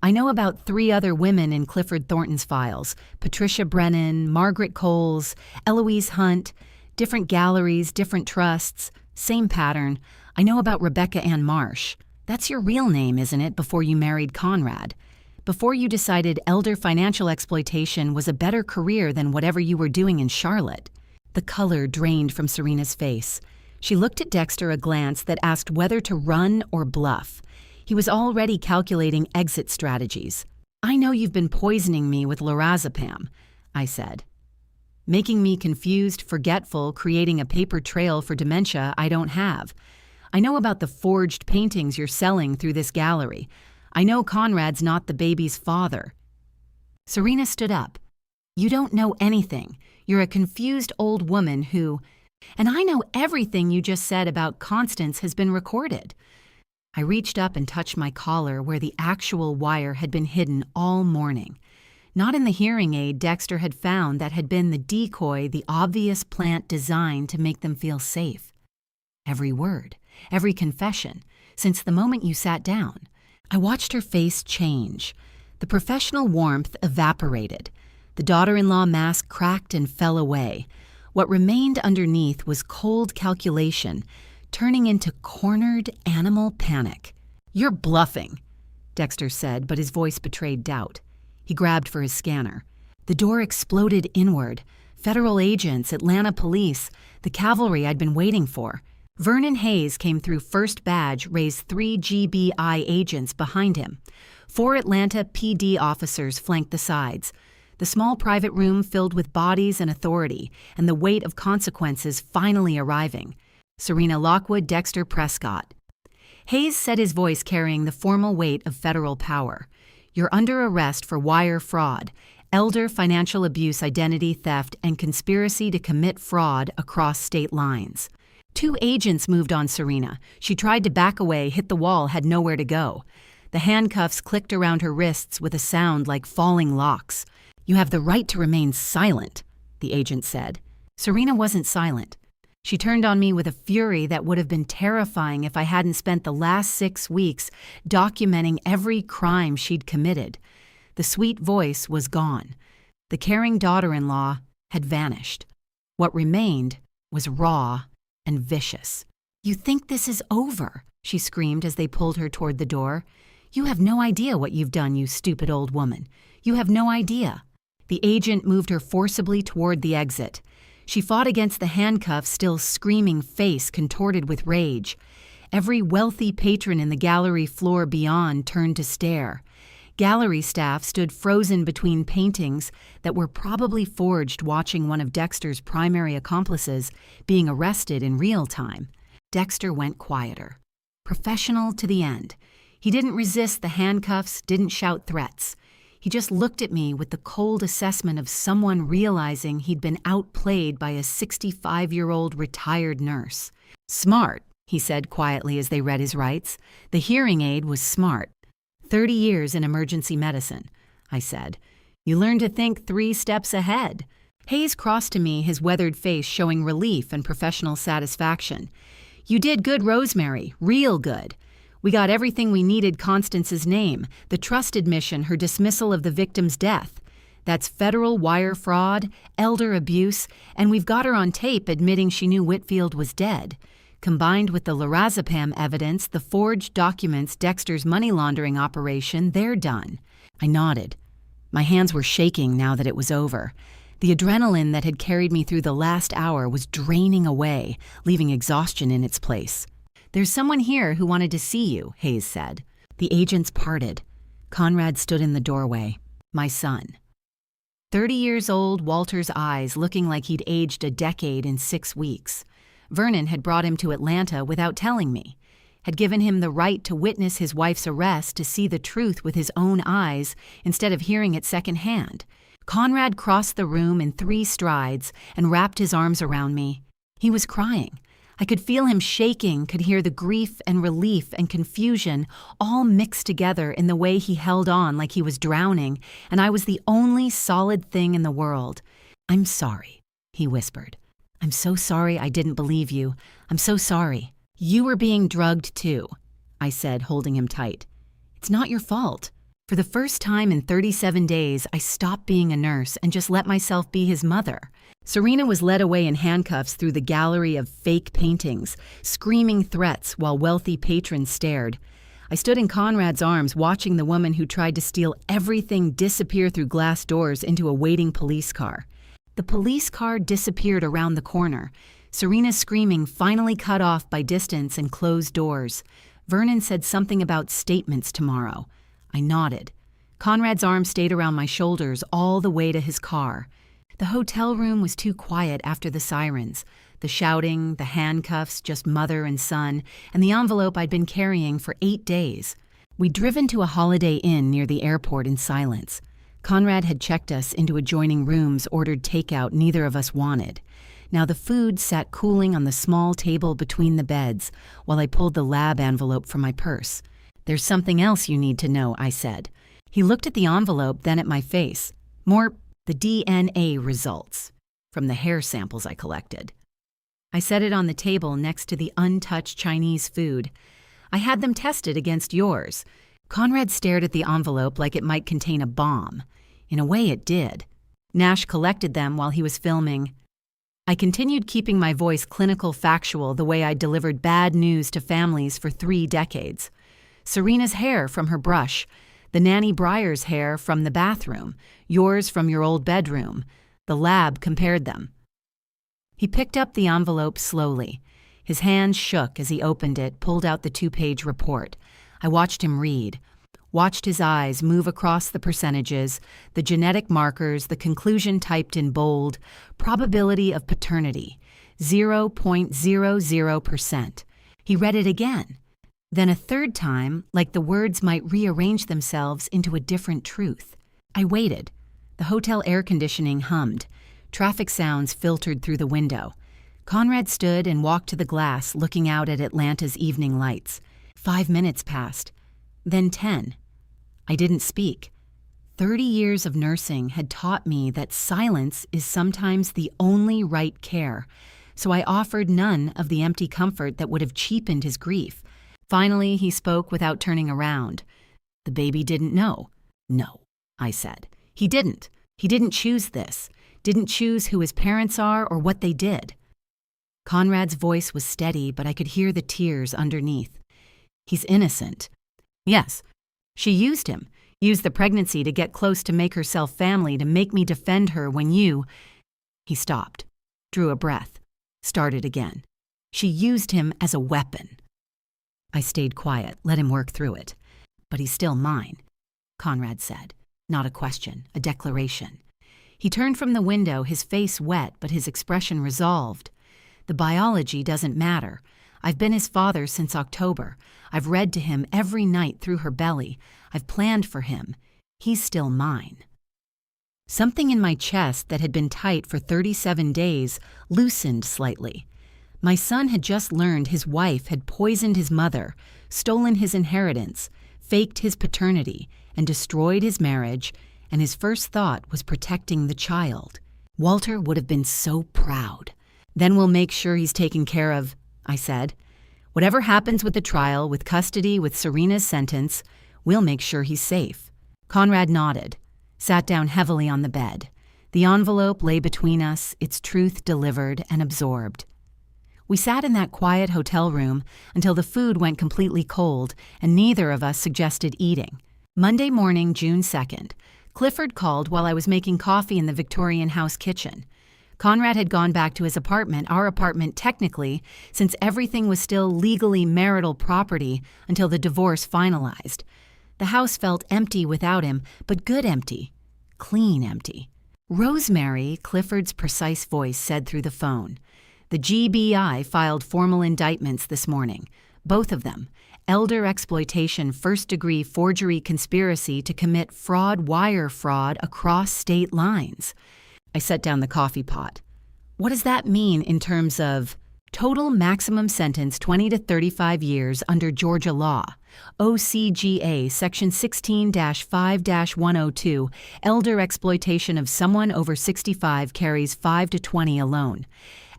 I know about 3 other women in Clifford Thornton's files, Patricia Brennan, Margaret Coles, Eloise Hunt, different galleries, different trusts, same pattern. I know about Rebecca Ann Marsh. That's your real name, isn't it, before you married Conrad? Before you decided elder financial exploitation was a better career than whatever you were doing in Charlotte. The color drained from Serena's face. She looked at Dexter a glance that asked whether to run or bluff. He was already calculating exit strategies. I know you've been poisoning me with lorazepam, I said. Making me confused, forgetful, creating a paper trail for dementia I don't have. I know about the forged paintings you're selling through this gallery. I know Conrad's not the baby's father. Serena stood up. You don't know anything. You're a confused old woman who... And I know everything you just said about Constance has been recorded. I reached up and touched my collar where the actual wire had been hidden all morning. Not in the hearing aid Dexter had found that had been the decoy, the obvious plant designed to make them feel safe. Every word, every confession, since the moment you sat down. I watched her face change. The professional warmth evaporated. The daughter-in-law mask cracked and fell away. What remained underneath was cold calculation, turning into cornered animal panic. You're bluffing, Dexter said, but his voice betrayed doubt. He grabbed for his scanner. The door exploded inward. Federal agents, Atlanta police, the cavalry I'd been waiting for. Vernon Hayes came through first badge, raised 3 GBI agents behind him. 4 Atlanta PD officers flanked the sides. The small private room filled with bodies and authority, and the weight of consequences finally arriving. Serena Lockwood, Dexter Prescott. Hayes said, his voice carrying the formal weight of federal power. You're under arrest for wire fraud, elder financial abuse, identity theft, and conspiracy to commit fraud across state lines. 2 agents moved on Serena. She tried to back away, hit the wall, had nowhere to go. The handcuffs clicked around her wrists with a sound like falling locks. You have the right to remain silent, the agent said. Serena wasn't silent. She turned on me with a fury that would have been terrifying if I hadn't spent the last 6 weeks documenting every crime she'd committed. The sweet voice was gone. The caring daughter-in-law had vanished. What remained was raw and vicious. You think this is over, she screamed as they pulled her toward the door. You have no idea what you've done, you stupid old woman. You have no idea. The agent moved her forcibly toward the exit. She fought against the handcuffs, still screaming, face contorted with rage. Every wealthy patron in the gallery floor beyond turned to stare. Gallery staff stood frozen between paintings that were probably forged, watching one of Dexter's primary accomplices being arrested in real time. Dexter went quieter. Professional to the end. He didn't resist the handcuffs, didn't shout threats. He just looked at me with the cold assessment of someone realizing he'd been outplayed by a 65-year-old retired nurse. Smart, he said quietly as they read his rights. The hearing aid was smart. 30 years in emergency medicine, I said. You learn to think 3 steps ahead. Hayes crossed to me, his weathered face showing relief and professional satisfaction. You did good, Rosemary, real good. We got everything we needed: Constance's name, the trust admission, her dismissal of the victim's death. That's federal wire fraud, elder abuse, and we've got her on tape admitting she knew Whitfield was dead. Combined with the lorazepam evidence, the forged documents, Dexter's money laundering operation, they're done. I nodded. My hands were shaking now that it was over. The adrenaline that had carried me through the last hour was draining away, leaving exhaustion in its place. There's someone here who wanted to see you, Hayes said. The agents parted. Conrad stood in the doorway. My son. 30 years old, Walter's eyes looking like he'd aged a decade in 6 weeks. Vernon had brought him to Atlanta without telling me, had given him the right to witness his wife's arrest, to see the truth with his own eyes instead of hearing it secondhand. Conrad crossed the room in 3 strides and wrapped his arms around me. He was crying. I could feel him shaking, could hear the grief and relief and confusion all mixed together in the way he held on like he was drowning, and I was the only solid thing in the world. I'm sorry, he whispered. I'm so sorry I didn't believe you. I'm so sorry. You were being drugged too, I said, holding him tight. It's not your fault. For the first time in 37 days, I stopped being a nurse and just let myself be his mother. Serena was led away in handcuffs through the gallery of fake paintings, screaming threats while wealthy patrons stared. I stood in Conrad's arms watching the woman who tried to steal everything disappear through glass doors into a waiting police car. The police car disappeared around the corner. Serena's screaming finally cut off by distance and closed doors. Vernon said something about statements tomorrow. I nodded. Conrad's arm stayed around my shoulders all the way to his car. The hotel room was too quiet after the sirens. The shouting, the handcuffs, just mother and son, and the envelope I'd been carrying for 8 days. We'd driven to a Holiday Inn near the airport in silence. Conrad had checked us into adjoining rooms, ordered takeout neither of us wanted. Now the food sat cooling on the small table between the beds while I pulled the lab envelope from my purse. There's something else you need to know, I said. He looked at the envelope, then at my face. The DNA results from the hair samples I collected. I set it on the table next to the untouched Chinese food. I had them tested against yours. Conrad stared at the envelope like it might contain a bomb. In a way, it did. Nash collected them while he was filming. I continued keeping my voice clinical, factual, the way I'd delivered bad news to families for 3 decades. Serena's hair from her brush, the nanny Breyer's hair from the bathroom, yours from your old bedroom. The lab compared them. He picked up the envelope slowly. His hands shook as he opened it, pulled out the 2-page report. I watched him read, watched his eyes move across the percentages, the genetic markers, the conclusion typed in bold, probability of paternity, 0.00%. He read it again. Then a 3rd time, like the words might rearrange themselves into a different truth. I waited. The hotel air conditioning hummed. Traffic sounds filtered through the window. Conrad stood and walked to the glass, looking out at Atlanta's evening lights. 5 minutes passed. Then 10. I didn't speak. 30 years of nursing had taught me that silence is sometimes the only right care, so I offered none of the empty comfort that would have cheapened his grief. Finally, he spoke without turning around. The baby didn't know. No, I said. He didn't. He didn't choose this. Didn't choose who his parents are or what they did. Conrad's voice was steady, but I could hear the tears underneath. He's innocent. Yes, she used him. Used the pregnancy to get close, to make herself family, to make me defend her when you... He stopped, drew a breath, started again. She used him as a weapon. I stayed quiet, let him work through it. But he's still mine, Conrad said. Not a question, a declaration. He turned from the window, his face wet, but his expression resolved. The biology doesn't matter. I've been his father since October. I've read to him every night through her belly. I've planned for him. He's still mine. Something in my chest that had been tight for 37 days loosened slightly. My son had just learned his wife had poisoned his mother, stolen his inheritance, faked his paternity, and destroyed his marriage, and his first thought was protecting the child. Walter would have been so proud. Then we'll make sure he's taken care of, I said. Whatever happens with the trial, with custody, with Serena's sentence, we'll make sure he's safe. Conrad nodded, sat down heavily on the bed. The envelope lay between us, its truth delivered and absorbed. We sat in that quiet hotel room until the food went completely cold and neither of us suggested eating. Monday morning, June 2nd, Clifford called while I was making coffee in the Victorian house kitchen. Conrad had gone back to his apartment, our apartment technically, since everything was still legally marital property until the divorce finalized. The house felt empty without him, but good empty. Clean empty. Rosemary, Clifford's precise voice said through the phone. The GBI filed formal indictments this morning. Both of them. Elder exploitation first-degree forgery conspiracy to commit wire fraud across state lines. I set down the coffee pot. What does that mean in terms of total maximum sentence 20 to 35 years under Georgia law? OCGA Section 16-5-102, elder exploitation of someone over 65 carries 5 to 20 alone.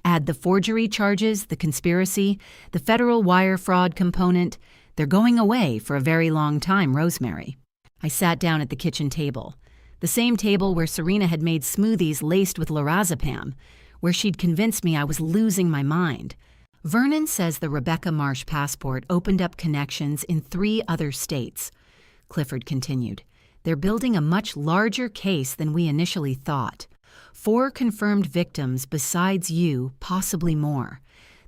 Add the forgery charges, the conspiracy, the federal wire fraud component. They're going away for a very long time, Rosemary. I sat down at the kitchen table. The same table where Serena had made smoothies laced with lorazepam, where she'd convinced me I was losing my mind. Vernon says the Rebecca Marsh passport opened up connections in 3 other states. Clifford continued. They're building a much larger case than we initially thought. 4 confirmed victims besides you, possibly more.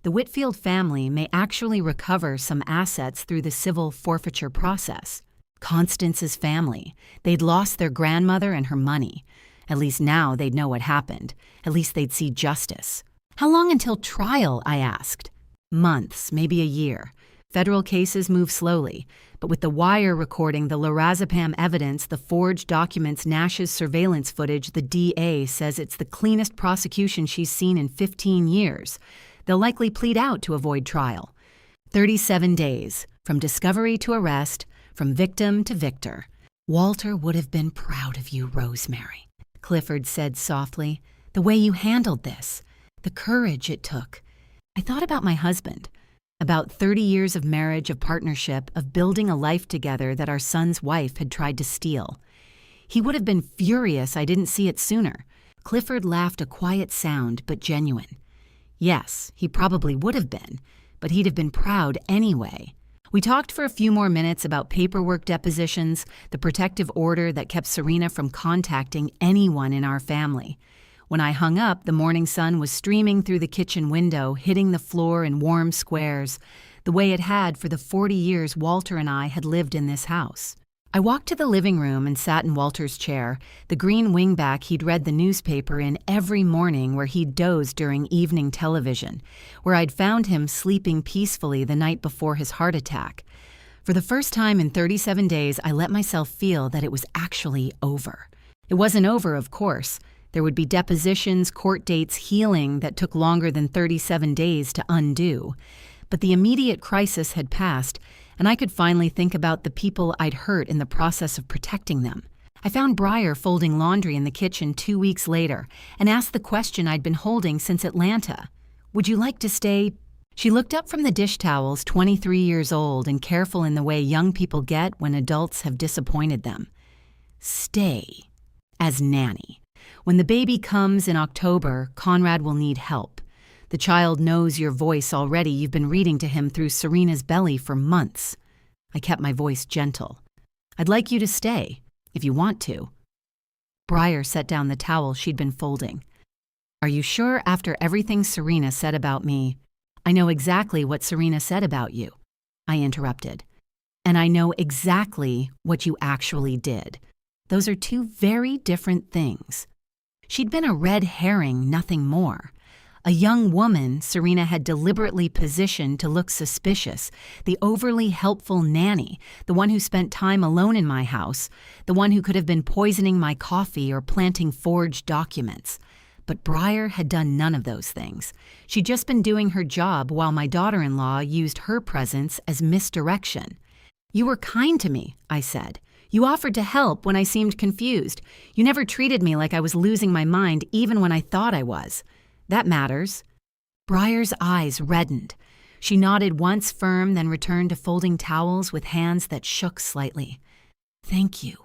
The Whitfield family may actually recover some assets through the civil forfeiture process. Constance's family. They'd lost their grandmother and her money. At least now they'd know what happened. At least they'd see justice. How long until trial, I asked. Months, maybe a year. Federal cases move slowly, but with the wire recording, the lorazepam evidence, the forged documents, Nash's surveillance footage, the DA says it's the cleanest prosecution she's seen in 15 years. They'll likely plead out to avoid trial. 37 days, from discovery to arrest, from victim to victor. Walter would have been proud of you, Rosemary, Clifford said softly. The way you handled this, the courage it took. I thought about my husband. About 30 years of marriage, of partnership, of building a life together that our son's wife had tried to steal. He would have been furious I didn't see it sooner. Clifford laughed, a quiet sound, but genuine. Yes, he probably would have been, but he'd have been proud anyway. We talked for a few more minutes about paperwork depositions, the protective order that kept Serena from contacting anyone in our family. When I hung up, the morning sun was streaming through the kitchen window, hitting the floor in warm squares, the way it had for the 40 years Walter and I had lived in this house. I walked to the living room and sat in Walter's chair, the green wingback he'd read the newspaper in every morning, where he'd dozed during evening television, where I'd found him sleeping peacefully the night before his heart attack. For the first time in 37 days, I let myself feel that it was actually over. It wasn't over, of course. There would be depositions, court dates, healing that took longer than 37 days to undo. But the immediate crisis had passed, and I could finally think about the people I'd hurt in the process of protecting them. I found Briar folding laundry in the kitchen 2 weeks later and asked the question I'd been holding since Atlanta. Would you like to stay? She looked up from the dish towels, 23 years old and careful in the way young people get when adults have disappointed them. Stay as nanny. When the baby comes in October, Conrad will need help. The child knows your voice already. You've been reading to him through Serena's belly for months. I kept my voice gentle. I'd like you to stay, if you want to. Briar set down the towel she'd been folding. Are you sure after everything Serena said about me? I know exactly what Serena said about you, I interrupted. And I know exactly what you actually did. Those are 2 very different things. She'd been a red herring, nothing more. A young woman Serena had deliberately positioned to look suspicious, the overly helpful nanny, the one who spent time alone in my house, the one who could have been poisoning my coffee or planting forged documents. But Briar had done none of those things. She'd just been doing her job while my daughter-in-law used her presence as misdirection. "You were kind to me," I said. "You offered to help when I seemed confused. You never treated me like I was losing my mind even when I thought I was. That matters." Briar's eyes reddened. She nodded once firm, then returned to folding towels with hands that shook slightly. "Thank you,"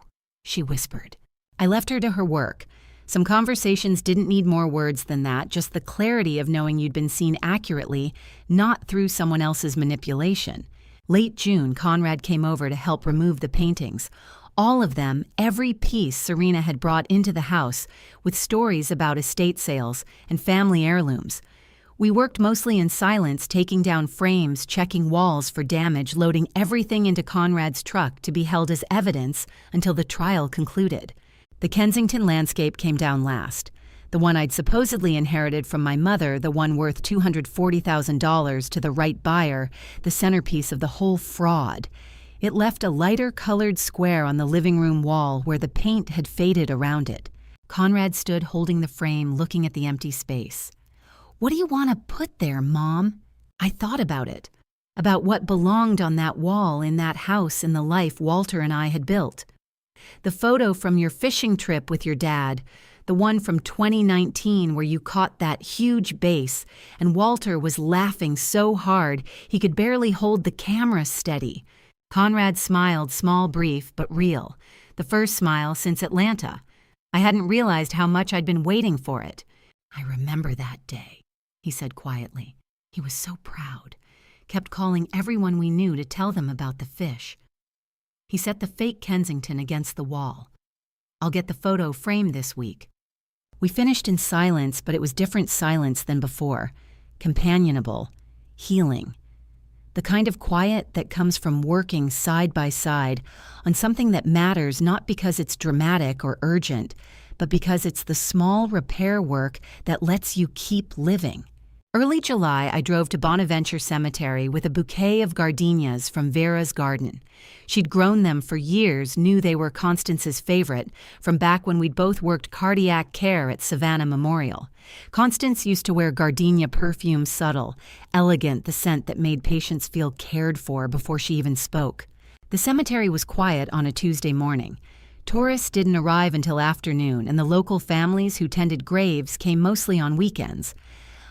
she whispered. I left her to her work. Some conversations didn't need more words than that, just the clarity of knowing you'd been seen accurately, not through someone else's manipulation. Late June, Conrad came over to help remove the paintings. All of them, every piece Serena had brought into the house, with stories about estate sales and family heirlooms. We worked mostly in silence, taking down frames, checking walls for damage, loading everything into Conrad's truck to be held as evidence until the trial concluded. The Kensington landscape came down last. The one I'd supposedly inherited from my mother, the one worth $240,000 to the right buyer, the centerpiece of the whole fraud. It left a lighter-colored square on the living room wall where the paint had faded around it. Conrad stood holding the frame, looking at the empty space. "What do you want to put there, Mom?" I thought about it, about what belonged on that wall in that house in the life Walter and I had built. The photo from your fishing trip with your dad, the one from 2019 where you caught that huge bass and Walter was laughing so hard he could barely hold the camera steady. Conrad smiled, small, brief, but real. The first smile since Atlanta. I hadn't realized how much I'd been waiting for it. "I remember that day," he said quietly. He was so proud. Kept calling everyone we knew to tell them about the fish. He set the fake Kensington against the wall. "I'll get the photo framed this week." We finished in silence, but it was different silence than before. Companionable. Healing. The kind of quiet that comes from working side by side on something that matters not because it's dramatic or urgent, but because it's the small repair work that lets you keep living. Early July, I drove to Bonaventure Cemetery with a bouquet of gardenias from Vera's garden. She'd grown them for years, knew they were Constance's favorite, from back when we'd both worked cardiac care at Savannah Memorial. Constance used to wear gardenia perfume subtle, elegant, the scent that made patients feel cared for before she even spoke. The cemetery was quiet on a Tuesday morning. Tourists didn't arrive until afternoon, and the local families who tended graves came mostly on weekends.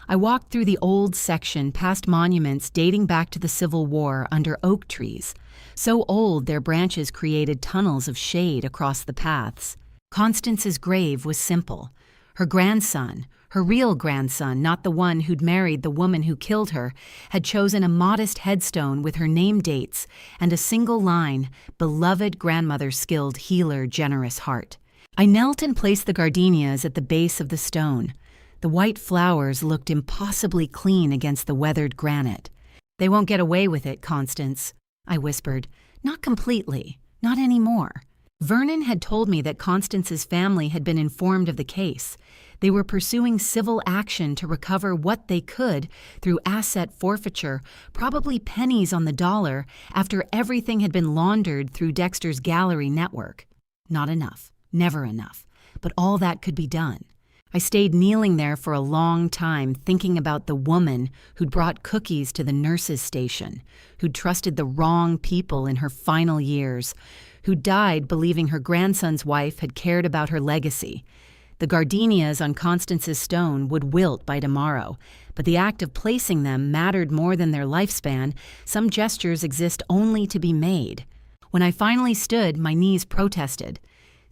I walked through the old section past monuments dating back to the Civil War under oak trees, so old their branches created tunnels of shade across the paths. Constance's grave was simple. Her grandson, her real grandson, not the one who'd married the woman who killed her, had chosen a modest headstone with her name dates and a single line, "Beloved grandmother, skilled healer, generous heart." I knelt and placed the gardenias at the base of the stone. The white flowers looked impossibly clean against the weathered granite. "They won't get away with it, Constance," I whispered. "Not completely. Not anymore." Vernon had told me that Constance's family had been informed of the case. They were pursuing civil action to recover what they could through asset forfeiture, probably pennies on the dollar, after everything had been laundered through Dexter's gallery network. Not enough. Never enough. But all that could be done. I stayed kneeling there for a long time, thinking about the woman who'd brought cookies to the nurses' station, who'd trusted the wrong people in her final years, who died believing her grandson's wife had cared about her legacy. The gardenias on Constance's stone would wilt by tomorrow, but the act of placing them mattered more than their lifespan. Some gestures exist only to be made. When I finally stood, my knees protested.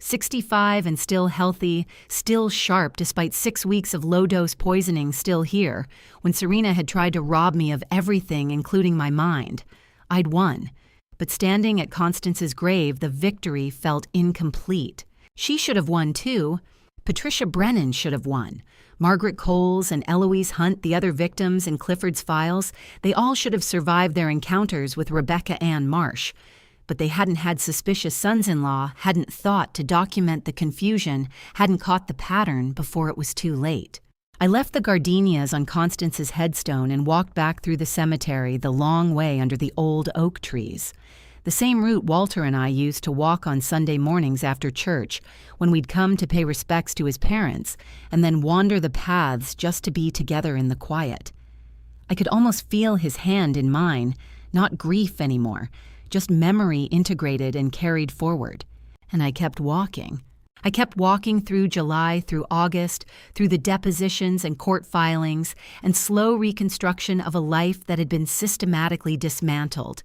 65 and still healthy, still sharp despite 6 weeks of low-dose poisoning still here, when Serena had tried to rob me of everything, including my mind. I'd won. But standing at Constance's grave, the victory felt incomplete. She should have won too. Patricia Brennan should have won. Margaret Coles and Eloise Hunt, the other victims in Clifford's files, they all should have survived their encounters with Rebecca Ann Marsh. But they hadn't had suspicious sons-in-law, hadn't thought to document the confusion, hadn't caught the pattern before it was too late. I left the gardenias on Constance's headstone and walked back through the cemetery the long way under the old oak trees. The same route Walter and I used to walk on Sunday mornings after church, when we'd come to pay respects to his parents, and then wander the paths just to be together in the quiet. I could almost feel his hand in mine, not grief anymore, just memory integrated and carried forward. And I kept walking. I kept walking through July, through August, through the depositions and court filings, and slow reconstruction of a life that had been systematically dismantled.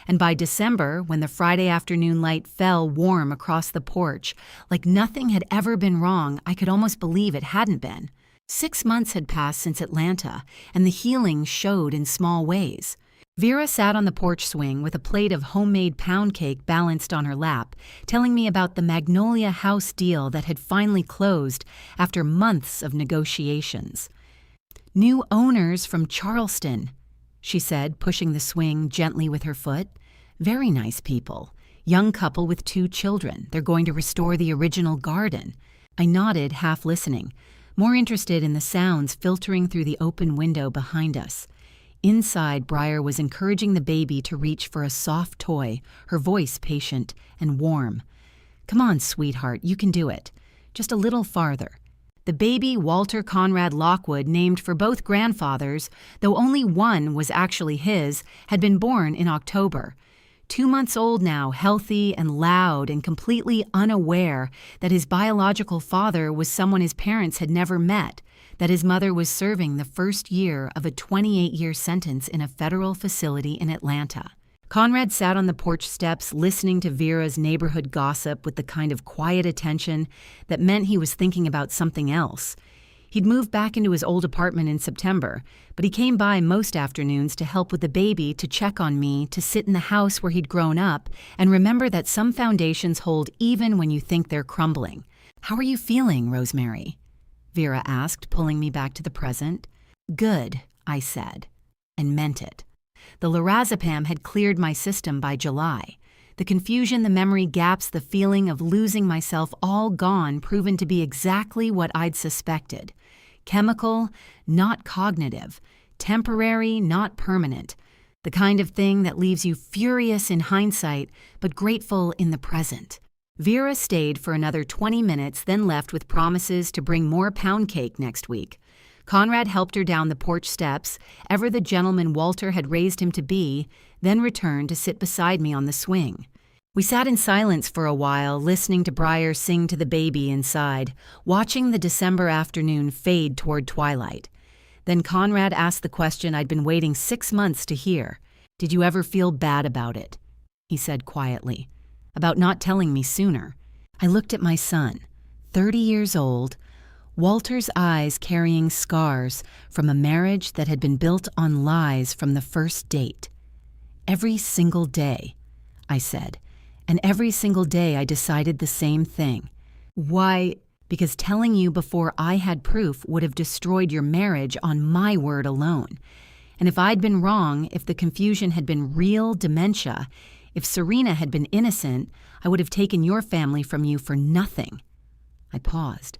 And by December, when the Friday afternoon light fell warm across the porch, like nothing had ever been wrong, I could almost believe it hadn't been. 6 months had passed since Atlanta, and the healing showed in small ways. Vera sat on the porch swing with a plate of homemade pound cake balanced on her lap, telling me about the Magnolia House deal that had finally closed after months of negotiations. "New owners from Charleston," she said, pushing the swing gently with her foot. "Very nice people. Young couple with 2 children. They're going to restore the original garden." I nodded, half listening, more interested in the sounds filtering through the open window behind us. Inside, Briar was encouraging the baby to reach for a soft toy, her voice patient and warm. "Come on, sweetheart, you can do it. Just a little farther." The baby, Walter Conrad Lockwood, named for both grandfathers, though only one was actually his, had been born in October. 2 months old now, healthy and loud and completely unaware that his biological father was someone his parents had never met, that his mother was serving the first year of a 28-year sentence in a federal facility in Atlanta. Conrad sat on the porch steps listening to Vera's neighborhood gossip with the kind of quiet attention that meant he was thinking about something else. He'd moved back into his old apartment in September, but he came by most afternoons to help with the baby, to check on me, to sit in the house where he'd grown up, and remember that some foundations hold even when you think they're crumbling. "How are you feeling, Rosemary?" Vera asked, pulling me back to the present. "Good," I said, and meant it. The lorazepam had cleared my system by July. The confusion, the memory gaps, the feeling of losing myself, all gone, proven to be exactly what I'd suspected. Chemical, not cognitive. Temporary, not permanent. The kind of thing that leaves you furious in hindsight, but grateful in the present. Vera stayed for another 20 minutes, then left with promises to bring more pound cake next week. Conrad helped her down the porch steps, ever the gentleman Walter had raised him to be, then returned to sit beside me on the swing. We sat in silence for a while, listening to Briar sing to the baby inside, watching the December afternoon fade toward twilight. Then Conrad asked the question I'd been waiting 6 months to hear. "Did you ever feel bad about it?" He said quietly. "About not telling me sooner." I looked at my son, 30 years old, Walter's eyes carrying scars from a marriage that had been built on lies from the first date. "Every single day," I said, and every single day I decided the same thing. "Why?" "Because telling you before I had proof would have destroyed your marriage on my word alone. And if I'd been wrong, if the confusion had been real dementia, if Serena had been innocent, I would have taken your family from you for nothing." I paused.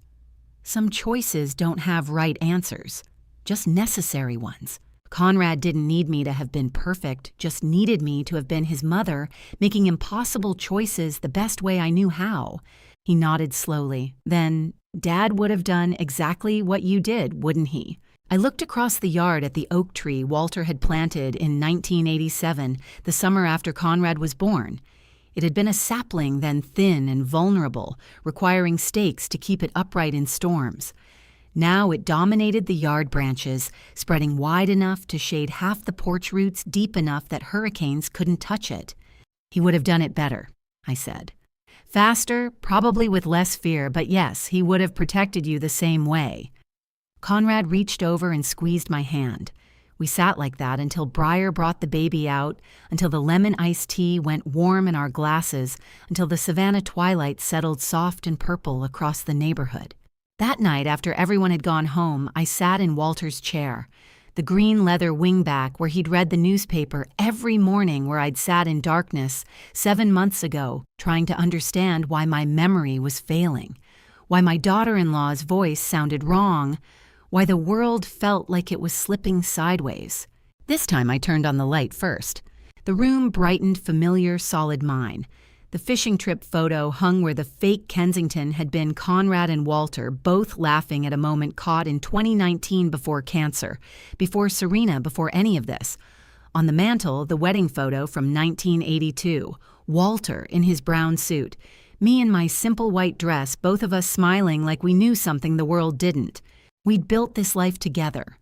Some choices don't have right answers, just necessary ones. Conrad didn't need me to have been perfect, just needed me to have been his mother, making impossible choices the best way I knew how. He nodded slowly. "Then, Dad would have done exactly what you did, wouldn't he?" I looked across the yard at the oak tree Walter had planted in 1987, the summer after Conrad was born. It had been a sapling, then thin and vulnerable, requiring stakes to keep it upright in storms. Now it dominated the yard branches, spreading wide enough to shade half the porch roots, deep enough that hurricanes couldn't touch it. "He would have done it better," I said. "Faster, probably with less fear, but yes, he would have protected you the same way." Conrad reached over and squeezed my hand. We sat like that until Briar brought the baby out, until the lemon iced tea went warm in our glasses, until the Savannah twilight settled soft and purple across the neighborhood. That night, after everyone had gone home, I sat in Walter's chair, the green leather wingback where he'd read the newspaper every morning, where I'd sat in darkness 7 months ago, trying to understand why my memory was failing, why my daughter-in-law's voice sounded wrong, why the world felt like it was slipping sideways. This time I turned on the light first. The room brightened familiar, solid mine. The fishing trip photo hung where the fake Kensington had been Conrad and Walter, both laughing at a moment caught in 2019 before cancer, before Serena, before any of this. On the mantel, the wedding photo from 1982, Walter in his brown suit, me in my simple white dress, both of us smiling like we knew something the world didn't. We'd built this life together.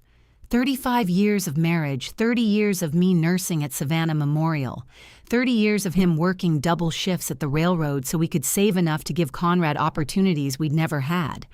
35 years of marriage, 30 years of me nursing at Savannah Memorial, 30 years of him working double shifts at the railroad so we could save enough to give Conrad opportunities we'd never had.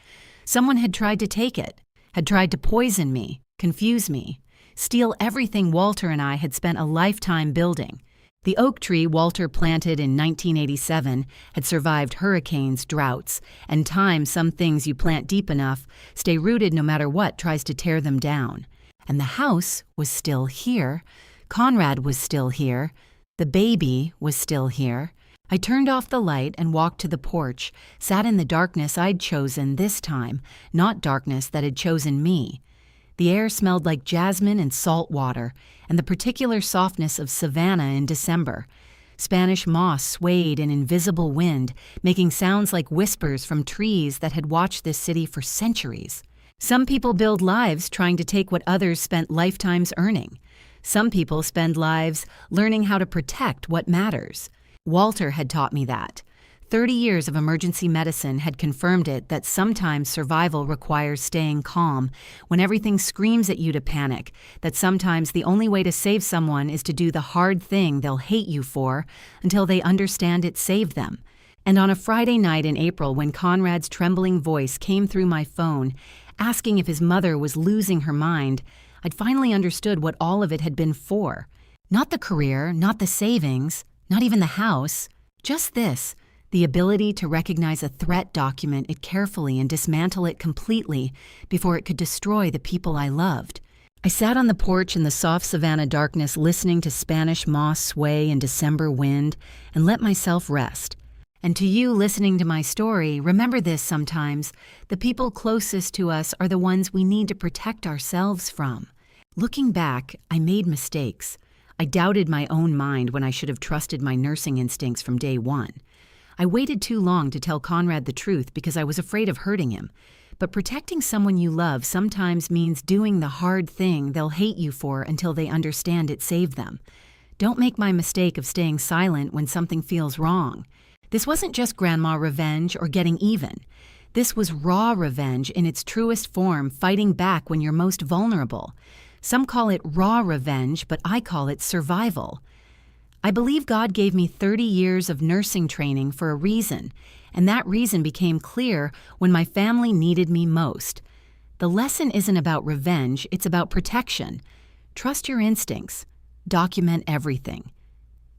Someone had tried to take it, had tried to poison me, confuse me, steal everything Walter and I had spent a lifetime building. The oak tree Walter planted in 1987 had survived hurricanes, droughts, and time some things you plant deep enough stay rooted no matter what tries to tear them down. And the house was still here. Conrad was still here. The baby was still here. I turned off the light and walked to the porch, sat in the darkness I'd chosen this time, not darkness that had chosen me. The air smelled like jasmine and salt water, and the particular softness of Savannah in December. Spanish moss swayed in invisible wind, making sounds like whispers from trees that had watched this city for centuries. Some people build lives trying to take what others spent lifetimes earning. Some people spend lives learning how to protect what matters. Walter had taught me that. 30 years of emergency medicine had confirmed it that sometimes survival requires staying calm when everything screams at you to panic, that sometimes the only way to save someone is to do the hard thing they'll hate you for until they understand it saved them. And on a Friday night in April, when Conrad's trembling voice came through my phone, asking if his mother was losing her mind, I'd finally understood what all of it had been for. Not the career, not the savings, not even the house, just this. The ability to recognize a threat, document it carefully, and dismantle it completely before it could destroy the people I loved. I sat on the porch in the soft Savannah darkness listening to Spanish moss sway in December wind and let myself rest. And to you listening to my story, remember this sometimes. The people closest to us are the ones we need to protect ourselves from. Looking back, I made mistakes. I doubted my own mind when I should have trusted my nursing instincts from day one. I waited too long to tell Conrad the truth because I was afraid of hurting him. But protecting someone you love sometimes means doing the hard thing they'll hate you for until they understand it saved them. Don't make my mistake of staying silent when something feels wrong. This wasn't just grandma revenge or getting even. This was raw revenge in its truest form, fighting back when you're most vulnerable. Some call it raw revenge, but I call it survival. I believe God gave me 30 years of nursing training for a reason, and that reason became clear when my family needed me most. The lesson isn't about revenge, it's about protection. Trust your instincts. Document everything.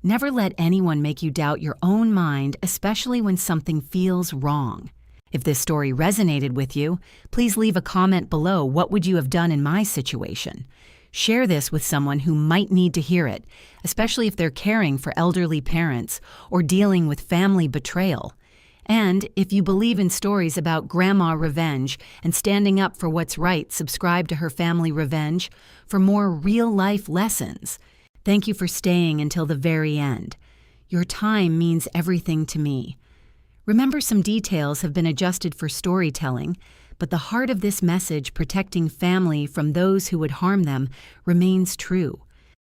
Never let anyone make you doubt your own mind, especially when something feels wrong. If this story resonated with you, please leave a comment below. What would you have done in my situation? Share this with someone who might need to hear it, especially if they're caring for elderly parents or dealing with family betrayal. And if you believe in stories about grandma revenge and standing up for what's right, subscribe to Her Family Revenge for more real-life lessons. Thank you for staying until the very end. Your time means everything to me. Remember, some details have been adjusted for storytelling, but the heart of this message, protecting family from those who would harm them, remains true.